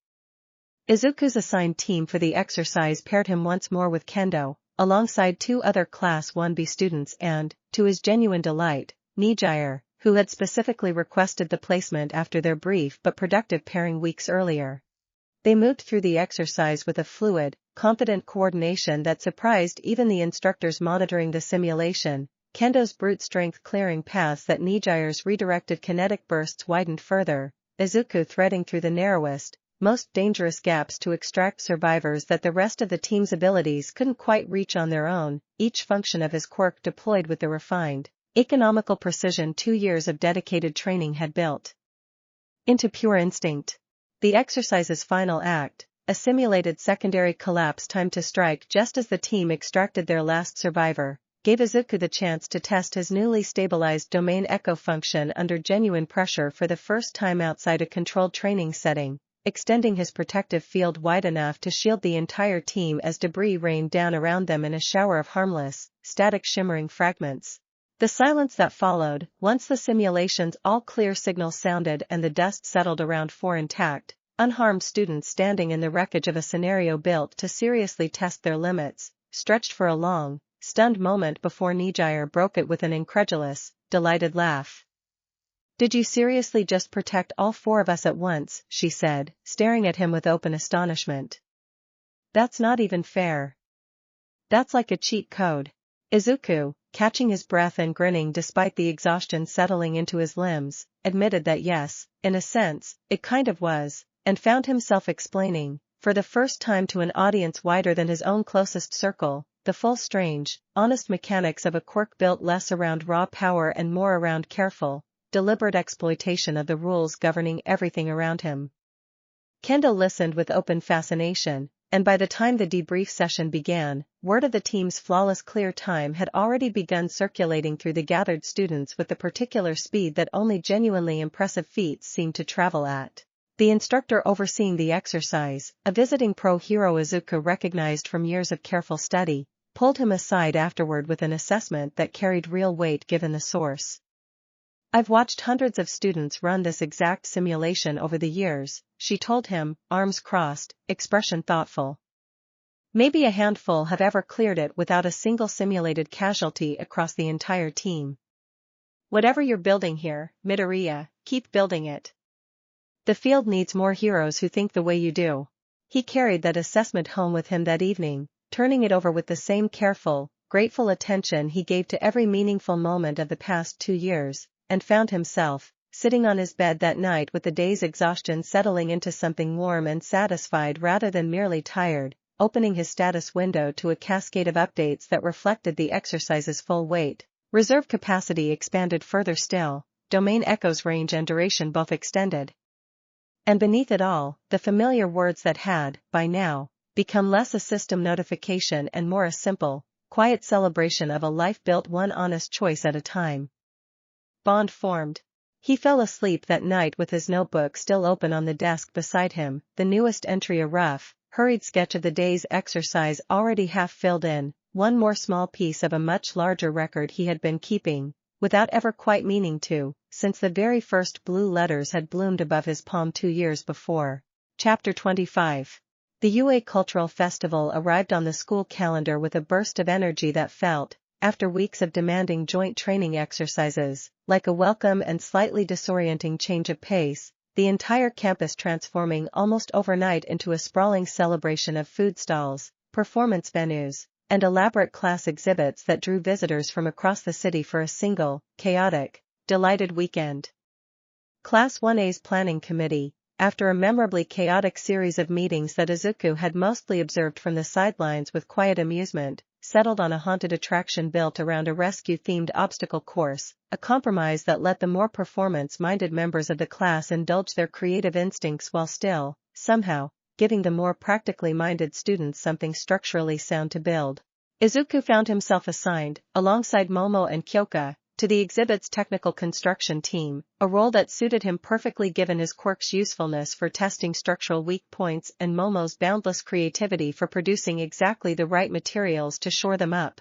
Izuku's assigned team for the exercise paired him once more with Kendo, alongside 2 other Class 1B students and, to his genuine delight, Nijire, who had specifically requested the placement after their brief but productive pairing weeks earlier. They moved through the exercise with a fluid, confident coordination that surprised even the instructors monitoring the simulation, Kendo's brute strength clearing paths that Nijire's redirected kinetic bursts widened further, Izuku threading through the narrowest, most dangerous gaps to extract survivors that the rest of the team's abilities couldn't quite reach on their own, each function of his quirk deployed with the refined, economical precision 2 years of dedicated training had built into pure instinct. The exercise's final act, a simulated secondary collapse timed to strike just as the team extracted their last survivor, gave Izuku the chance to test his newly stabilized domain echo function under genuine pressure for the first time outside a controlled training setting, extending his protective field wide enough to shield the entire team as debris rained down around them in a shower of harmless, static shimmering fragments. The silence that followed, once the simulation's all-clear signal sounded and the dust settled around 4 intact, unharmed students standing in the wreckage of a scenario built to seriously test their limits, stretched for a long, stunned moment before Nijire broke it with an incredulous, delighted laugh. "Did you seriously just protect all 4 of us at once?" she said, staring at him with open astonishment. "That's not even fair. That's like a cheat code." Izuku, catching his breath and grinning despite the exhaustion settling into his limbs, admitted that yes, in a sense, it kind of was, and found himself explaining, for the first time to an audience wider than his own closest circle, the full strange, honest mechanics of a quirk built less around raw power and more around careful, deliberate exploitation of the rules governing everything around him. Kendall listened with open fascination, and by the time the debrief session began, word of the team's flawless clear time had already begun circulating through the gathered students with the particular speed that only genuinely impressive feats seemed to travel at. The instructor overseeing the exercise, a visiting pro hero Izuku recognized from years of careful study, pulled him aside afterward with an assessment that carried real weight given the source. "I've watched hundreds of students run this exact simulation over the years," she told him, arms crossed, expression thoughtful. "Maybe a handful have ever cleared it without a single simulated casualty across the entire team. Whatever you're building here, Midoriya, keep building it. The field needs more heroes who think the way you do." He carried that assessment home with him that evening, turning it over with the same careful, grateful attention he gave to every meaningful moment of the past 2 years, and found himself, sitting on his bed that night with the day's exhaustion settling into something warm and satisfied rather than merely tired, opening his status window to a cascade of updates that reflected the exercise's full weight. Reserve capacity expanded further still, domain echoes range and duration both extended. And beneath it all, the familiar words that had, by now, become less a system notification and more a simple, quiet celebration of a life built one honest choice at a time. Bond formed. He fell asleep that night with his notebook still open on the desk beside him, the newest entry a rough, hurried sketch of the day's exercise already half filled in, one more small piece of a much larger record he had been keeping, without ever quite meaning to, since the very first blue letters had bloomed above his palm 2 years before. Chapter 25. The UA Cultural Festival arrived on the school calendar with a burst of energy that felt, after weeks of demanding joint training exercises, like a welcome and slightly disorienting change of pace, the entire campus transforming almost overnight into a sprawling celebration of food stalls, performance venues, and elaborate class exhibits that drew visitors from across the city for a single, chaotic, delighted weekend. Class 1A's planning committee, after a memorably chaotic series of meetings that Izuku had mostly observed from the sidelines with quiet amusement, settled on a haunted attraction built around a rescue-themed obstacle course, a compromise that let the more performance-minded members of the class indulge their creative instincts while still, somehow, giving the more practically minded students something structurally sound to build. Izuku found himself assigned, alongside Momo and Kyoka, to the exhibit's technical construction team, a role that suited him perfectly given his quirk's usefulness for testing structural weak points and Momo's boundless creativity for producing exactly the right materials to shore them up.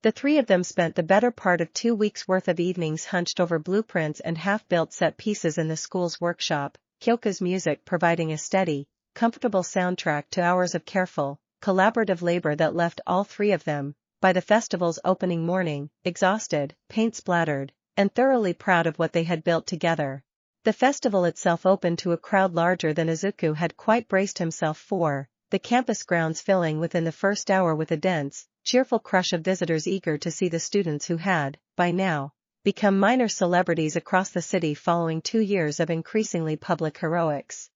The 3 of them spent the better part of 2 weeks' worth of evenings hunched over blueprints and half-built set pieces in the school's workshop, Kyoka's music providing a steady, comfortable soundtrack to hours of careful, collaborative labor that left all 3 of them, by the festival's opening morning, exhausted, paint-splattered, and thoroughly proud of what they had built together. The festival itself opened to a crowd larger than Izuku had quite braced himself for, the campus grounds filling within the first hour with a dense, cheerful crush of visitors eager to see the students who had, by now, become minor celebrities across the city following 2 years of increasingly public heroics.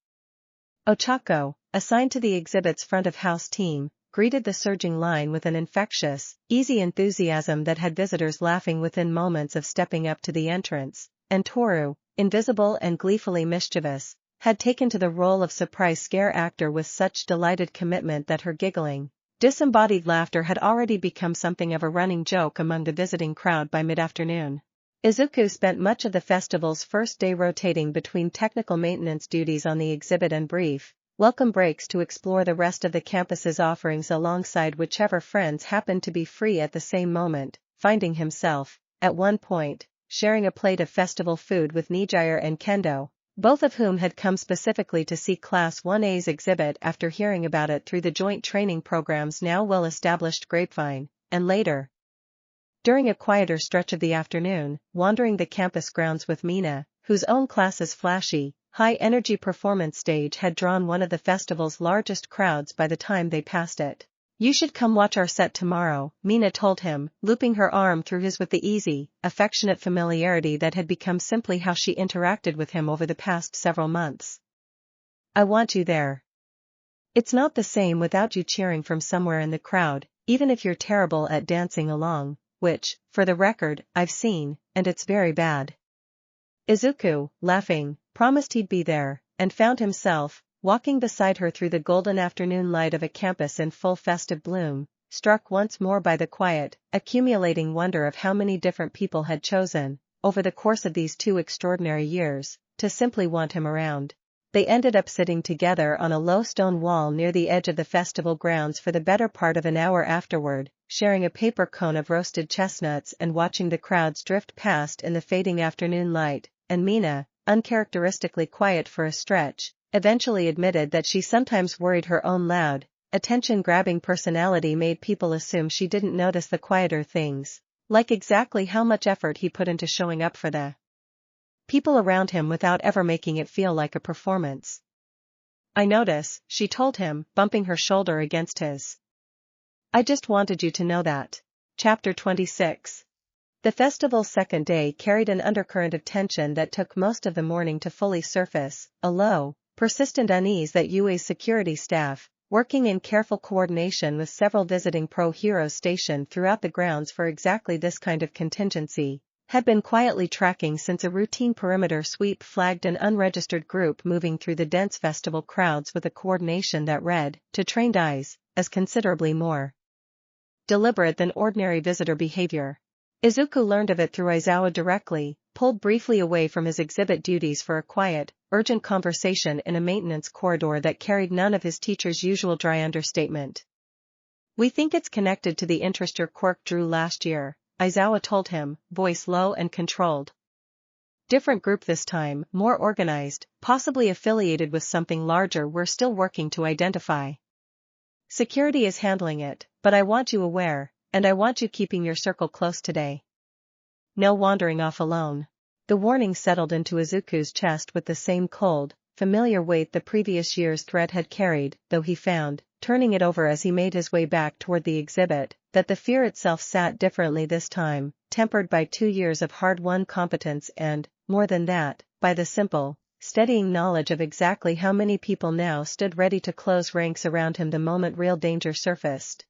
Ochako, assigned to the exhibit's front-of-house team, greeted the surging line with an infectious, easy enthusiasm that had visitors laughing within moments of stepping up to the entrance, and Toru, invisible and gleefully mischievous, had taken to the role of surprise scare actor with such delighted commitment that her giggling, disembodied laughter had already become something of a running joke among the visiting crowd by mid-afternoon. Izuku spent much of the festival's first day rotating between technical maintenance duties on the exhibit and brief, welcome breaks to explore the rest of the campus's offerings alongside whichever friends happened to be free at the same moment, finding himself, at one point, sharing a plate of festival food with Nijire and Kendo, both of whom had come specifically to see Class 1A's exhibit after hearing about it through the joint training program's now well-established grapevine, and later, during a quieter stretch of the afternoon, wandering the campus grounds with Mina, whose own class's flashy, high-energy performance stage had drawn one of the festival's largest crowds by the time they passed it. "You should come watch our set tomorrow," Mina told him, looping her arm through his with the easy, affectionate familiarity that had become simply how she interacted with him over the past several months. "I want you there. It's not the same without you cheering from somewhere in the crowd, even if you're terrible at dancing along, which, for the record, I've seen, and it's very bad." Izuku, laughing, promised he'd be there, and found himself, walking beside her through the golden afternoon light of a campus in full festive bloom, struck once more by the quiet, accumulating wonder of how many different people had chosen, over the course of these 2 extraordinary years, to simply want him around. They ended up sitting together on a low stone wall near the edge of the festival grounds for the better part of an hour afterward, sharing a paper cone of roasted chestnuts and watching the crowds drift past in the fading afternoon light, and Mina, uncharacteristically quiet for a stretch, eventually admitted that she sometimes worried her own loud, attention-grabbing personality made people assume she didn't notice the quieter things, like exactly how much effort he put into showing up for the people around him without ever making it feel like a performance. "I notice," she told him, bumping her shoulder against his. "I just wanted you to know that." Chapter 26. The festival's second day carried an undercurrent of tension that took most of the morning to fully surface, a low, persistent unease that UA's security staff, working in careful coordination with several visiting pro-heroes stationed throughout the grounds for exactly this kind of contingency, had been quietly tracking since a routine perimeter sweep flagged an unregistered group moving through the dense festival crowds with a coordination that read, to trained eyes, as considerably more deliberate than ordinary visitor behavior. Izuku learned of it through Aizawa directly, pulled briefly away from his exhibit duties for a quiet, urgent conversation in a maintenance corridor that carried none of his teacher's usual dry understatement. "We think it's connected to the interest your Quirk drew last year," Aizawa told him, voice low and controlled. "Different group this time, more organized, possibly affiliated with something larger we're still working to identify. Security is handling it, but I want you aware, and I want you keeping your circle close today. No wandering off alone." The warning settled into Izuku's chest with the same cold, familiar weight the previous year's threat had carried, though he found, turning it over as he made his way back toward the exhibit, that the fear itself sat differently this time, tempered by 2 years of hard-won competence and, more than that, by the simple, steadying knowledge of exactly how many people now stood ready to close ranks around him the moment real danger surfaced.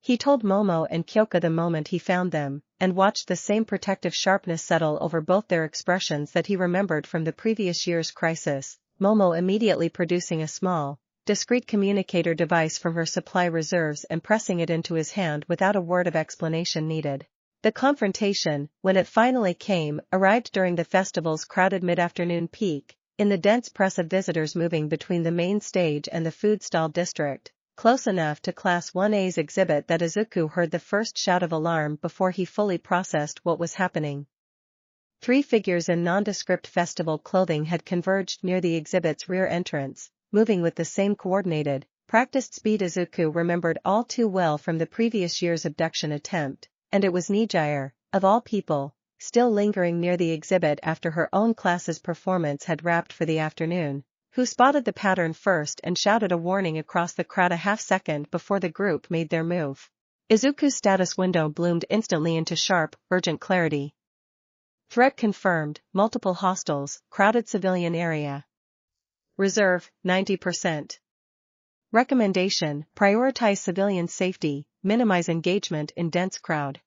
He told Momo and Kyoka the moment he found them, and watched the same protective sharpness settle over both their expressions that he remembered from the previous year's crisis, Momo immediately producing a small, discreet communicator device from her supply reserves and pressing it into his hand without a word of explanation needed. The confrontation, when it finally came, arrived during the festival's crowded mid-afternoon peak, in the dense press of visitors moving between the main stage and the food stall district, close enough to Class 1A's exhibit that Izuku heard the first shout of alarm before he fully processed what was happening. 3 figures in nondescript festival clothing had converged near the exhibit's rear entrance, moving with the same coordinated, practiced speed Izuku remembered all too well from the previous year's abduction attempt, and it was Nijire, of all people, still lingering near the exhibit after her own class's performance had wrapped for the afternoon, who spotted the pattern first and shouted a warning across the crowd a half-second before the group made their move. Izuku's status window bloomed instantly into sharp, urgent clarity. Threat confirmed, multiple hostiles, crowded civilian area. Reserve, 90%. Recommendation, prioritize civilian safety, minimize engagement in dense crowd.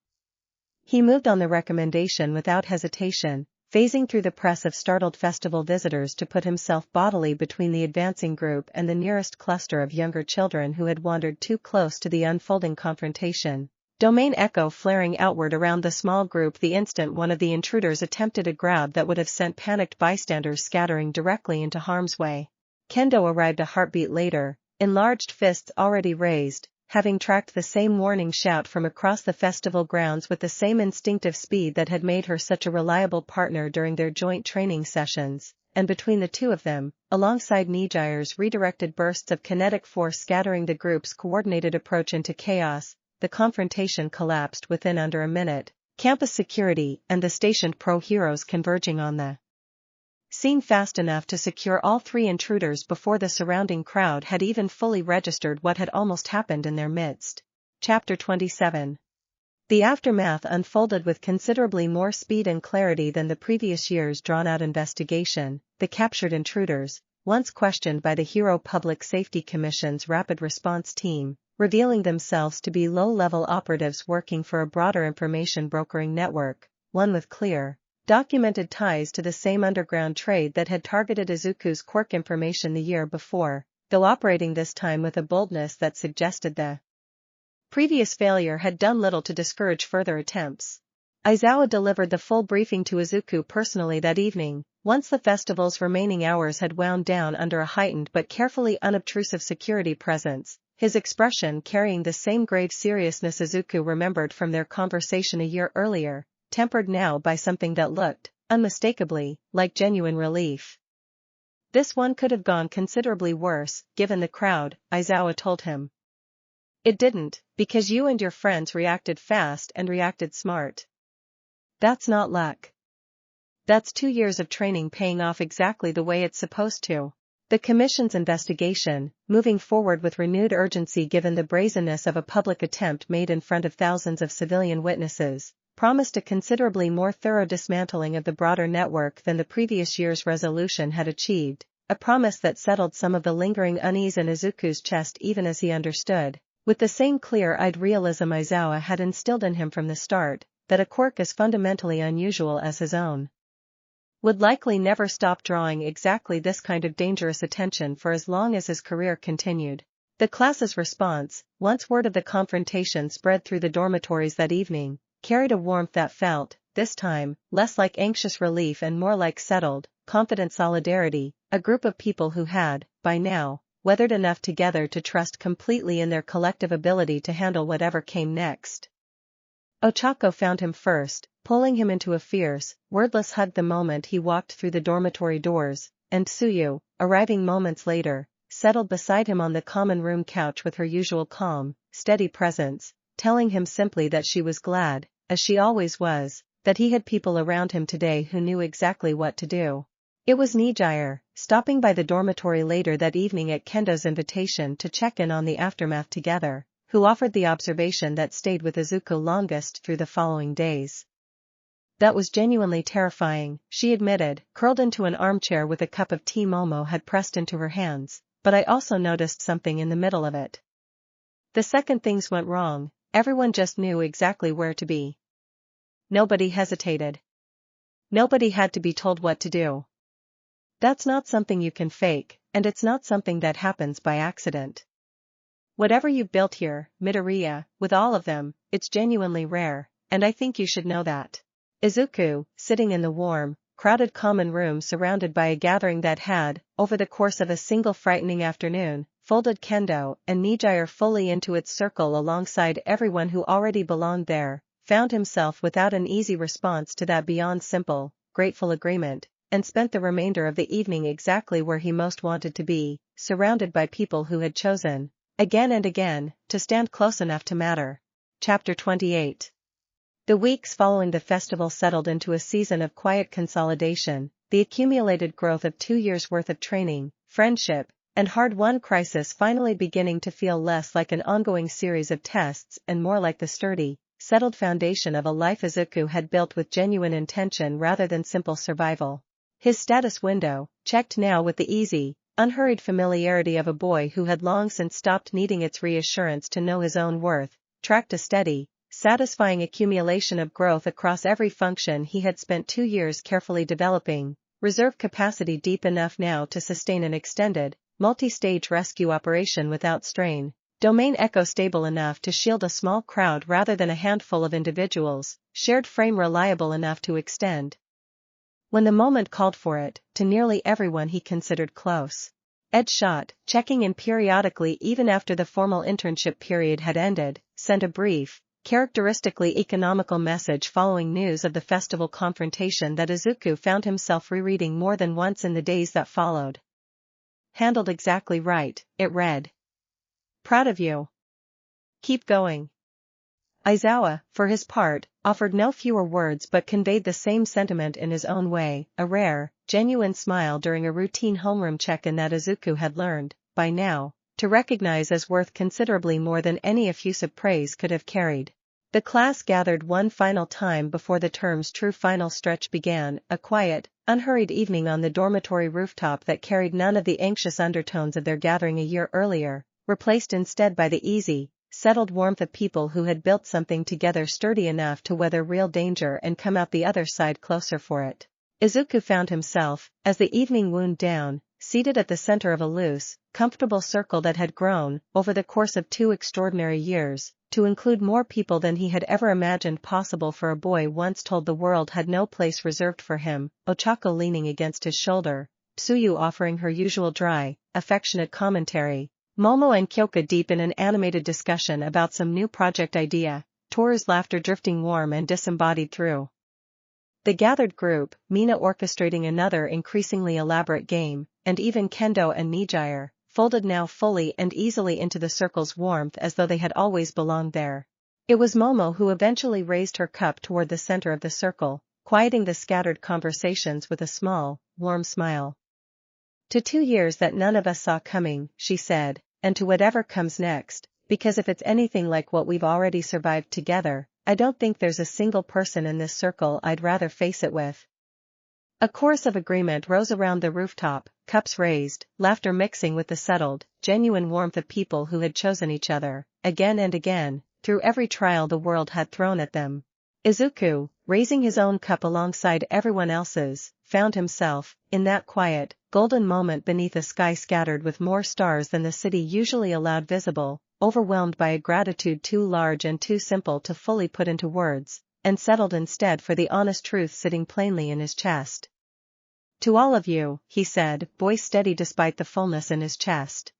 He moved on the recommendation without hesitation, phasing through the press of startled festival visitors to put himself bodily between the advancing group and the nearest cluster of younger children who had wandered too close to the unfolding confrontation. Domain echo flaring outward around the small group the instant one of the intruders attempted a grab that would have sent panicked bystanders scattering directly into harm's way. Kendo arrived a heartbeat later, enlarged fists already raised, having tracked the same warning shout from across the festival grounds with the same instinctive speed that had made her such a reliable partner during their joint training sessions, and between the two of them, alongside Nijire's redirected bursts of kinetic force scattering the group's coordinated approach into chaos, the confrontation collapsed within under a minute, campus security and the stationed pro-heroes converging on the scene fast enough to secure all three intruders before the surrounding crowd had even fully registered what had almost happened in their midst. Chapter 27. The aftermath unfolded with considerably more speed and clarity than the previous year's drawn-out investigation. The captured intruders, once questioned by the Hero Public Safety Commission's Rapid Response Team, revealing themselves to be low-level operatives working for a broader information brokering network, one with clear, documented ties to the same underground trade that had targeted Izuku's Quirk information the year before, though operating this time with a boldness that suggested the previous failure had done little to discourage further attempts. Aizawa delivered the full briefing to Izuku personally that evening, once the festival's remaining hours had wound down under a heightened but carefully unobtrusive security presence, his expression carrying the same grave seriousness Izuku remembered from their conversation a year earlier, tempered now by something that looked, unmistakably, like genuine relief. This one could have gone considerably worse, given the crowd, Aizawa told him. It didn't, because you and your friends reacted fast and reacted smart. That's not luck. That's 2 years of training paying off exactly the way it's supposed to. The Commission's investigation, moving forward with renewed urgency given the brazenness of a public attempt made in front of thousands of civilian witnesses, promised a considerably more thorough dismantling of the broader network than the previous year's resolution had achieved, a promise that settled some of the lingering unease in Izuku's chest even as he understood, with the same clear-eyed realism Aizawa had instilled in him from the start, that a quirk as fundamentally unusual as his own would likely never stop drawing exactly this kind of dangerous attention for as long as his career continued. The class's response, once word of the confrontation spread through the dormitories that evening, carried a warmth that felt, this time, less like anxious relief and more like settled, confident solidarity, a group of people who had, by now, weathered enough together to trust completely in their collective ability to handle whatever came next. Ochako found him first, pulling him into a fierce, wordless hug the moment he walked through the dormitory doors, and Tsuyu, arriving moments later, settled beside him on the common room couch with her usual calm, steady presence, telling him simply that she was glad, as she always was, that he had people around him today who knew exactly what to do. It was Nijire, stopping by the dormitory later that evening at Kendo's invitation to check in on the aftermath together, who offered the observation that stayed with Izuku longest through the following days. That was genuinely terrifying, she admitted, curled into an armchair with a cup of tea Momo had pressed into her hands, but I also noticed something in the middle of it. The second things went wrong, everyone just knew exactly where to be. Nobody hesitated. Nobody had to be told what to do. That's not something you can fake, and it's not something that happens by accident. Whatever you've built here, Midoriya, with all of them, it's genuinely rare, and I think you should know that. Izuku, sitting in the warm, crowded common room surrounded by a gathering that had, over the course of a single frightening afternoon, folded Kendo and Nijire fully into its circle alongside everyone who already belonged there, found himself without an easy response to that beyond simple, grateful agreement, and spent the remainder of the evening exactly where he most wanted to be, surrounded by people who had chosen, again and again, to stand close enough to matter. Chapter 28. The weeks following the festival settled into a season of quiet consolidation, the accumulated growth of 2 years' worth of training, friendship, and hard-won crisis finally beginning to feel less like an ongoing series of tests and more like the sturdy, settled foundation of a life Izuku had built with genuine intention rather than simple survival. His status window, checked now with the easy, unhurried familiarity of a boy who had long since stopped needing its reassurance to know his own worth, tracked a steady, satisfying accumulation of growth across every function he had spent 2 years carefully developing, reserve capacity deep enough now to sustain an extended, multi-stage rescue operation without strain, domain echo stable enough to shield a small crowd rather than a handful of individuals, shared frame reliable enough to extend, when the moment called for it, to nearly everyone he considered close. Ed shot, checking in periodically even after the formal internship period had ended, sent a brief, characteristically economical message following news of the festival confrontation that Izuku found himself rereading more than once in the days that followed. Handled exactly right, it read. Proud of you. Keep going. Aizawa, for his part, offered no fewer words but conveyed the same sentiment in his own way, a rare, genuine smile during a routine homeroom check-in that Izuku had learned, by now, to recognize as worth considerably more than any effusive praise could have carried. The class gathered one final time before the term's true final stretch began, a quiet, unhurried evening on the dormitory rooftop that carried none of the anxious undertones of their gathering a year earlier, replaced instead by the easy, settled warmth of people who had built something together sturdy enough to weather real danger and come out the other side closer for it. Izuku found himself, as the evening wound down, seated at the center of a loose, comfortable circle that had grown, over the course of 2 extraordinary years, to include more people than he had ever imagined possible for a boy once told the world had no place reserved for him, Ochako leaning against his shoulder, Tsuyu offering her usual dry, affectionate commentary, Momo and Kyoka deep in an animated discussion about some new project idea, Toru's laughter drifting warm and disembodied through the gathered group, Mina orchestrating another increasingly elaborate game, and even Kendo and Nijire, folded now fully and easily into the circle's warmth as though they had always belonged there. It was Momo who eventually raised her cup toward the center of the circle, quieting the scattered conversations with a small, warm smile. To 2 years that none of us saw coming, she said, and to whatever comes next, because if it's anything like what we've already survived together, I don't think there's a single person in this circle I'd rather face it with. A chorus of agreement rose around the rooftop, cups raised, laughter mixing with the settled, genuine warmth of people who had chosen each other, again and again, through every trial the world had thrown at them. Izuku, raising his own cup alongside everyone else's, found himself, in that quiet, golden moment beneath a sky scattered with more stars than the city usually allowed visible, overwhelmed by a gratitude too large and too simple to fully put into words, and settled instead for the honest truth sitting plainly in his chest. To all of you, he said, voice steady despite the fullness in his chest.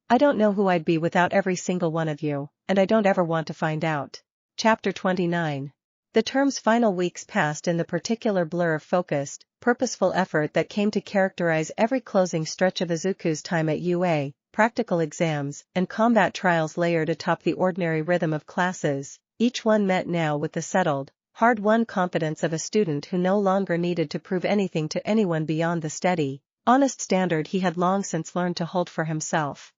I don't know who I'd be without every single one of you, and I don't ever want to find out. Chapter 29. The term's final weeks passed in the particular blur of focused, purposeful effort that came to characterize every closing stretch of Izuku's time at UA, practical exams, and combat trials layered atop the ordinary rhythm of classes, each one met now with the settled, hard-won confidence of a student who no longer needed to prove anything to anyone beyond the steady, honest standard he had long since learned to hold for himself.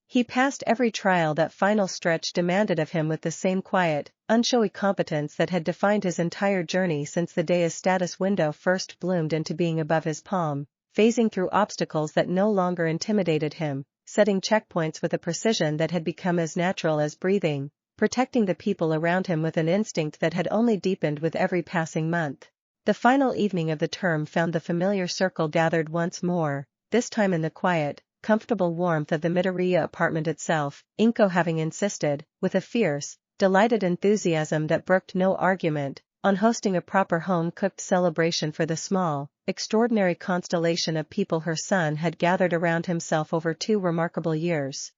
He passed every trial that final stretch demanded of him with the same quiet, unshowy competence that had defined his entire journey since the day his status window first bloomed into being above his palm, phasing through obstacles that no longer intimidated him, setting checkpoints with a precision that had become as natural as breathing, protecting the people around him with an instinct that had only deepened with every passing month. The final evening of the term found the familiar circle gathered once more, this time in the quiet, comfortable warmth of the Midoriya apartment itself, Inko having insisted, with a fierce, delighted enthusiasm that brooked no argument, on hosting a proper home-cooked celebration for the small, extraordinary constellation of people her son had gathered around himself over 2 remarkable years.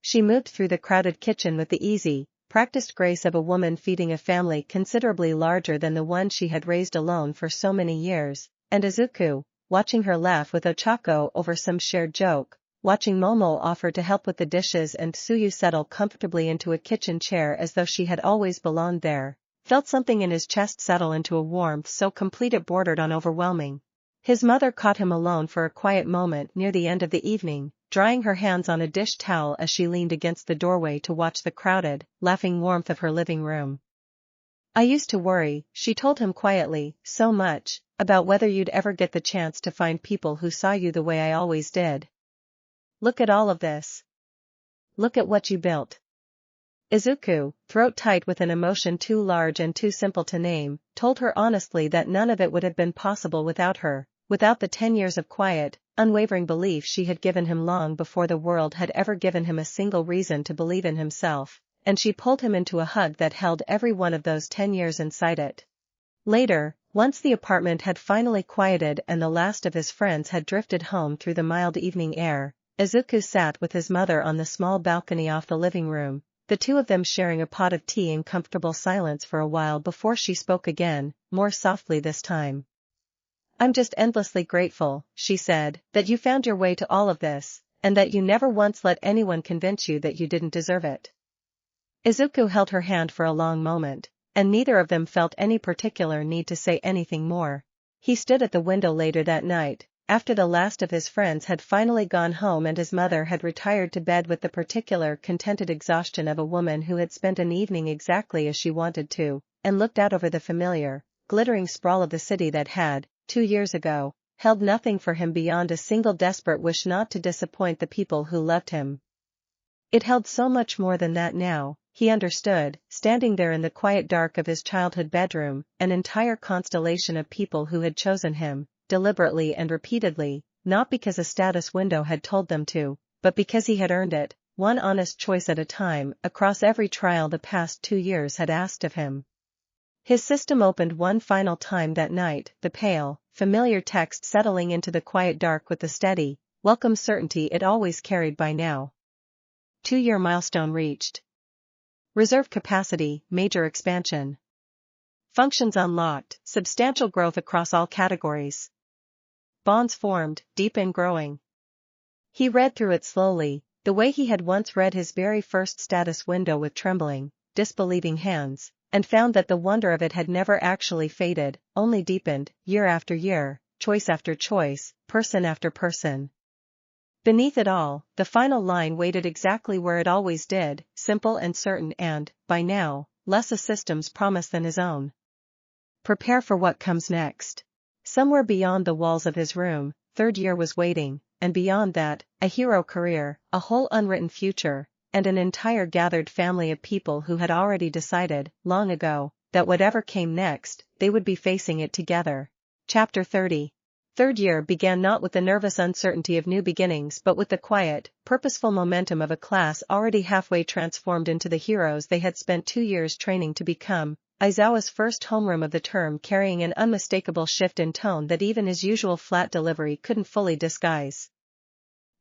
She moved through the crowded kitchen with the easy, practiced grace of a woman feeding a family considerably larger than the one she had raised alone for so many years, and Izuku, watching her laugh with Ochako over some shared joke, watching Momo offer to help with the dishes and Tsuyu settle comfortably into a kitchen chair as though she had always belonged there, felt something in his chest settle into a warmth so complete it bordered on overwhelming. His mother caught him alone for a quiet moment near the end of the evening, drying her hands on a dish towel as she leaned against the doorway to watch the crowded, laughing warmth of her living room. I used to worry, she told him quietly, so much, about whether you'd ever get the chance to find people who saw you the way I always did. Look at all of this. Look at what you built. Izuku, throat tight with an emotion too large and too simple to name, told her honestly that none of it would have been possible without her, without the 10 years of quiet, unwavering belief she had given him long before the world had ever given him a single reason to believe in himself, and she pulled him into a hug that held every one of those 10 years inside it. Later, once the apartment had finally quieted and the last of his friends had drifted home through the mild evening air, Izuku sat with his mother on the small balcony off the living room, the two of them sharing a pot of tea in comfortable silence for a while before she spoke again, more softly this time. I'm just endlessly grateful, she said, that you found your way to all of this, and that you never once let anyone convince you that you didn't deserve it. Izuku held her hand for a long moment, and neither of them felt any particular need to say anything more. He stood at the window later that night, after the last of his friends had finally gone home and his mother had retired to bed with the particular contented exhaustion of a woman who had spent an evening exactly as she wanted to, and looked out over the familiar, glittering sprawl of the city that had, 2 years ago, held nothing for him beyond a single desperate wish not to disappoint the people who loved him. It held so much more than that now, he understood, standing there in the quiet dark of his childhood bedroom, an entire constellation of people who had chosen him, deliberately and repeatedly, not because a status window had told them to, but because he had earned it, one honest choice at a time, across every trial the past 2 years had asked of him. His system opened one final time that night, the pale, familiar text settling into the quiet dark with the steady, welcome certainty it always carried by now. 2-year milestone reached. Reserve capacity, major expansion. Functions unlocked, substantial growth across all categories. Bonds formed, deep and growing. He read through it slowly, the way he had once read his very first status window with trembling, disbelieving hands, and found that the wonder of it had never actually faded, only deepened, year after year, choice after choice, person after person. Beneath it all, the final line waited exactly where it always did, simple and certain and, by now, less a system's promise than his own. Prepare for what comes next. Somewhere beyond the walls of his room, 3rd year was waiting, and beyond that, a hero career, a whole unwritten future, and an entire gathered family of people who had already decided, long ago, that whatever came next, they would be facing it together. Chapter 30. 3rd year began not with the nervous uncertainty of new beginnings but with the quiet, purposeful momentum of a class already halfway transformed into the heroes they had spent 2 years training to become, Aizawa's first homeroom of the term carrying an unmistakable shift in tone that even his usual flat delivery couldn't fully disguise.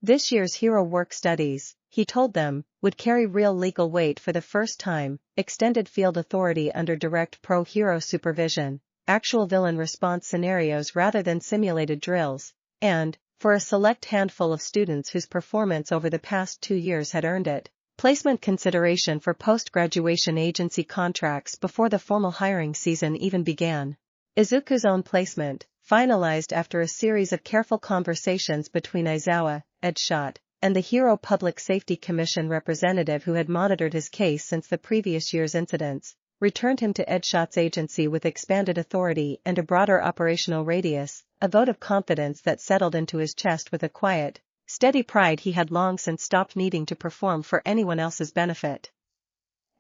This year's hero work studies, he told them, would carry real legal weight for the first time, extended field authority under direct pro-hero supervision, actual villain response scenarios rather than simulated drills, and, for a select handful of students whose performance over the past 2 years had earned it, placement consideration for post-graduation agency contracts before the formal hiring season even began. Izuku's own placement, finalized after a series of careful conversations between Aizawa, Edshot, and the Hero Public Safety Commission representative who had monitored his case since the previous year's incidents, returned him to Edshot's agency with expanded authority and a broader operational radius, a vote of confidence that settled into his chest with a quiet, steady pride he had long since stopped needing to perform for anyone else's benefit.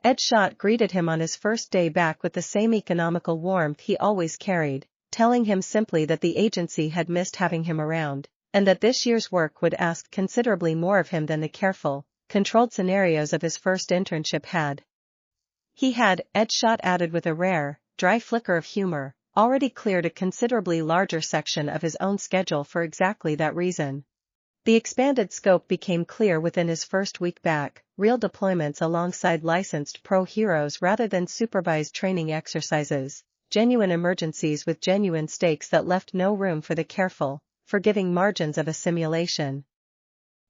Edshot greeted him on his first day back with the same economical warmth he always carried, telling him simply that the agency had missed having him around, and that this year's work would ask considerably more of him than the careful, controlled scenarios of his first internship had. He had, Edshot added with a rare, dry flicker of humor, already cleared a considerably larger section of his own schedule for exactly that reason. The expanded scope became clear within his first week back, real deployments alongside licensed pro-heroes rather than supervised training exercises, genuine emergencies with genuine stakes that left no room for the careful, forgiving margins of a simulation.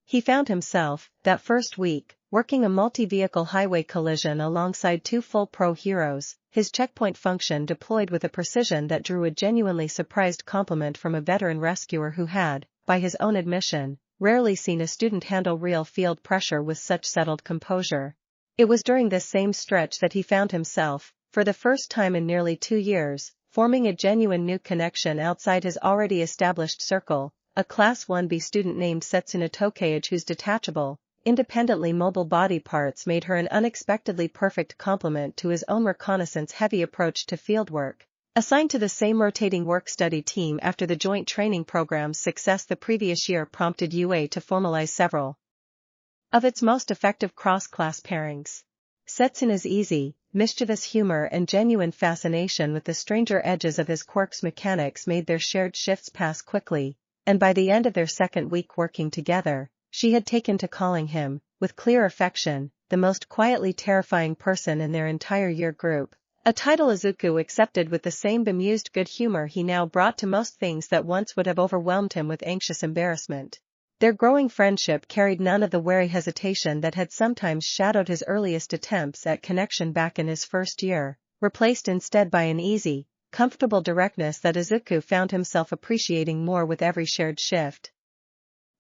He found himself, that first week, working a multi-vehicle highway collision alongside 2 full pro-heroes, his checkpoint function deployed with a precision that drew a genuinely surprised compliment from a veteran rescuer who had, by his own admission, rarely seen a student handle real field pressure with such settled composure. It was during this same stretch that he found himself, for the first time in nearly 2 years, forming a genuine new connection outside his already established circle, a Class 1B student named Setsuna Tokage whose detachable, independently mobile body parts made her an unexpectedly perfect complement to his own reconnaissance-heavy approach to fieldwork. Assigned to the same rotating work-study team after the joint training program's success the previous year prompted UA to formalize several of its most effective cross-class pairings. Setsuna's easy, mischievous humor and genuine fascination with the stranger edges of his Quirk's mechanics made their shared shifts pass quickly, and by the end of their second week working together, she had taken to calling him, with clear affection, the most quietly terrifying person in their entire year group. A title Izuku accepted with the same bemused good humor he now brought to most things that once would have overwhelmed him with anxious embarrassment. Their growing friendship carried none of the wary hesitation that had sometimes shadowed his earliest attempts at connection back in his first year, replaced instead by an easy, comfortable directness that Izuku found himself appreciating more with every shared shift.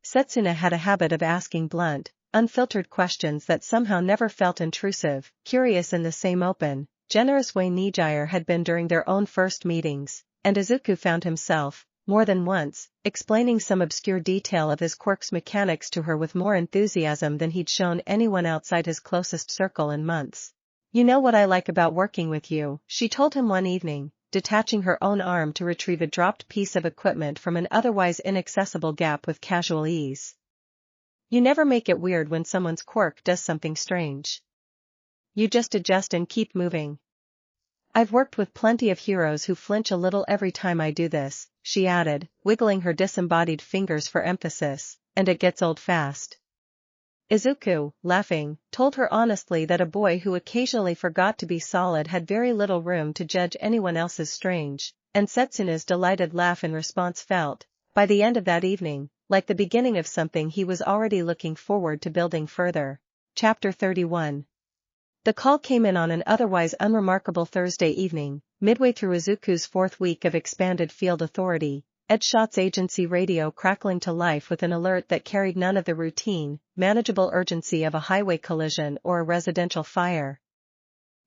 Setsuna had a habit of asking blunt, unfiltered questions that somehow never felt intrusive, curious in the same open, generous way Nijire had been during their own first meetings, and Izuku found himself, more than once, explaining some obscure detail of his Quirk's mechanics to her with more enthusiasm than he'd shown anyone outside his closest circle in months. "You know what I like about working with you," she told him one evening, detaching her own arm to retrieve a dropped piece of equipment from an otherwise inaccessible gap with casual ease. "You never make it weird when someone's Quirk does something strange. You just adjust and keep moving. I've worked with plenty of heroes who flinch a little every time I do this," she added, wiggling her disembodied fingers for emphasis, "and it gets old fast." Izuku, laughing, told her honestly that a boy who occasionally forgot to be solid had very little room to judge anyone else's strange, and Setsuna's delighted laugh in response felt, by the end of that evening, like the beginning of something he was already looking forward to building further. Chapter 31. The call came in on an otherwise unremarkable Thursday evening, midway through Izuku's fourth week of expanded field authority, Edshot's agency radio crackling to life with an alert that carried none of the routine, manageable urgency of a highway collision or a residential fire.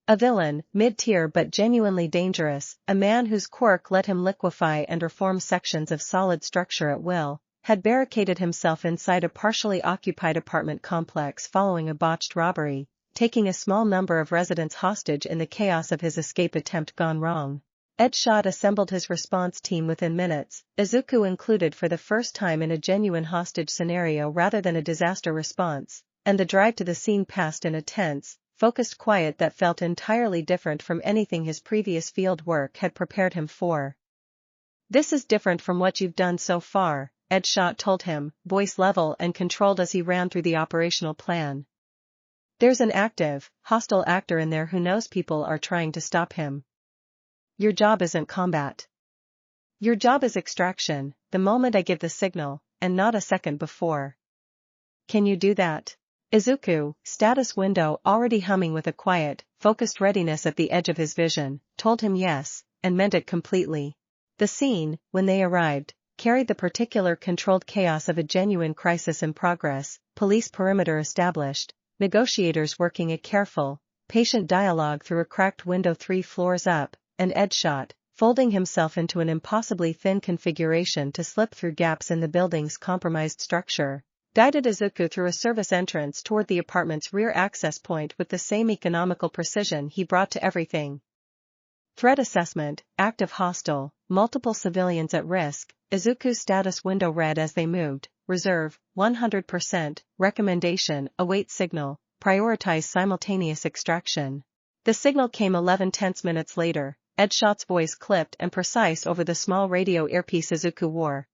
A villain, mid-tier but genuinely dangerous, a man whose Quirk let him liquefy and reform sections of solid structure at will, had barricaded himself inside a partially occupied apartment complex following a botched robbery, taking a small number of residents hostage in the chaos of his escape attempt gone wrong. Edshot assembled his response team within minutes, Izuku included for the first time in a genuine hostage scenario rather than a disaster response, and the drive to the scene passed in a tense, focused quiet that felt entirely different from anything his previous field work had prepared him for. "This is different from what you've done so far," Edshot told him, voice level and controlled as he ran through the operational plan. "There's an active, hostile actor in there who knows people are trying to stop him. Your job isn't combat. Your job is extraction, the moment I give the signal, and not a second before. Can you do that?" Izuku, status window already humming with a quiet, focused readiness at the edge of his vision, told him yes, and meant it completely. The scene, when they arrived, carried the particular controlled chaos of a genuine crisis in progress, police perimeter established, negotiators working a careful, patient dialogue through a cracked window 3 floors up, and Edshot, folding himself into an impossibly thin configuration to slip through gaps in the building's compromised structure, guided Izuku through a service entrance toward the apartment's rear access point with the same economical precision he brought to everything. Threat assessment, active hostile, multiple civilians at risk, Izuku's status window read as they moved, reserve, 100%, recommendation, await signal, prioritize simultaneous extraction. The signal came 11 tense minutes later, Edshot's voice clipped and precise over the small radio earpiece Izuku wore.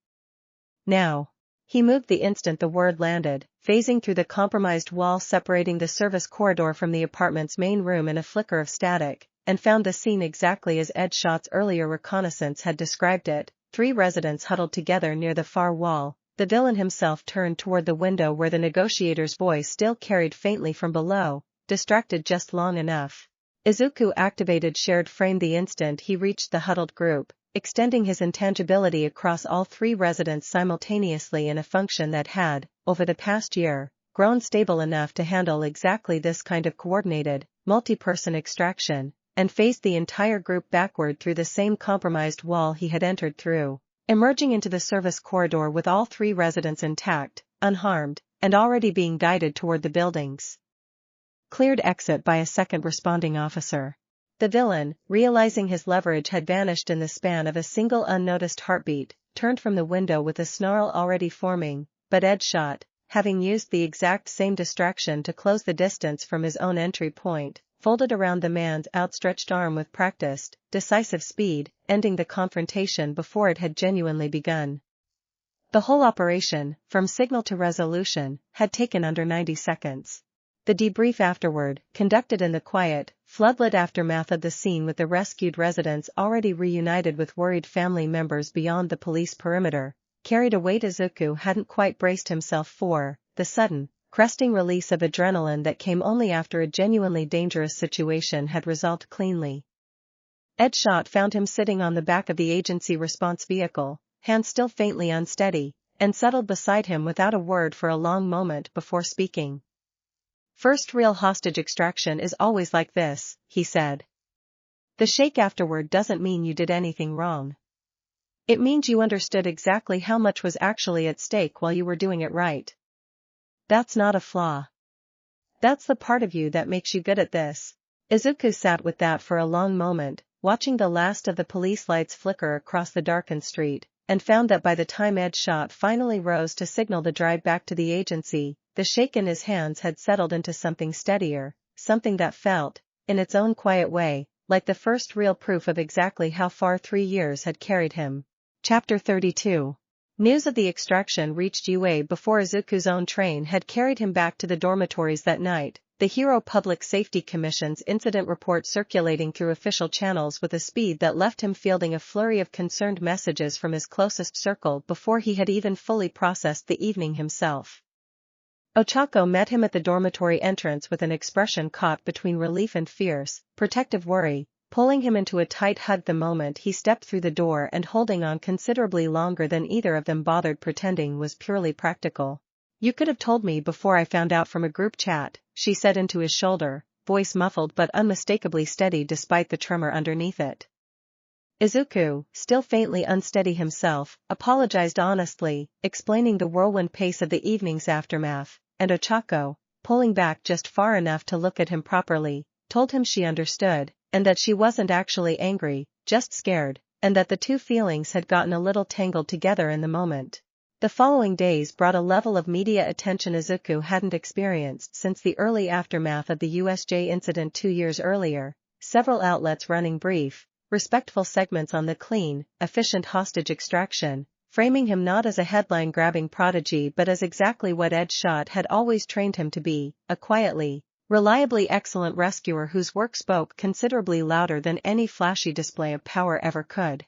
"Now." He moved the instant the word landed, phasing through the compromised wall separating the service corridor from the apartment's main room in a flicker of static, and found the scene exactly as Edshot's earlier reconnaissance had described it, 3 residents huddled together near the far wall, the villain himself turned toward the window where the negotiator's voice still carried faintly from below, distracted just long enough. Izuku activated shared frame the instant he reached the huddled group, extending his intangibility across all 3 residents simultaneously in a function that had, over the past year, grown stable enough to handle exactly this kind of coordinated, multi-person extraction, and faced the entire group backward through the same compromised wall he had entered through, emerging into the service corridor with all 3 residents intact, unharmed, and already being guided toward the building's cleared exit by a second responding officer. The villain, realizing his leverage had vanished in the span of a single unnoticed heartbeat, turned from the window with a snarl already forming, but Edgeshot, having used the exact same distraction to close the distance from his own entry point, folded around the man's outstretched arm with practiced, decisive speed, ending the confrontation before it had genuinely begun. The whole operation, from signal to resolution, had taken under 90 seconds. The debrief afterward, conducted in the quiet, floodlit aftermath of the scene with the rescued residents already reunited with worried family members beyond the police perimeter, carried a weight Izuku hadn't quite braced himself for, the sudden, cresting release of adrenaline that came only after a genuinely dangerous situation had resolved cleanly. Edgeshot found him sitting on the back of the agency response vehicle, hands still faintly unsteady, and settled beside him without a word for a long moment before speaking. "First real hostage extraction is always like this," he said. "The shake afterward doesn't mean you did anything wrong. It means you understood exactly how much was actually at stake while you were doing it right. That's not a flaw. That's the part of you that makes you good at this." Izuku sat with that for a long moment, watching the last of the police lights flicker across the darkened street, and found that by the time Edgeshot finally rose to signal the drive back to the agency, the shake in his hands had settled into something steadier, something that felt, in its own quiet way, like the first real proof of exactly how far 3 years had carried him. Chapter 32. News of the extraction reached UA before Izuku's own train had carried him back to the dormitories that night, the Hero Public Safety Commission's incident report circulating through official channels with a speed that left him fielding a flurry of concerned messages from his closest circle before he had even fully processed the evening himself. Ochako met him at the dormitory entrance with an expression caught between relief and fierce, protective worry, pulling him into a tight hug the moment he stepped through the door and holding on considerably longer than either of them bothered pretending was purely practical. "You could have told me before I found out from a group chat," she said into his shoulder, voice muffled but unmistakably steady despite the tremor underneath it. Izuku, still faintly unsteady himself, apologized honestly, explaining the whirlwind pace of the evening's aftermath, and Ochako, pulling back just far enough to look at him properly, told him she understood, and that she wasn't actually angry, just scared, and that the two feelings had gotten a little tangled together in the moment. The following days brought a level of media attention Izuku hadn't experienced since the early aftermath of the USJ incident 2 years earlier, several outlets running brief, respectful segments on the clean, efficient hostage extraction, framing him not as a headline-grabbing prodigy but as exactly what Edgeshot had always trained him to be, a quietly, reliably excellent rescuer whose work spoke considerably louder than any flashy display of power ever could.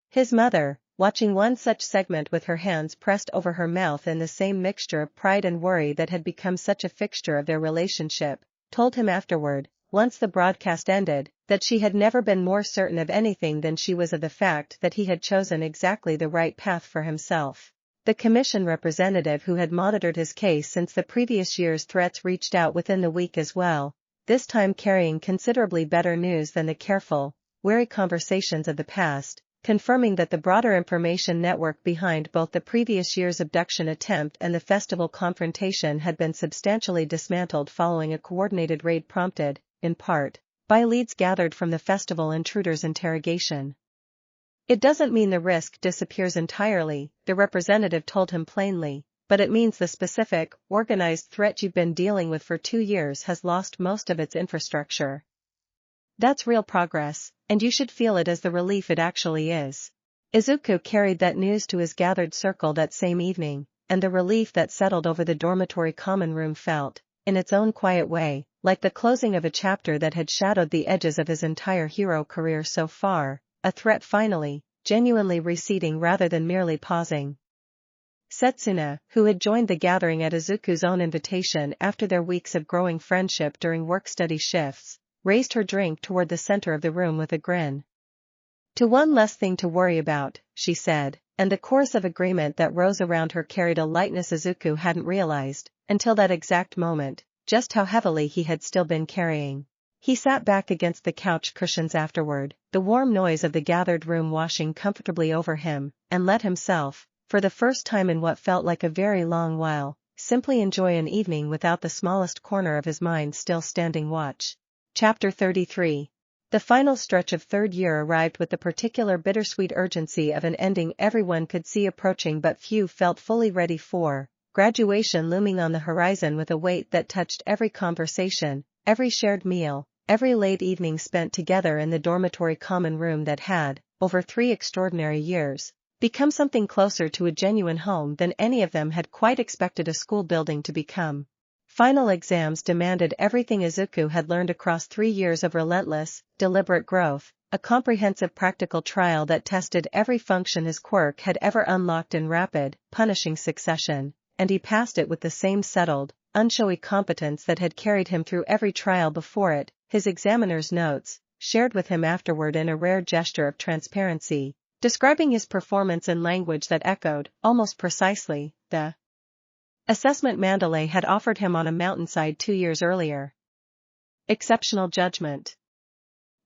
His mother, watching one such segment with her hands pressed over her mouth in the same mixture of pride and worry that had become such a fixture of their relationship, told him afterward, once the broadcast ended, that she had never been more certain of anything than she was of the fact that he had chosen exactly the right path for himself. The commission representative who had monitored his case since the previous year's threats reached out within the week as well, this time carrying considerably better news than the careful, wary conversations of the past, confirming that the broader information network behind both the previous year's abduction attempt and the festival confrontation had been substantially dismantled following a coordinated raid prompted, in part, by leads gathered from the festival intruders' interrogation. "It doesn't mean the risk disappears entirely," the representative told him plainly, "but it means the specific, organized threat you've been dealing with for 2 years has lost most of its infrastructure. That's real progress, and you should feel it as the relief it actually is." Izuku carried that news to his gathered circle that same evening, and the relief that settled over the dormitory common room felt, in its own quiet way, like the closing of a chapter that had shadowed the edges of his entire hero career so far, a threat finally, genuinely receding rather than merely pausing. Setsuna, who had joined the gathering at Izuku's own invitation after their weeks of growing friendship during work-study shifts, raised her drink toward the center of the room with a grin. "To one less thing to worry about," she said, and the chorus of agreement that rose around her carried a lightness Izuku hadn't realized, until that exact moment, just how heavily he had still been carrying. He sat back against the couch cushions afterward, the warm noise of the gathered room washing comfortably over him, and let himself, for the first time in what felt like a very long while, simply enjoy an evening without the smallest corner of his mind still standing watch. Chapter 33. The final stretch of third year arrived with the particular bittersweet urgency of an ending everyone could see approaching but few felt fully ready for, graduation looming on the horizon with a weight that touched every conversation, every shared meal, every late evening spent together in the dormitory common room that had, over 3 extraordinary years, become something closer to a genuine home than any of them had quite expected a school building to become. Final exams demanded everything Izuku had learned across 3 years of relentless, deliberate growth, a comprehensive practical trial that tested every function his quirk had ever unlocked in rapid, punishing succession, and he passed it with the same settled, unshowy competence that had carried him through every trial before it. His examiner's notes, shared with him afterward in a rare gesture of transparency, describing his performance in language that echoed, almost precisely, the assessment Mandalay had offered him on a mountainside 2 years earlier. Exceptional judgment.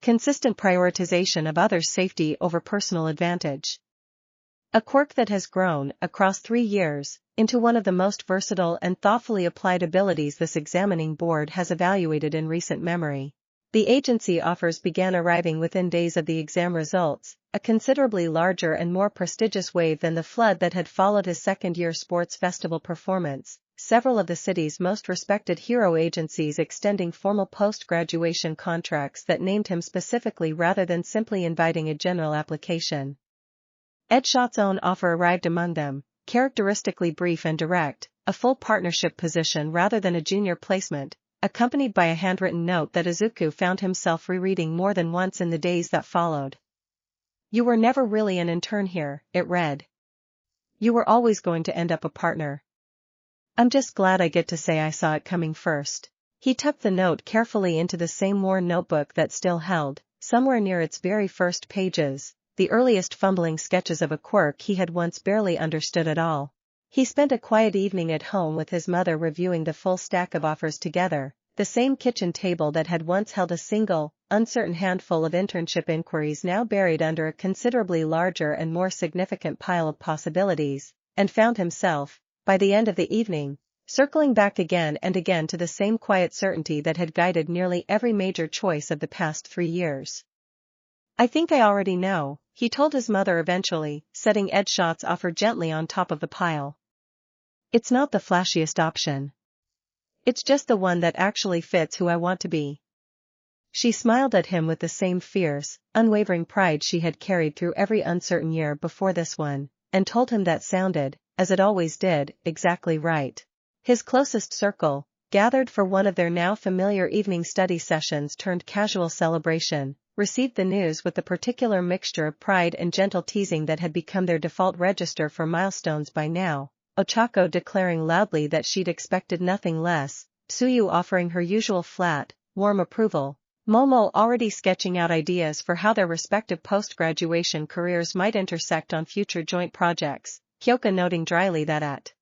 Consistent prioritization of others' safety over personal advantage. A quirk that has grown, across 3 years, into one of the most versatile and thoughtfully applied abilities this examining board has evaluated in recent memory. The agency offers began arriving within days of the exam results, a considerably larger and more prestigious wave than the flood that had followed his second-year sports festival performance, several of the city's most respected hero agencies extending formal post-graduation contracts that named him specifically rather than simply inviting a general application. Edshot's own offer arrived among them, characteristically brief and direct, a full partnership position rather than a junior placement, accompanied by a handwritten note that Izuku found himself rereading more than once in the days that followed. "You were never really an intern here," it read. "You were always going to end up a partner. I'm just glad I get to say I saw it coming first." He tucked the note carefully into the same worn notebook that still held, somewhere near its very first pages, the earliest fumbling sketches of a quirk he had once barely understood at all. He spent a quiet evening at home with his mother reviewing the full stack of offers together, the same kitchen table that had once held a single, uncertain handful of internship inquiries now buried under a considerably larger and more significant pile of possibilities, and found himself, by the end of the evening, circling back again and again to the same quiet certainty that had guided nearly every major choice of the past 3 years. "I think I already know," he told his mother eventually, setting Edshot's offer gently on top of the pile. "It's not the flashiest option. It's just the one that actually fits who I want to be." She smiled at him with the same fierce, unwavering pride she had carried through every uncertain year before this one, and told him that sounded, as it always did, exactly right. His closest circle, gathered for one of their now familiar evening study sessions turned casual celebration, received the news with the particular mixture of pride and gentle teasing that had become their default register for milestones by now, Ochako declaring loudly that she'd expected nothing less, Tsuyu offering her usual flat, warm approval, Momo already sketching out ideas for how their respective post-graduation careers might intersect on future joint projects, Kyoka noting dryly that at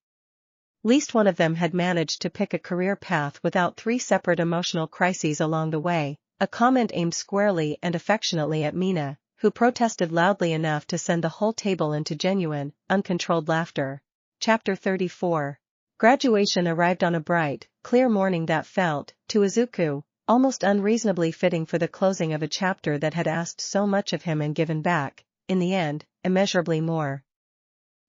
least one of them had managed to pick a career path without 3 separate emotional crises along the way, a comment aimed squarely and affectionately at Mina, who protested loudly enough to send the whole table into genuine, uncontrolled laughter. Chapter 34. Graduation arrived on a bright, clear morning that felt, to Izuku, almost unreasonably fitting for the closing of a chapter that had asked so much of him and given back, in the end, immeasurably more.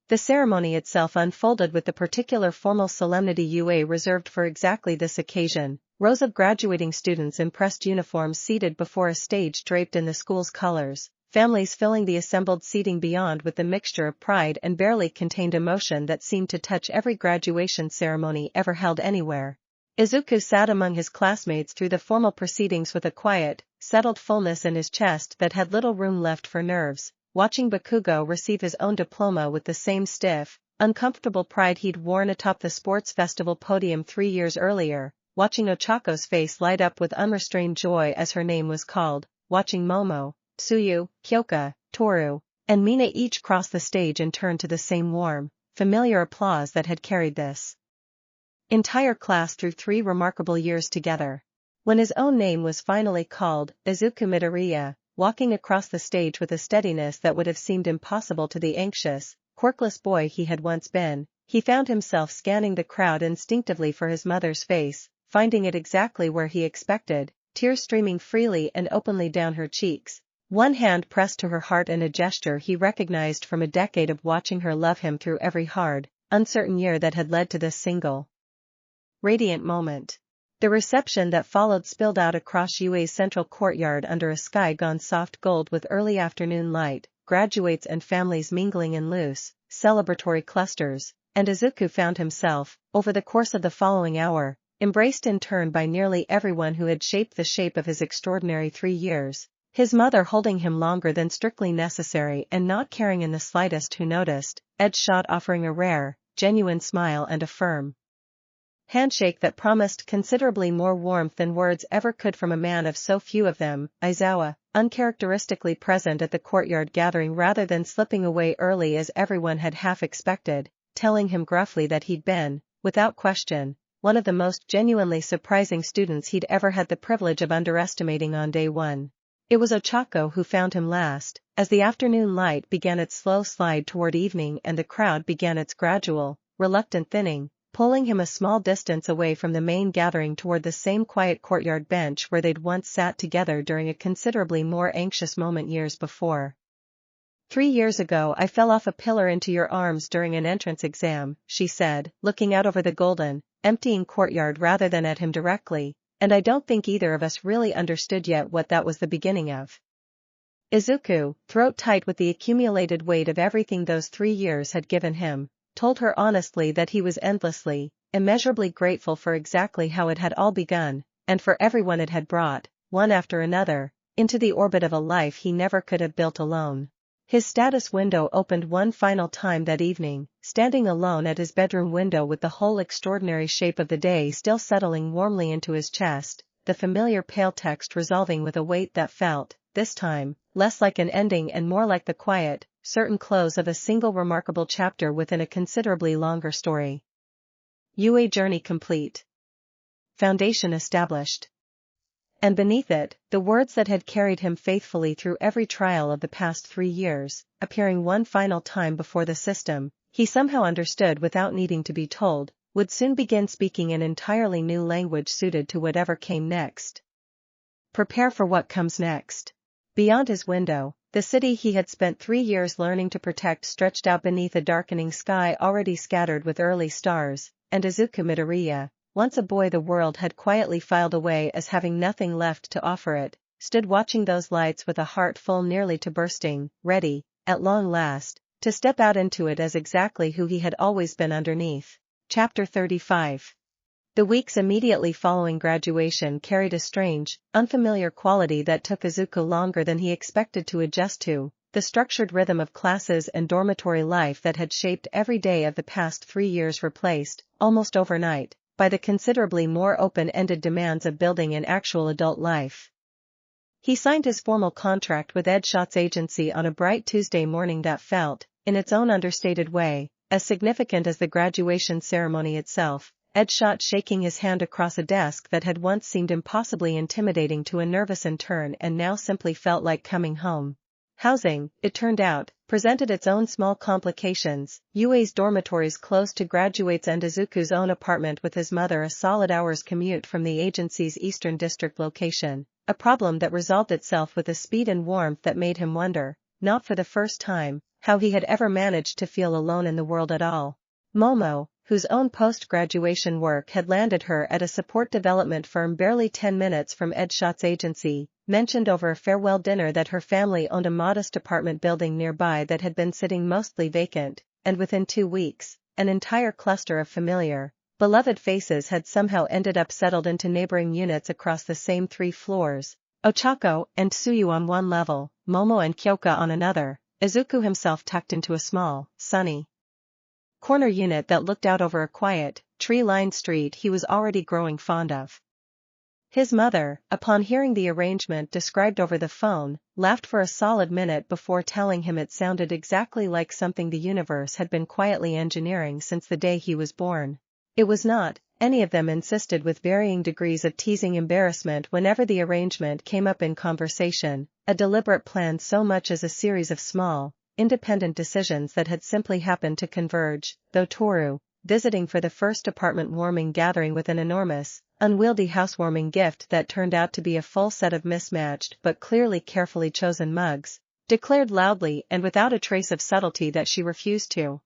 The ceremony itself unfolded with the particular formal solemnity UA reserved for exactly this occasion, rows of graduating students in pressed uniforms seated before a stage draped in the school's colors, families filling the assembled seating beyond with the mixture of pride and barely contained emotion that seemed to touch every graduation ceremony ever held anywhere. Izuku sat among his classmates through the formal proceedings with a quiet, settled fullness in his chest that had little room left for nerves, watching Bakugo receive his own diploma with the same stiff, uncomfortable pride he'd worn atop the sports festival podium 3 years earlier, watching Ochako's face light up with unrestrained joy as her name was called, watching Momo, Tsuyu, Kyoka, Toru, and Mina each cross the stage and turn to the same warm, familiar applause that had carried this entire class through 3 remarkable years together. When his own name was finally called, Izuku Midoriya, walking across the stage with a steadiness that would have seemed impossible to the anxious, quirkless boy he had once been, he found himself scanning the crowd instinctively for his mother's face, finding it exactly where he expected, tears streaming freely and openly down her cheeks. One hand pressed to her heart in a gesture he recognized from a decade of watching her love him through every hard, uncertain year that had led to this single radiant moment. The reception that followed spilled out across UA's central courtyard under a sky gone soft gold with early afternoon light, graduates and families mingling in loose, celebratory clusters, and Izuku found himself, over the course of the following hour, embraced in turn by nearly everyone who had shaped the shape of his extraordinary 3 years. His mother holding him longer than strictly necessary and not caring in the slightest who noticed, Edshot offering a rare, genuine smile and a firm handshake that promised considerably more warmth than words ever could from a man of so few of them. Aizawa, uncharacteristically present at the courtyard gathering rather than slipping away early as everyone had half expected, telling him gruffly that he'd been, without question, one of the most genuinely surprising students he'd ever had the privilege of underestimating on day one. It was Ochako who found him last, as the afternoon light began its slow slide toward evening and the crowd began its gradual, reluctant thinning, pulling him a small distance away from the main gathering toward the same quiet courtyard bench where they'd once sat together during a considerably more anxious moment years before. 3 years ago I fell off a pillar into your arms during an entrance exam, she said, looking out over the golden, emptying courtyard rather than at him directly, and I don't think either of us really understood yet what that was the beginning of. Izuku, throat tight with the accumulated weight of everything those 3 years had given him, told her honestly that he was endlessly, immeasurably grateful for exactly how it had all begun, and for everyone it had brought, one after another, into the orbit of a life he never could have built alone. His status window opened one final time that evening, standing alone at his bedroom window with the whole extraordinary shape of the day still settling warmly into his chest, the familiar pale text resolving with a weight that felt, this time, less like an ending and more like the quiet, certain close of a single remarkable chapter within a considerably longer story. UA journey complete. Foundation established. And beneath it, the words that had carried him faithfully through every trial of the past 3 years, appearing one final time before the system, he somehow understood without needing to be told, would soon begin speaking an entirely new language suited to whatever came next. Prepare for what comes next. Beyond his window, the city he had spent 3 years learning to protect stretched out beneath a darkening sky already scattered with early stars, and Izuku Midoriya, once a boy the world had quietly filed away as having nothing left to offer it, stood watching those lights with a heart full nearly to bursting, ready, at long last, to step out into it as exactly who he had always been underneath. Chapter 35. The weeks immediately following graduation carried a strange, unfamiliar quality that took Izuku longer than he expected to adjust to, the structured rhythm of classes and dormitory life that had shaped every day of the past 3 years replaced, almost overnight, by the considerably more open-ended demands of building an actual adult life. He signed his formal contract with Edshot's agency on a bright Tuesday morning that felt, in its own understated way, as significant as the graduation ceremony itself. Edshot shaking his hand across a desk that had once seemed impossibly intimidating to a nervous intern and now simply felt like coming home. Housing, it turned out, presented its own small complications. UA's dormitories closed to graduates and Izuku's own apartment with his mother a solid hour's commute from the agency's Eastern District location, a problem that resolved itself with a speed and warmth that made him wonder, not for the first time, how he had ever managed to feel alone in the world at all. Momo, whose own post-graduation work had landed her at a support development firm barely 10 minutes from Edshot's agency, mentioned over a farewell dinner that her family owned a modest apartment building nearby that had been sitting mostly vacant, and within 2 weeks, an entire cluster of familiar, beloved faces had somehow ended up settled into neighboring units across the same 3 floors, Ochako and Tsuyu on one level, Momo and Kyoka on another, Izuku himself tucked into a small, sunny corner unit that looked out over a quiet, tree-lined street he was already growing fond of. His mother, upon hearing the arrangement described over the phone, laughed for a solid minute before telling him it sounded exactly like something the universe had been quietly engineering since the day he was born. It was not, any of them insisted with varying degrees of teasing embarrassment whenever the arrangement came up in conversation, a deliberate plan so much as a series of small, independent decisions that had simply happened to converge, though Toru, visiting for the first apartment warming gathering with an enormous, unwieldy housewarming gift that turned out to be a full set of mismatched but clearly carefully chosen mugs, declared loudly and without a trace of subtlety that she refused to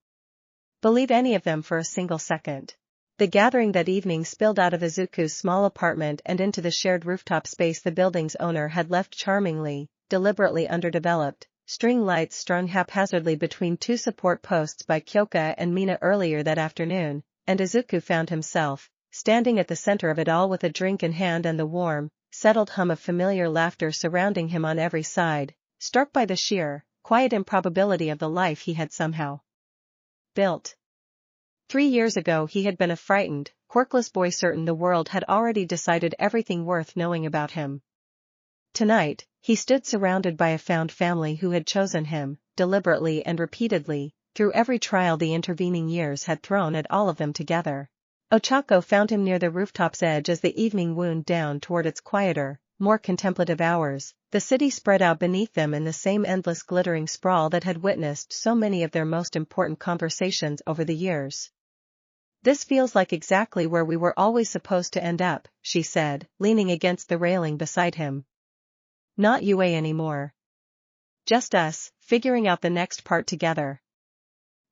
believe any of them for a single second. The gathering that evening spilled out of Izuku's small apartment and into the shared rooftop space the building's owner had left charmingly, deliberately underdeveloped, string lights strung haphazardly between two support posts by Kyoka and Mina earlier that afternoon, and Izuku found himself, standing at the center of it all with a drink in hand and the warm, settled hum of familiar laughter surrounding him on every side, struck by the sheer, quiet improbability of the life he had somehow built. 3 years ago he had been a frightened, quirkless boy certain the world had already decided everything worth knowing about him. Tonight, he stood surrounded by a found family who had chosen him, deliberately and repeatedly, through every trial the intervening years had thrown at all of them together. Ochako found him near the rooftop's edge as the evening wound down toward its quieter, more contemplative hours, the city spread out beneath them in the same endless glittering sprawl that had witnessed so many of their most important conversations over the years. "This feels like exactly where we were always supposed to end up," she said, leaning against the railing beside him. "Not UA anymore. Just us, figuring out the next part together."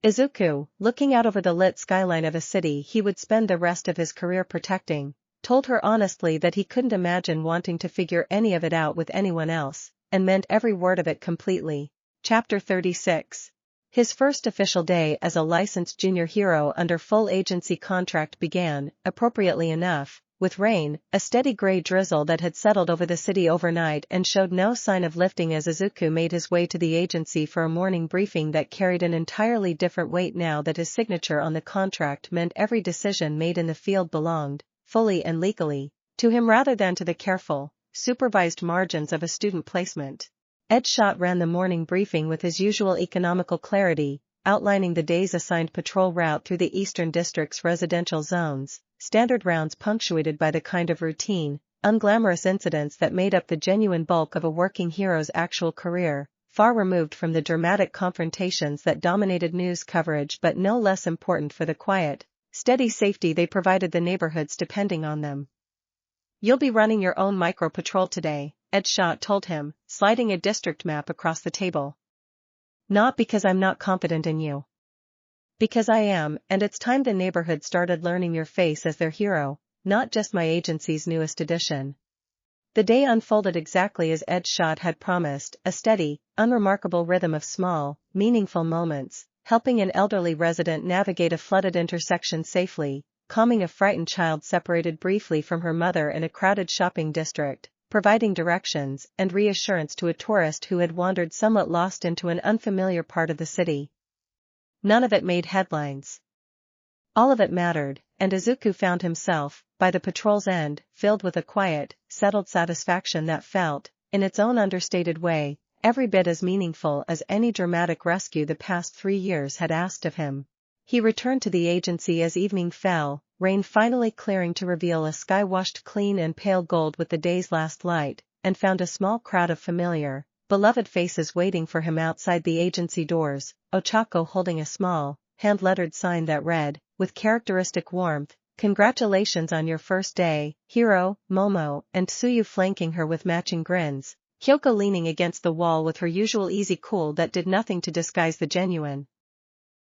Izuku, looking out over the lit skyline of a city he would spend the rest of his career protecting, told her honestly that he couldn't imagine wanting to figure any of it out with anyone else, and meant every word of it completely. Chapter 36. His first official day as a licensed junior hero under full agency contract began, appropriately enough, with rain, a steady gray drizzle that had settled over the city overnight and showed no sign of lifting as Izuku made his way to the agency for a morning briefing that carried an entirely different weight now that his signature on the contract meant every decision made in the field belonged, fully and legally, to him rather than to the careful, supervised margins of a student placement. Ed Schott ran the morning briefing with his usual economical clarity, outlining the day's assigned patrol route through the Eastern District's residential zones, standard rounds punctuated by the kind of routine, unglamorous incidents that made up the genuine bulk of a working hero's actual career, far removed from the dramatic confrontations that dominated news coverage but no less important for the quiet, steady safety they provided the neighborhoods depending on them. "You'll be running your own micro-patrol today," Ed Schott told him, sliding a district map across the table. "Not because I'm not confident in you. Because I am, and it's time the neighborhood started learning your face as their hero, not just my agency's newest addition." The day unfolded exactly as Ed Schott had promised, a steady, unremarkable rhythm of small, meaningful moments, helping an elderly resident navigate a flooded intersection safely, calming a frightened child separated briefly from her mother in a crowded shopping district, providing directions and reassurance to a tourist who had wandered somewhat lost into an unfamiliar part of the city. None of it made headlines. All of it mattered, and Izuku found himself, by the patrol's end, filled with a quiet, settled satisfaction that felt, in its own understated way, every bit as meaningful as any dramatic rescue the past 3 years had asked of him. He returned to the agency as evening fell, rain finally clearing to reveal a sky washed clean and pale gold with the day's last light, and found a small crowd of familiar, beloved faces waiting for him outside the agency doors, Ochako holding a small, hand-lettered sign that read, with characteristic warmth, "Congratulations on your first day, Hiro, Momo," and Tsuyu flanking her with matching grins, Kyoko leaning against the wall with her usual easy cool that did nothing to disguise the genuine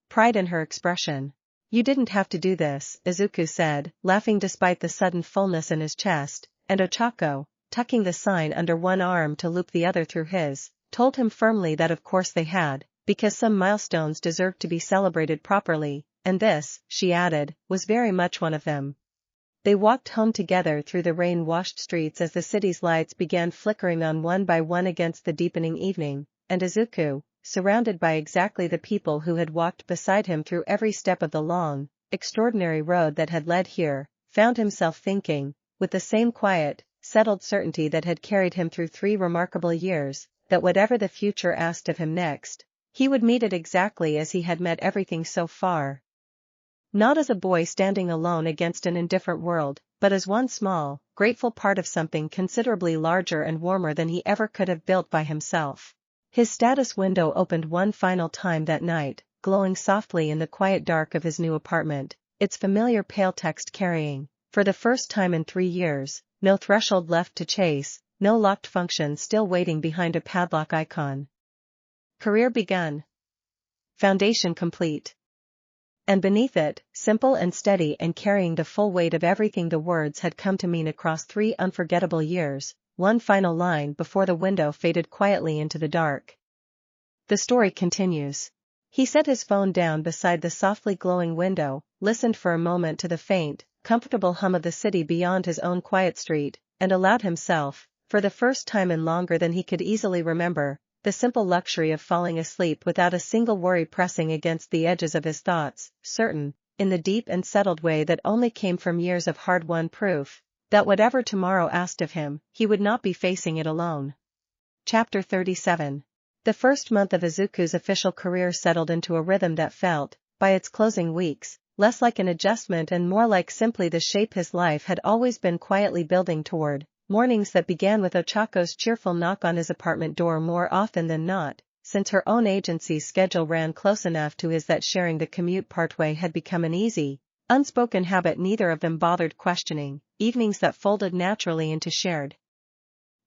pride in her expression. "You didn't have to do this," Izuku said, laughing despite the sudden fullness in his chest, and Ochako, tucking the sign under one arm to loop the other through his, told him firmly that of course they had, because some milestones deserved to be celebrated properly, and this, she added, was very much one of them. They walked home together through the rain-washed streets as the city's lights began flickering on one by one against the deepening evening, and Izuku, surrounded by exactly the people who had walked beside him through every step of the long, extraordinary road that had led here, found himself thinking, with the same quiet, settled certainty that had carried him through 3 remarkable years, that whatever the future asked of him next, he would meet it exactly as he had met everything so far. Not as a boy standing alone against an indifferent world, but as one small, grateful part of something considerably larger and warmer than he ever could have built by himself. His status window opened one final time that night, glowing softly in the quiet dark of his new apartment, its familiar pale text carrying, for the first time in 3 years, no threshold left to chase, no locked function still waiting behind a padlock icon. Career begun. Foundation complete. And beneath it, simple and steady and carrying the full weight of everything the words had come to mean across 3 unforgettable years, one final line before the window faded quietly into the dark. The story continues. He set his phone down beside the softly glowing window, listened for a moment to the faint, comfortable hum of the city beyond his own quiet street, and allowed himself, for the first time in longer than he could easily remember, the simple luxury of falling asleep without a single worry pressing against the edges of his thoughts, certain, in the deep and settled way that only came from years of hard-won proof, that whatever tomorrow asked of him, he would not be facing it alone. Chapter 37. The first month of Izuku's official career settled into a rhythm that felt, by its closing weeks, less like an adjustment and more like simply the shape his life had always been quietly building toward. Mornings that began with Ochako's cheerful knock on his apartment door more often than not, since her own agency's schedule ran close enough to his that sharing the commute partway had become an easy, unspoken habit neither of them bothered questioning, evenings that folded naturally into shared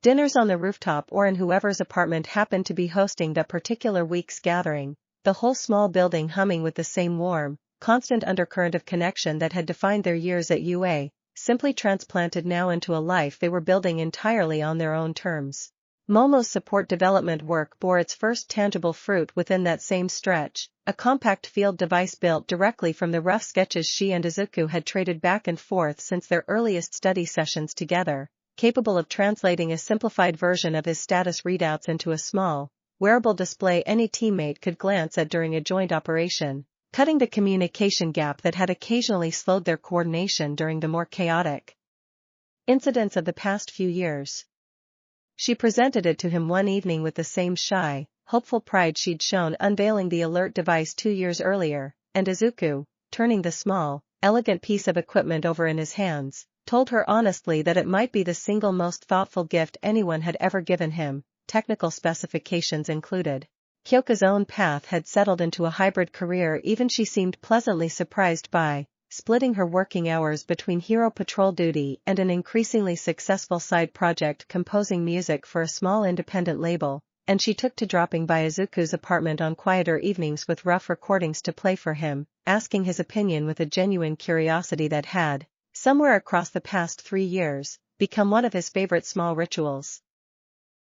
dinners on the rooftop or in whoever's apartment happened to be hosting that particular week's gathering, the whole small building humming with the same warm, constant undercurrent of connection that had defined their years at UA. Simply transplanted now into a life they were building entirely on their own terms. Momo's support development work bore its first tangible fruit within that same stretch, a compact field device built directly from the rough sketches she and Izuku had traded back and forth since their earliest study sessions together, capable of translating a simplified version of his status readouts into a small, wearable display any teammate could glance at during a joint operation, cutting the communication gap that had occasionally slowed their coordination during the more chaotic incidents of the past few years. She presented it to him one evening with the same shy, hopeful pride she'd shown unveiling the alert device 2 years earlier, and Izuku, turning the small, elegant piece of equipment over in his hands, told her honestly that it might be the single most thoughtful gift anyone had ever given him, technical specifications included. Kyoka's own path had settled into a hybrid career even she seemed pleasantly surprised by, splitting her working hours between hero patrol duty and an increasingly successful side project composing music for a small independent label, and she took to dropping by Izuku's apartment on quieter evenings with rough recordings to play for him, asking his opinion with a genuine curiosity that had, somewhere across the past 3 years, become one of his favorite small rituals.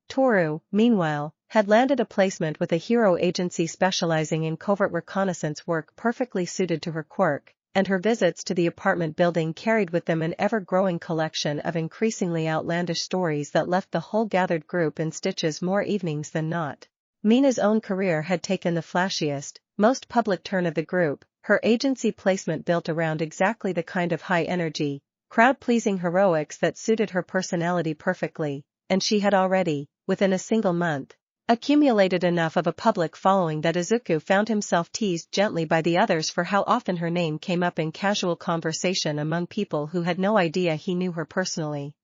Toru, meanwhile, had landed a placement with a hero agency specializing in covert reconnaissance work perfectly suited to her quirk, and her visits to the apartment building carried with them an ever-growing collection of increasingly outlandish stories that left the whole gathered group in stitches more evenings than not. Mina's own career had taken the flashiest, most public turn of the group, her agency placement built around exactly the kind of high-energy, crowd-pleasing heroics that suited her personality perfectly, and she had already, within a single month, accumulated enough of a public following that Izuku found himself teased gently by the others for how often her name came up in casual conversation among people who had no idea he knew her personally.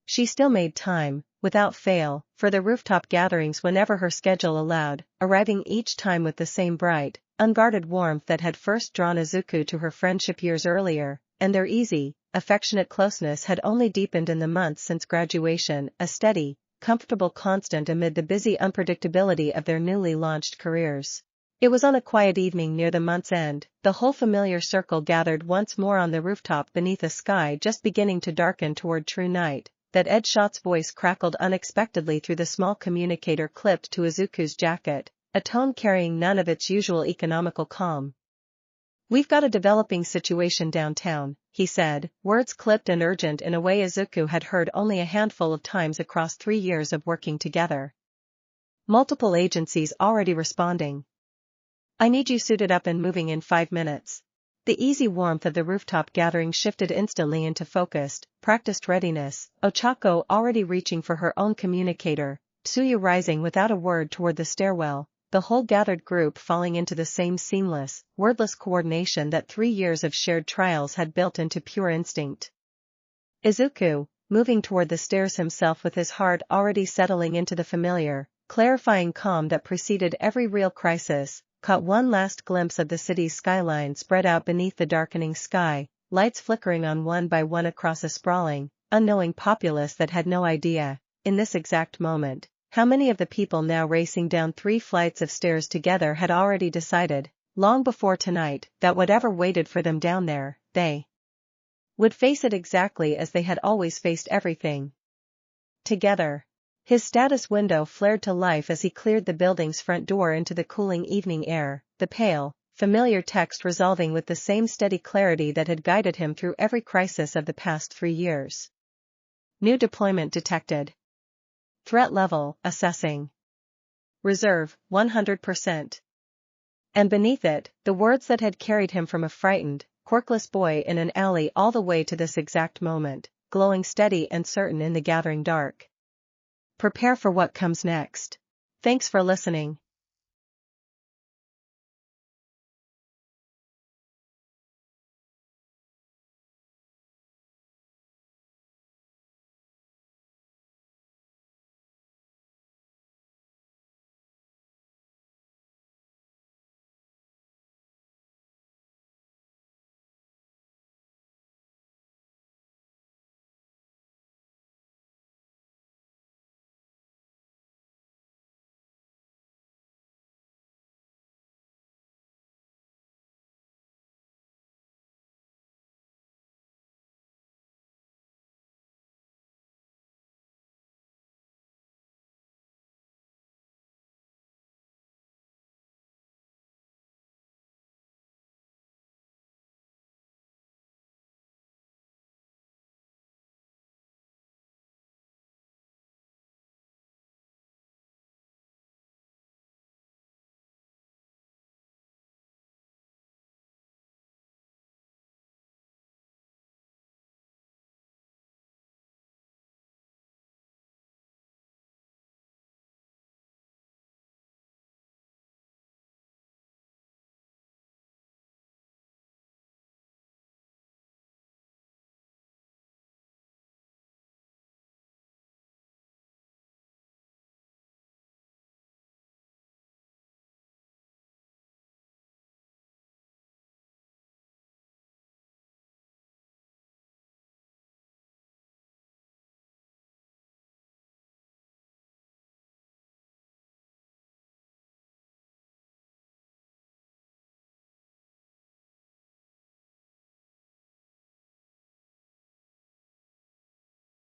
She still made time, without fail, for the rooftop gatherings whenever her schedule allowed, arriving each time with the same bright, unguarded warmth that had first drawn Izuku to her friendship years earlier, and their easy, affectionate closeness had only deepened in the months since graduation, a steady, comfortable constant amid the busy unpredictability of their newly launched careers. It was on a quiet evening near the month's end, the whole familiar circle gathered once more on the rooftop beneath a sky just beginning to darken toward true night, that Ed Schott's voice crackled unexpectedly through the small communicator clipped to Izuku's jacket, a tone carrying none of its usual economical calm. "We've got a developing situation downtown," he said, words clipped and urgent in a way Izuku had heard only a handful of times across 3 years of working together. "Multiple agencies already responding. I need you suited up and moving in 5 minutes." The easy warmth of the rooftop gathering shifted instantly into focused, practiced readiness, Ochako already reaching for her own communicator, Tsuyu rising without a word toward the stairwell, the whole gathered group falling into the same seamless, wordless coordination that 3 years of shared trials had built into pure instinct. Izuku, moving toward the stairs himself with his heart already settling into the familiar, clarifying calm that preceded every real crisis, caught one last glimpse of the city's skyline spread out beneath the darkening sky, lights flickering on one by one across a sprawling, unknowing populace that had no idea, in this exact moment, how many of the people now racing down 3 flights of stairs together had already decided, long before tonight, that whatever waited for them down there, they would face it exactly as they had always faced everything. Together. His status window flared to life as he cleared the building's front door into the cooling evening air, the pale, familiar text resolving with the same steady clarity that had guided him through every crisis of the past 3 years. New deployment detected. Threat level, assessing. Reserve, 100%. And beneath it, the words that had carried him from a frightened, quirkless boy in an alley all the way to this exact moment, glowing steady and certain in the gathering dark. Prepare for what comes next. Thanks for listening.